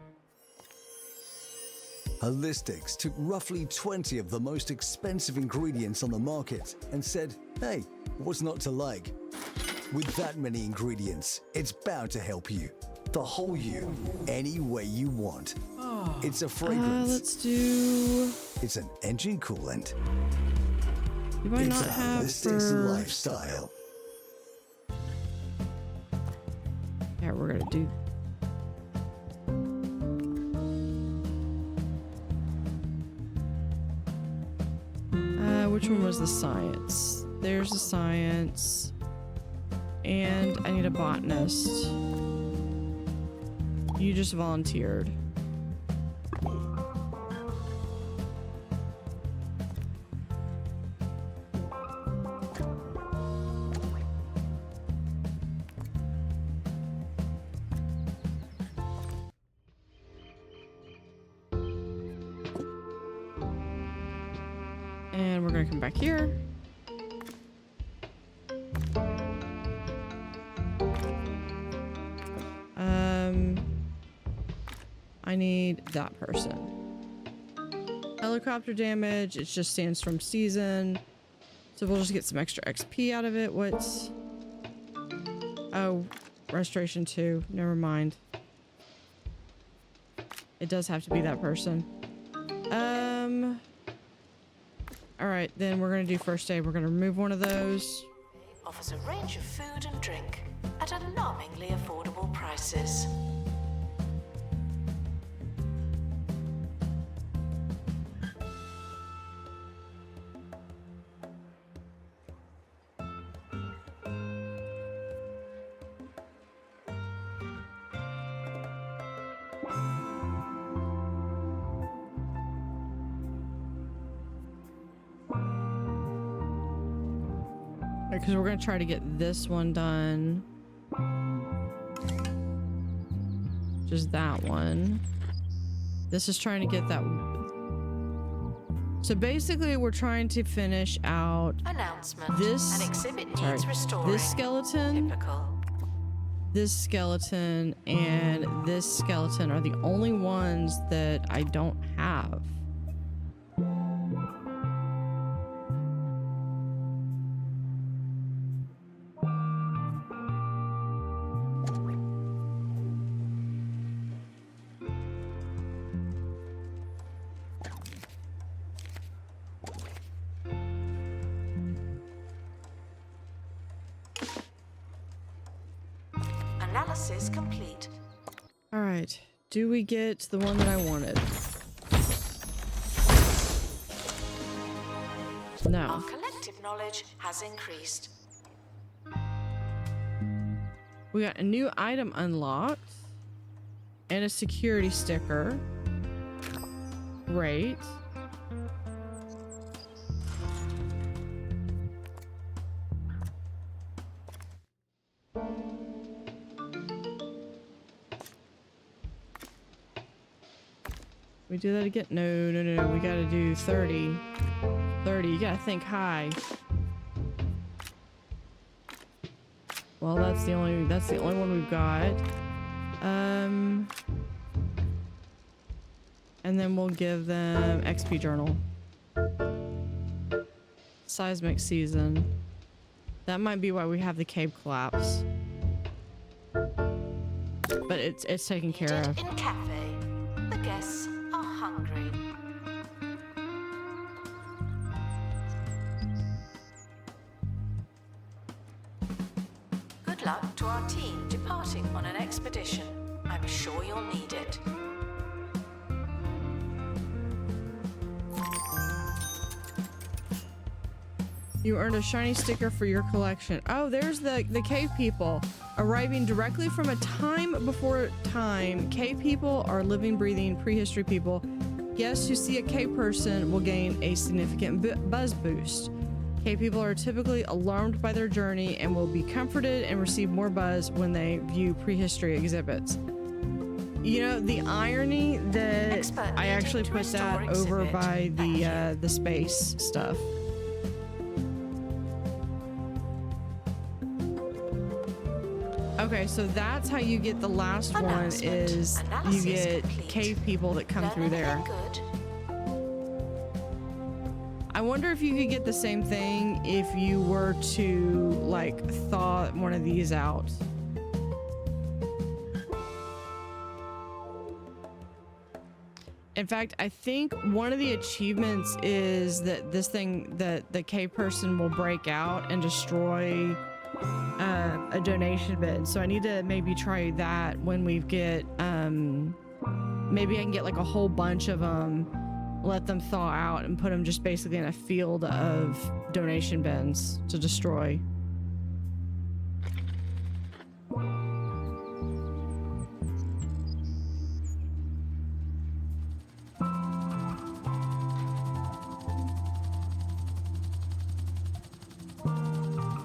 Holistics took roughly 20 of the most expensive ingredients on the market and said, hey, what's not to like? With that many ingredients, it's bound to help you. The whole you, any way you want. It's a fragrance. Let's do... It's an engine coolant. Do I It's not a have holistics for... lifestyle. Yeah, we're gonna do... which one was the science? There's the science. And I need a botanist. You just volunteered. And we're gonna come back here. I need that person. Helicopter damage, it's just sandstorm season. So we'll just get some extra XP out of it. What's... Oh, restoration 2. Never mind. It does have to be that person. Alright, then we're gonna do first aid. We're gonna remove one of those. Offers a range of food and drink at alarmingly affordable prices. Because we're going to try to get this one done. Just that one. This is trying to get that. So basically we're trying to finish out Announcement. This, An exhibit needs restoring. this skeleton, Typical. this skeleton, and this skeleton are the only ones that I don't have. Analysis complete. All right. Do we get the one that I wanted? Our No. collective knowledge has increased. We got a new item unlocked and a security sticker. Great. We do that again? No, no, no, no. We gotta do 30. 30. You gotta think high. Well, that's the only one we've got. And then we'll give them XP journal. Seismic season. That might be why we have the cave collapse. But it's taken care of. In cafe. The guests are hungry. Good luck to our team departing on an expedition. I'm sure you'll need it. You earned a shiny sticker for your collection. Oh, there's the cave people. Arriving directly from a time before time, cave people are living, breathing, prehistory people. Guests who see a cave person will gain a significant buzz boost. Cave people are typically alarmed by their journey and will be comforted and receive more buzz when they view prehistory exhibits. You know, the irony that I actually put that over by the space stuff. Okay, so that's how you get the last one, is you get cave people that come through there. I wonder if you could get the same thing if you were to, like, thaw one of these out. In fact, I think one of the achievements is that this thing, that the cave person will break out and destroy a donation bin. So I need to maybe try that when we get maybe I can get like a whole bunch of them, let them thaw out and put them just basically in a field of donation bins to destroy.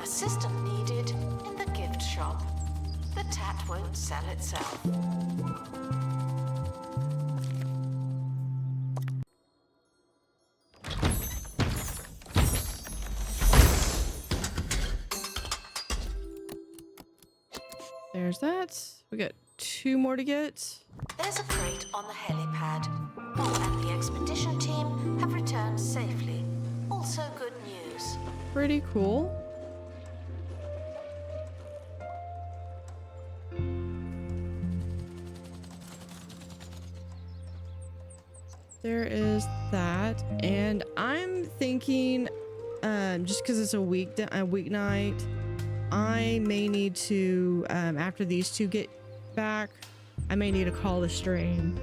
Assistant needed in the gift shop. The tat won't sell itself. There's that. We got 2 more to get. There's a crate on the helipad. Oh, and the expedition team have returned safely. Also good news. Pretty cool. There is that, and I'm thinking, just because it's a weeknight, I may need to, after these 2 get back, I may need to call the stream.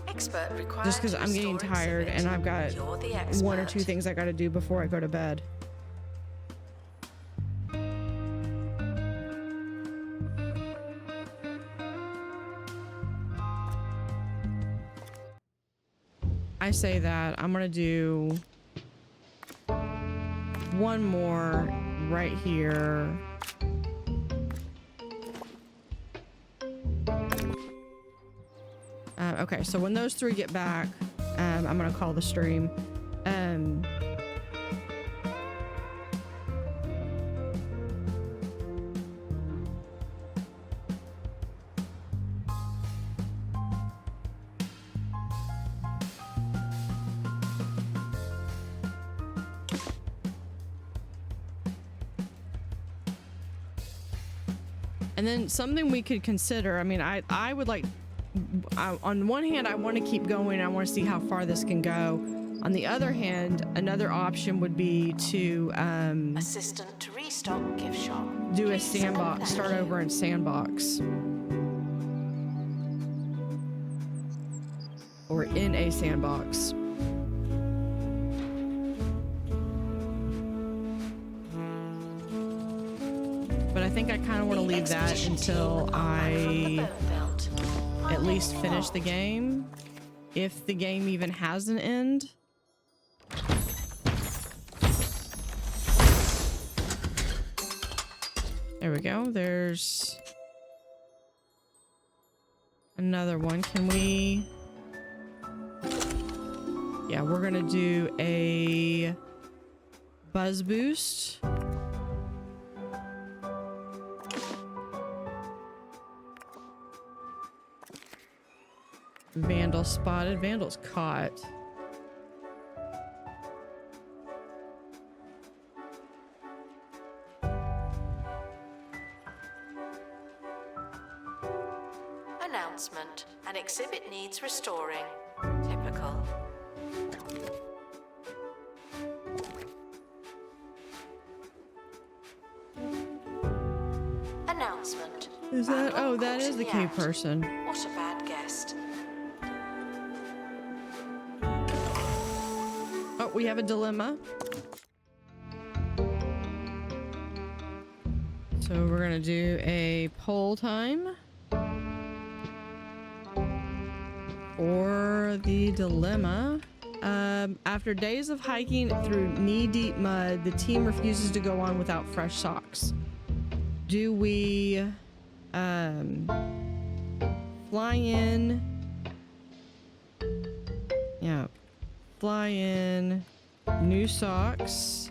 Expert required. Just because I'm getting tired and I've got 1 or 2 things I got to do before I go to bed. I say that I'm gonna do 1 more right here. Okay, so when those 3 get back, I'm gonna call the stream. And then something we could consider, I mean, I would like, on one hand, I want to keep going. I want to see how far this can go. On the other hand, another option would be to assistant to restock gift shop. Do a sandbox, start over in sandbox. Or in a sandbox. But I think I kind of want to leave that until I at least finish the game. If the game even has an end. There we go. There's another one. Can we... Yeah, we're gonna do a buzz boost. Vandal spotted. Vandal's caught. Announcement. An exhibit needs restoring. Typical. Announcement. Is that? Oh, that is the cave person. What a bad guest. Oh, we have a dilemma. So we're gonna do a poll time for the dilemma. After days of hiking through knee-deep mud, the team refuses to go on without fresh socks. Do we fly in? Yeah, fly in new socks.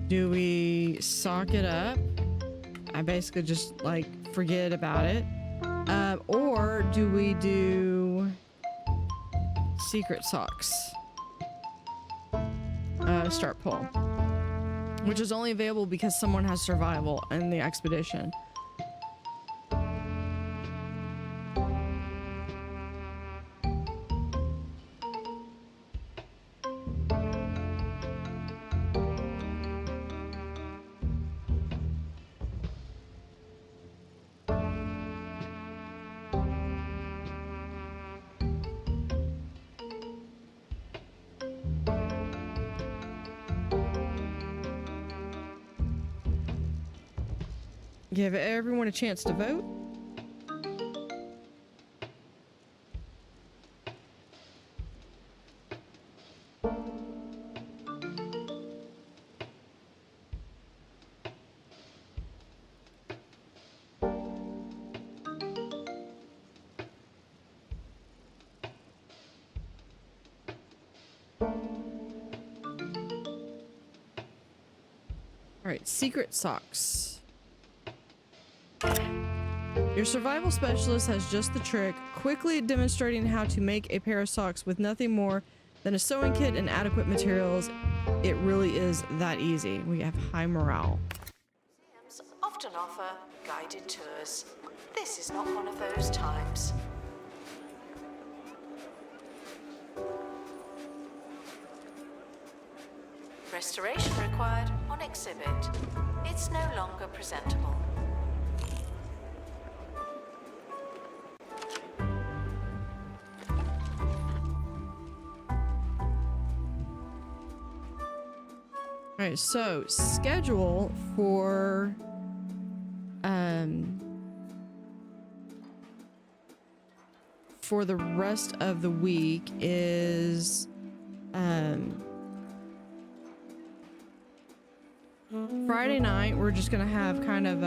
Do we sock it up? I basically just like forget about it. Or do we do secret socks? Start poll, which is only available because someone has survival in the expedition. Give everyone a chance to vote. All right, secret socks. Your survival specialist has just the trick, quickly demonstrating how to make a pair of socks with nothing more than a sewing kit and adequate materials. It really is that easy. We have high morale. Museums often offer guided tours. This is not one of those times. Restoration required on exhibit. It's no longer presentable. All right, so schedule for the rest of the week is Friday night. We're just gonna have kind of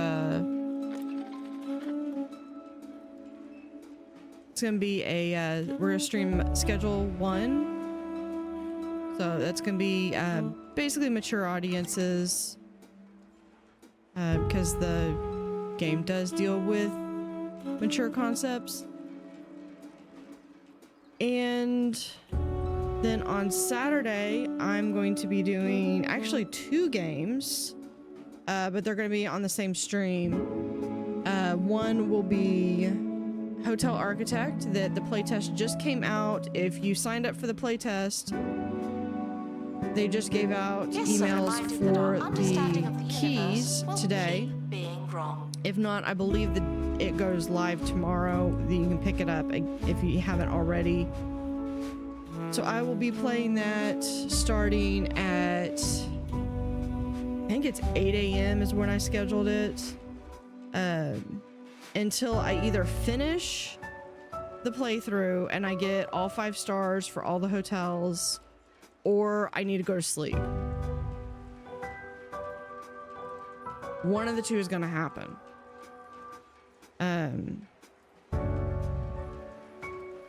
it's gonna be a we're gonna stream schedule 1. So that's gonna be basically mature audiences, because the game does deal with mature concepts. And then on Saturday, I'm going to be doing actually 2 games, but they're going to be on the same stream. One will be Hotel Architect, that the playtest just came out. If you signed up for the playtest, they just gave out emails for the keys today. If not, I believe that it goes live tomorrow. You can pick it up if you haven't already. So I will be playing that starting at, I think it's 8 a.m. is when I scheduled it, until I either finish the playthrough and I get all 5 stars for all the hotels, or I need to go to sleep. One of the two is going to happen.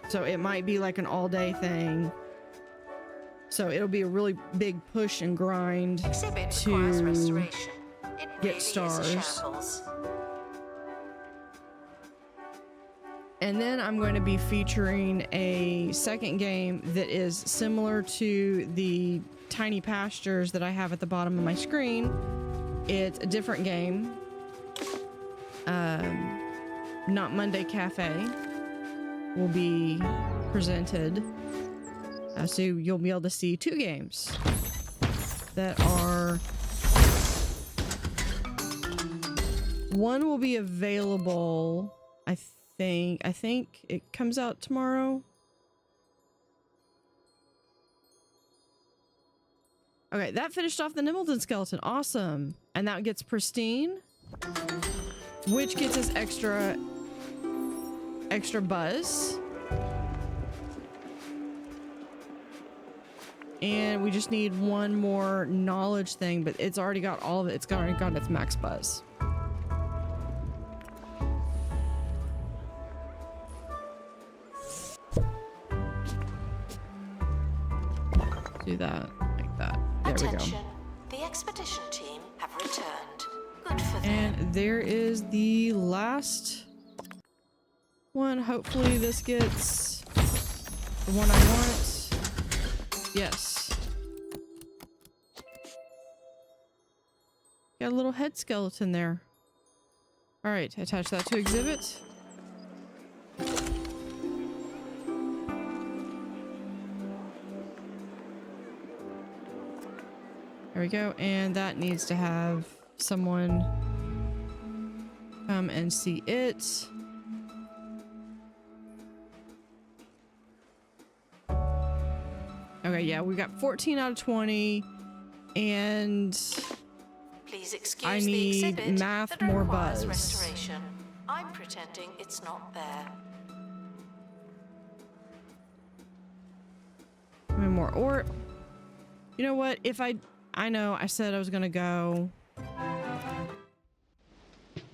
So it might be like an all-day thing. So it'll be a really big push and grind to get stars. And then I'm going to be featuring a second game that is similar to the tiny pastures that I have at the bottom of my screen. It's a different game. Not Monday Cafe will be presented. So you'll be able to see 2 games that are... One will be available, I think it comes out tomorrow. Okay, that finished off the Nimbleton skeleton. Awesome. And that gets pristine, which gets us extra buzz. And we just need one more knowledge thing, but it's already got all of it. It's already got its max buzz. Do that like that. There Attention. we go. The expedition team have returned. Good for them. And there is the last one. Hopefully this gets the one I want. Yes. Got a little head skeleton there. All right, attach that to exhibit. There we go, and that needs to have someone come and see it. Okay, yeah, we got 14 out of 20, and Please excuse I the need exhibit math that more requires buzz. restoration. I'm pretending it's not there. How many more? Or, you know what? If I know I said I was gonna go,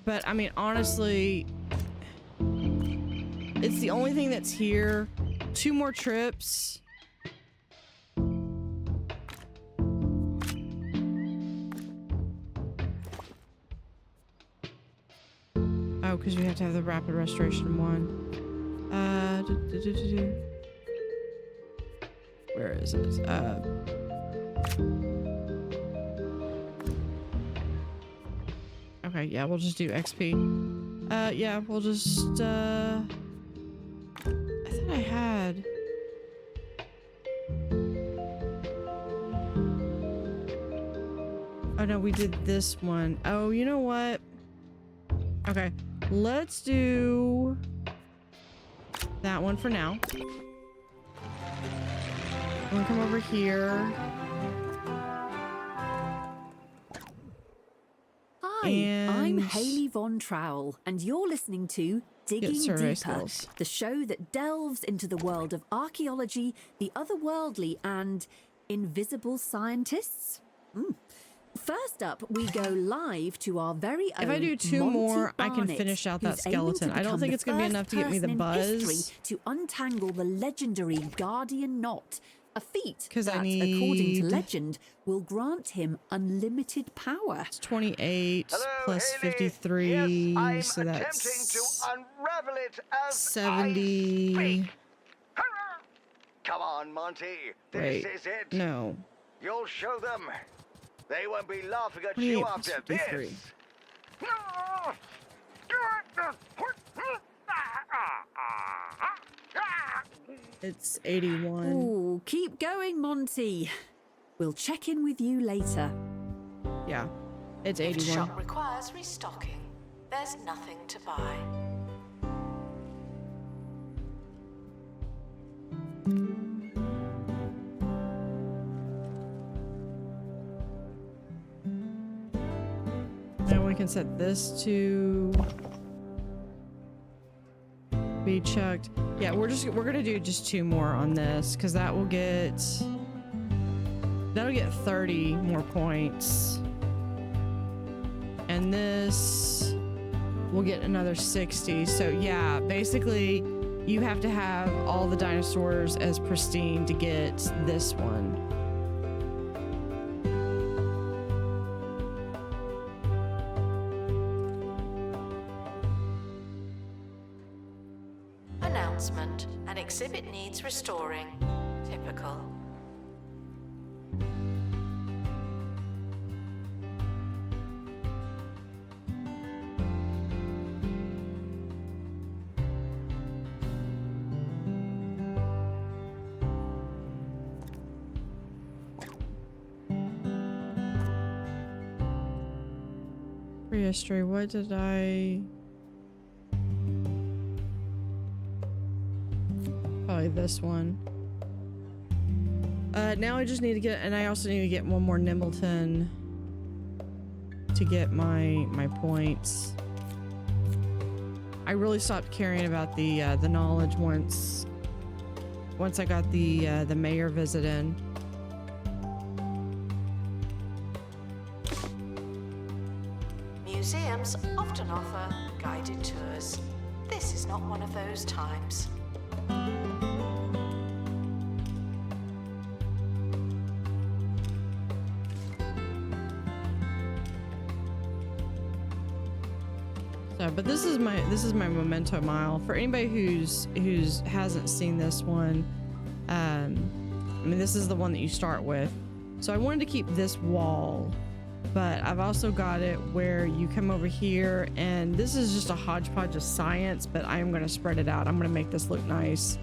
but I mean, honestly, it's the only thing that's here. 2 more trips. Oh, because you have to have the rapid restoration one. Where is it? Okay, yeah, we'll just do XP. Yeah, we'll just, I thought I had... Oh no, we did this one. Oh, you know what? Okay, let's do that one for now. I'm gonna come over here. Hi, I'm Hayley Von Trowell, and you're listening to Digging Deeper, skills. the show that delves into the world of archaeology, the otherworldly, and invisible scientists. First up, we go live to our very own If I do two Monty more, I can Barnett, finish out that who's able to skeleton. I don't become think the it's going to be first enough to get me the person in buzz. history to untangle the legendary Guardian Knot, a feat 'Cause I that, according need- to legend, will grant him unlimited power. It's 28 Hello, plus Hayley. 53, Yes, I'm so attempting that's to unravel it as 70. I speak. Hurrah! Come on, Monty. This Wait, is it. no. You'll show them. They won't be laughing at 28 you plus after 53. this. It's 81. Ooh, keep going, Monty. We'll check in with you later. Yeah, it's If 81. shop requires restocking, there's nothing to buy. Now we can set this to be chucked. Yeah, we're gonna do just two more on this because that'll get 30 more points, and this will get another 60. So yeah, basically you have to have all the dinosaurs as pristine to get this one. Announcement: an exhibit needs restoring. Typical. Prehistory, what did I... Probably this one. Now I just need to get, and I also need to get one more Nimbleton to get my points. I really stopped caring about the knowledge once I got the mayor visit in. Museums often offer guided tours. This is not one of those times. So, but this is my Memento mile. For anybody who's hasn't seen this one, I mean, this is the one that you start with. So I wanted to keep this wall, but I've also got it where you come over here, and this is just a hodgepodge of science, but I am going to spread it out. I'm going to make this look nice.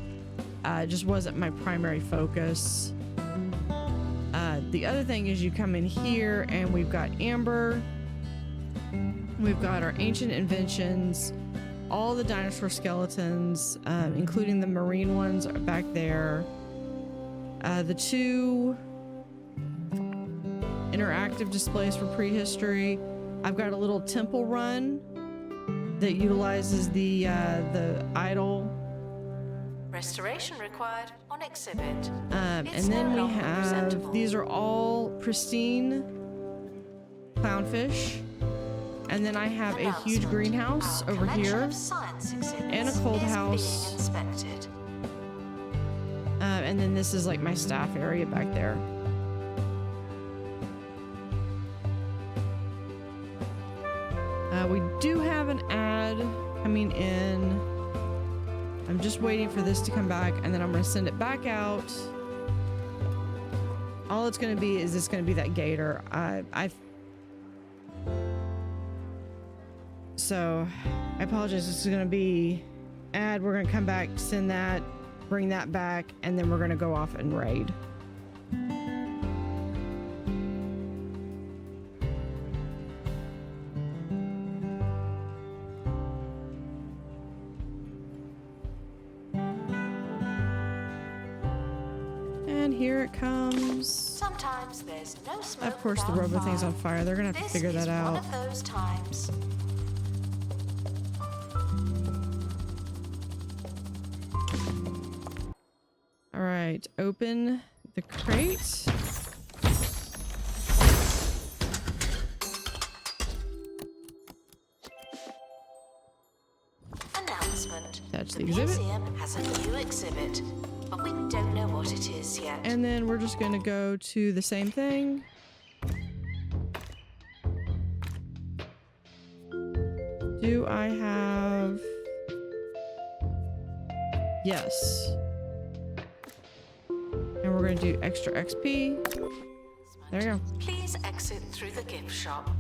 It just wasn't my primary focus. The other thing is you come in here, and we've got amber. We've got our ancient inventions, all the dinosaur skeletons, including the marine ones, are back there. The two interactive displays for prehistory. I've got a little temple run that utilizes the idol. Restoration required on exhibit. And It's then no we longer have, presentable. these are all pristine clownfish. And then I have a huge Announcement. greenhouse Our over collection here. of science exhibits and a cold is house. being inspected. And then this is like my staff area back there. We do have an ad coming in. I'm just waiting for this to come back, and then I'm going to send it back out. All it's going to be is it's going to be that gator. So I apologize. This is going to be ad. We're going to come back, send that, bring that back, and then we're going to go off and raid. And here it comes. Sometimes there's no smoke. Of course, the without robo thing's fire. on fire. They're gonna have to figure that out. This is one of those times. All right, open the crate. Announcement. That's The the exhibit. museum has a new exhibit, but we don't know what it is yet. And then we're just gonna go to the same thing. Do I have... Yes. And we're gonna do extra XP. There you go. Please exit through the gift shop.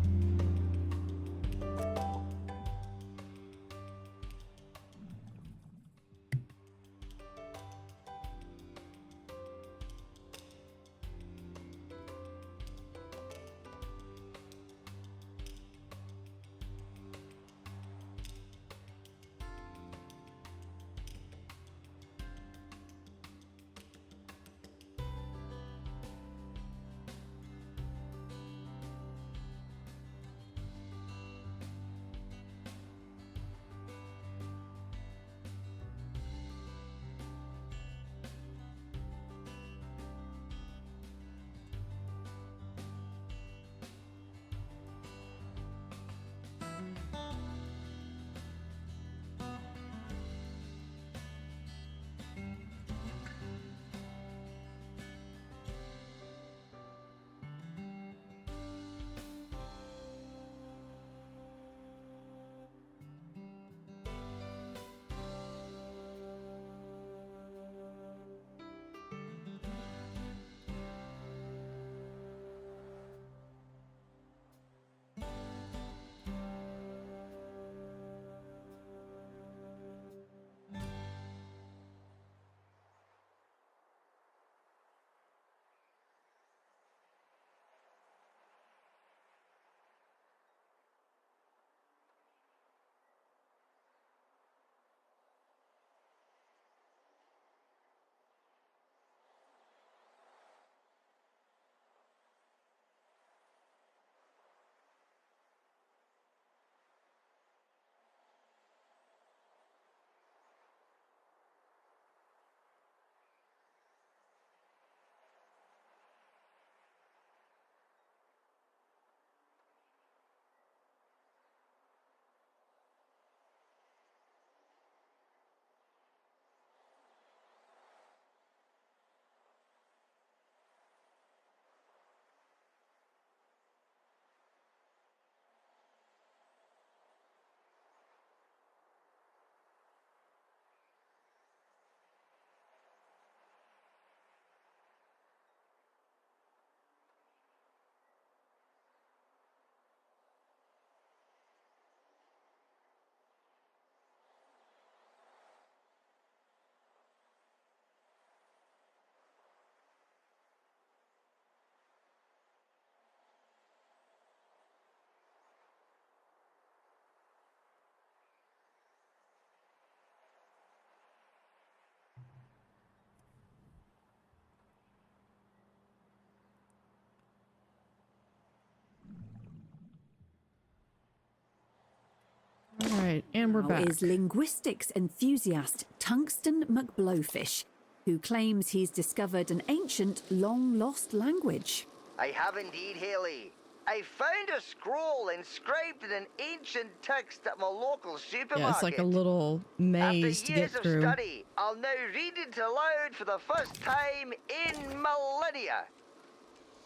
All right, and we're Now back. is linguistics enthusiast Tungsten McBlowfish, who claims he's discovered an ancient, long-lost language. I have indeed, Haley. I found a scroll inscribed in an ancient text at my local supermarket. Yeah, it's like a little maze After to years get of through. study, I'll now read it aloud for the first time in millennia.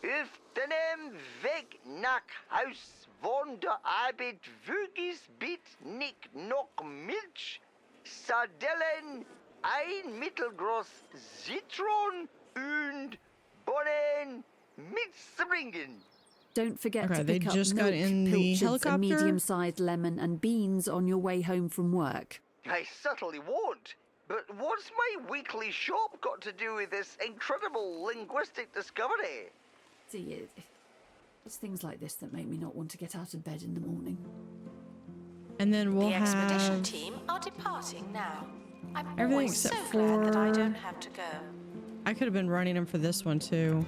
If denem weg nach Haus von der Arbeit Vögis bit nick noch Milch, Sardellen, ein mittelgroß Zitron und Bohnen mitbringen. Don't forget Okay, to they pick up just got milk, in the pilchards, a helicopter? medium-sized lemon and beans on your way home from work. I certainly won't. But what's my weekly shop got to do with this incredible linguistic discovery? See, it's things like this that make me not want to get out of bed in the morning. And then we'll The expedition have team are departing now. I'm everything always so except glad that I for- don't have to go. I could have been running them for this one too.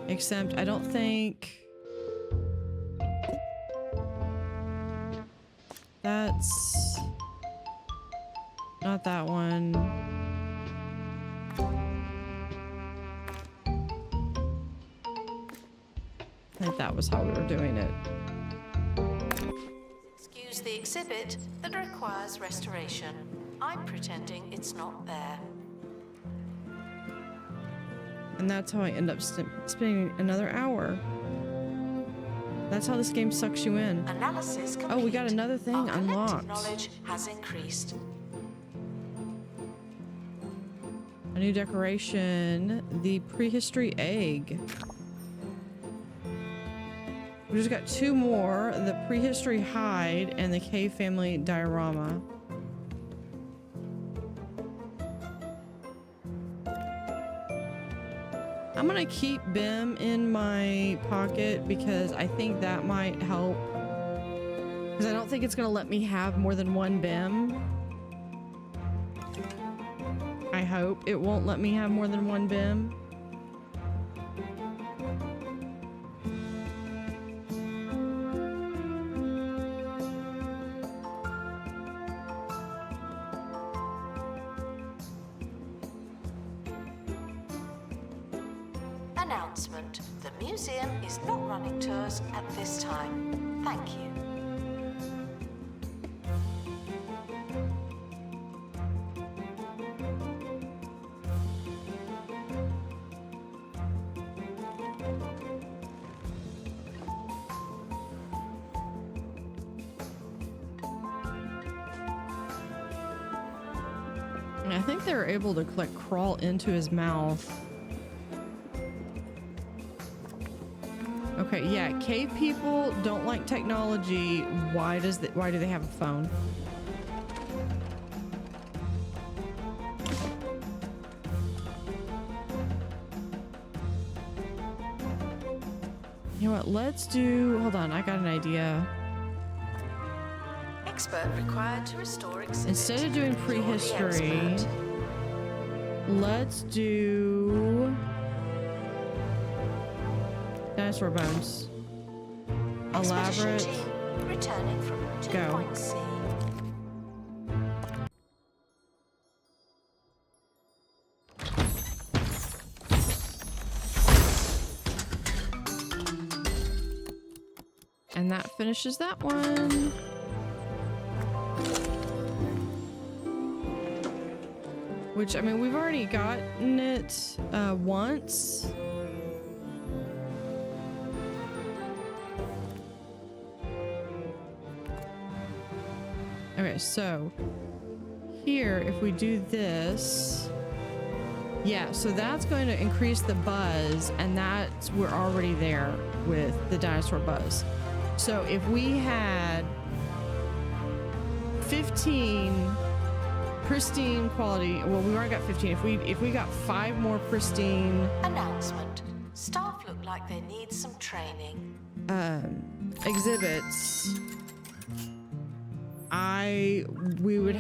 Except I don't think that's not that one. I think that was how we were doing it. Excuse the exhibit that requires restoration. I'm pretending it's not there. And that's how I end up spending another hour. That's how this game sucks you in. Analysis complete. Oh, we got another thing Our collective unlocked. knowledge has increased. A new decoration, the prehistory egg. We just got two more, the prehistory hide and the cave family diorama. I'm gonna keep Bim in my pocket because I think that might help. Because I don't think it's gonna let me have more than one Bim. I hope it won't let me have more than one Bim. Announcement. The museum is not running tours at this time. Thank you. And I think they were able to like crawl into his mouth. Okay, yeah, cave people don't like technology. Why do they have a phone? You know what? Let's do. Hold on, I got an idea. Expert required to restore exhibit. Instead of doing You're the prehistory, expert. let's do dinosaur bones. Expedition Elaborate. team returning from Go. 2.C. And that finishes that one. Which, I mean, we've already gotten it once. Okay, so here, if we do this, yeah, so that's going to increase the buzz, and that's, we're already there with the dinosaur buzz. So if we had 15 pristine quality, well, we already got 15. If we got 5 more pristine Announcement. Staff look like they need some training. exhibits, we would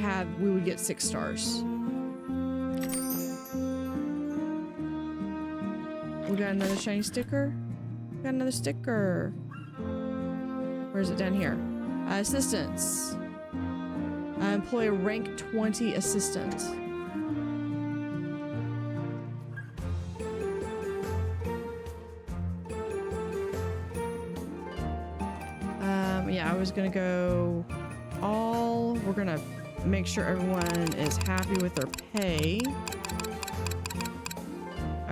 get 6 stars. We got another shiny sticker. We got another sticker. Where is it? Down here. Assistants. Employ a rank 20 assistant. Yeah, I was gonna go all. We're gonna make sure everyone is happy with their pay.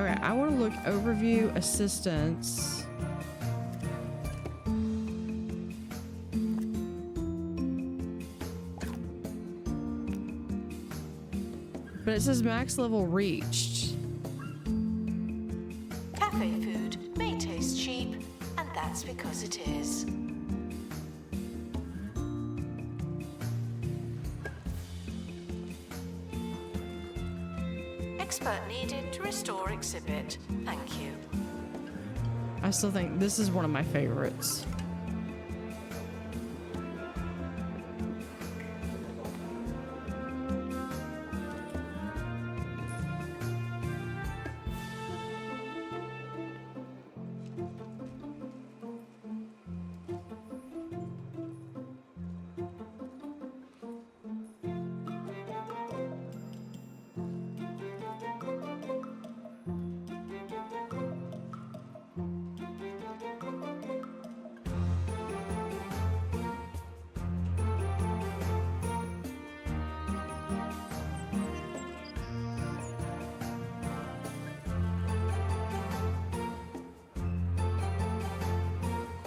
Okay, I want to look overview assistance. But it says max level reached. Cafe food may taste cheap, and that's because it is. Expert needed to restore exhibit. Thank you. I still think this is one of my favorites.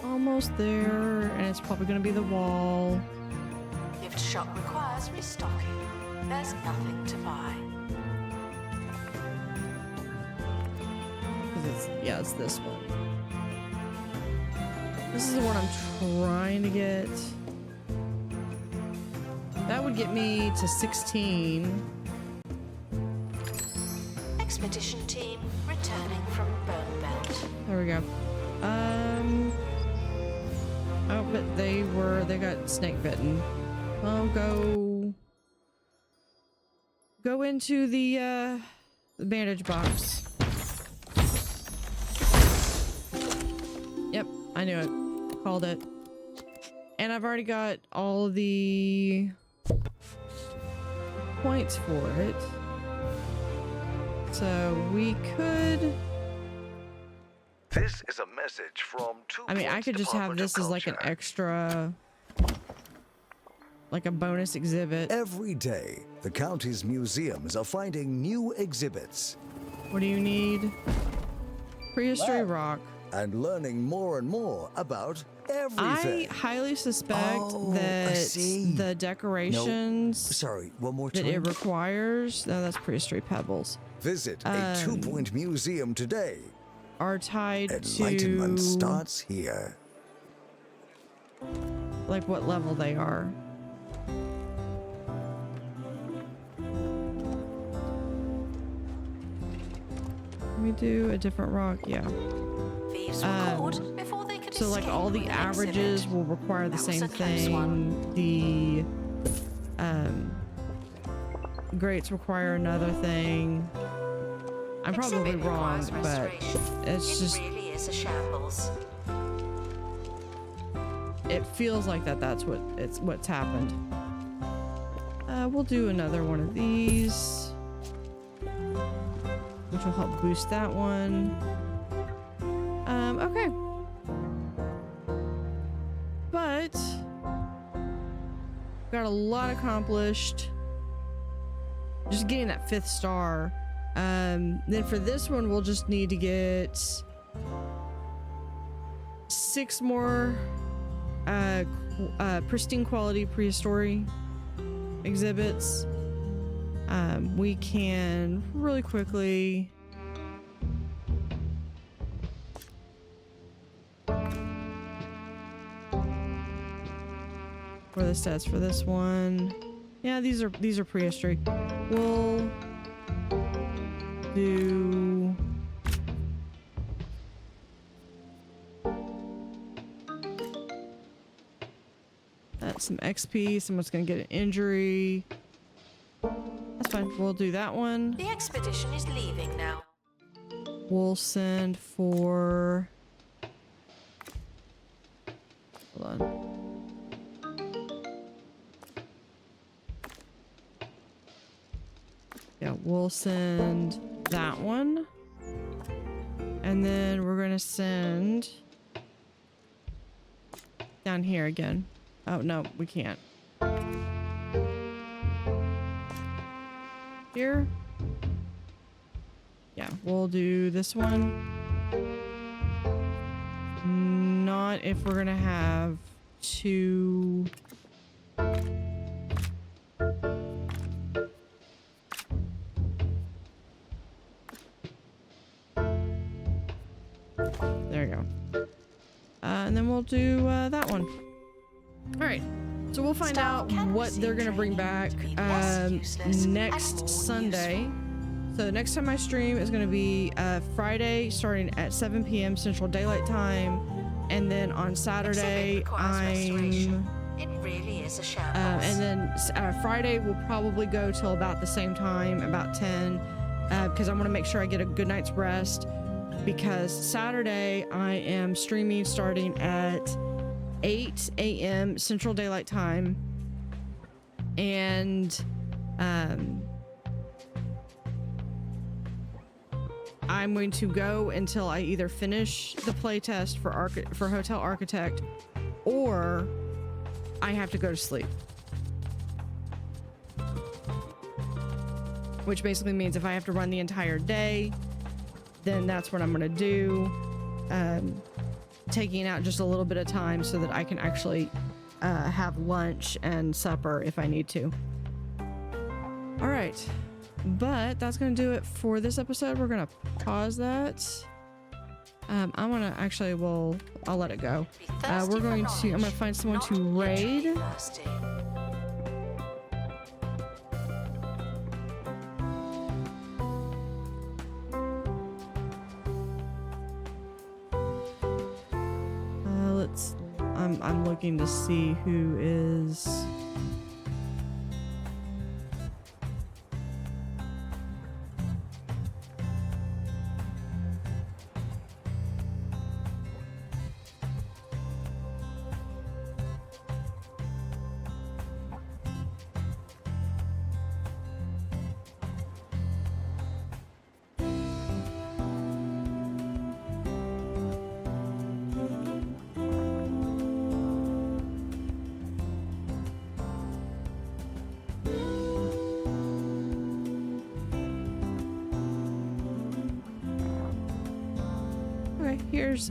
Almost there, and it's probably going to be the wall. Gift shop requires restocking. There's nothing to buy. It's this one. This is the one I'm trying to get. That would get me to 16. Expedition team returning from Bone Belt. There we go. Oh, but they got snake bitten. Well, go into the bandage box. Yep, I knew it. Called it. And I've already got all the points for it. So we could... This is a message from I mean, I could just have this as like an extra, like a bonus exhibit. Every day, the county's museums are finding new exhibits. What do you need? Prehistory rock. And learning more and more about everything. I highly suspect that the decorations Sorry, one more time. that it requires, no, that's prehistory pebbles, Visit a 2-point museum today. are tied Enlightenment to starts here. like what level they are. Let me do a different rock, yeah. Thieves were caught before they could So like escape all the with an averages exhibit. will require the That was same a close one. thing. The greats require another thing. I'm probably Exhibit wrong, requires but restoration. it's just, It really is a shambles. it feels like that's what's happened. We'll do another one of these, which will help boost that one. Okay. But got a lot accomplished. Just getting that 5th star. Then for this one, we'll just need to get 6 more pristine quality prehistory exhibits. We can really quickly what are the stats for this one? Yeah, these are prehistory. We'll do that's some XP. Someone's gonna get an injury. That's fine. We'll do that one. The expedition is leaving now. We'll send for. Hold on. Yeah, we'll send that one. And then we're going to send down here again. Oh, no, we can't. Here? Yeah, we'll do this one. Not if we're gonna have two. There you go. And then we'll do that one. All right. So we'll find out what they're gonna bring back next Sunday. So next time I stream is gonna be Friday, starting at 7 p.m. Central Daylight Time, and then on Saturday I'm. It really is a show. And then Friday will probably go till about the same time, about 10, because I want to make sure I get a good night's rest. Because Saturday I am streaming starting at 8 a.m. Central Daylight Time, and I'm going to go until I either finish the playtest for Hotel Architect, or I have to go to sleep. Which basically means if I have to run the entire day, then that's what I'm gonna do. Taking out just a little bit of time so that I can actually have lunch and supper if I need to. All right, but that's gonna do it for this episode. We're gonna pause that. I'm gonna actually, I'll let it go. I'm gonna find someone to raid. I'm looking to see who is.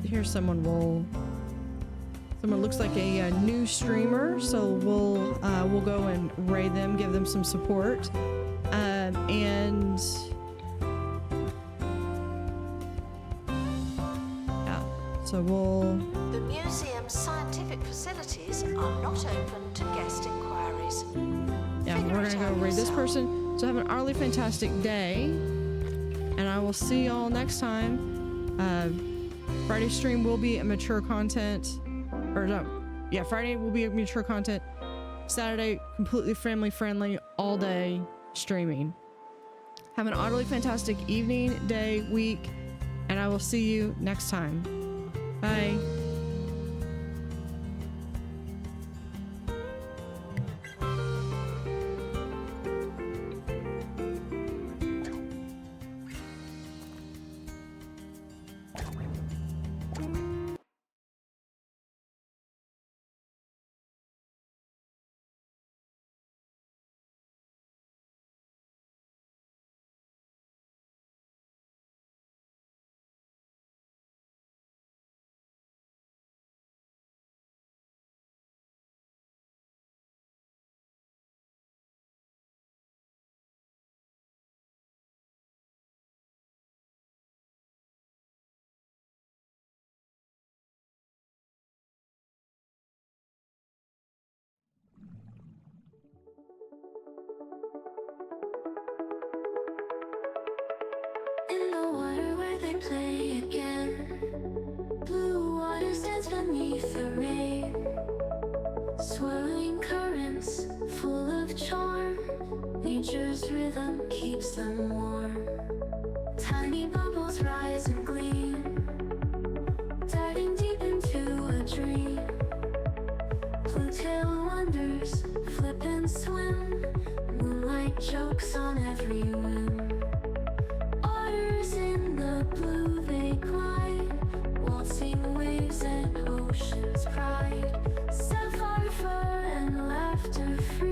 Here's someone looks like a new streamer, so we'll go and raid them, give them some support, and yeah, so The museum's scientific facilities are not open to guest inquiries. Yeah, we're gonna go raid this person. So have an utterly fantastic day, and I will see y'all next time. Friday stream will be a mature content, or no, yeah, Friday will be a mature content. Saturday, completely friendly all day streaming. Have an utterly fantastic evening, day, week, and I will see you next time. Bye. In the water where they play again, blue water stands beneath the rain, swirling currents full of charm. Nature's rhythm keeps them warm. Tiny bubbles rise and gleam, diving deep into a dream. Blue tail wonders flip and swim, moonlight jokes on every whim. Otters in the blue they glide, waltzing waves and ocean's pride. Sapphire fur and laughter free.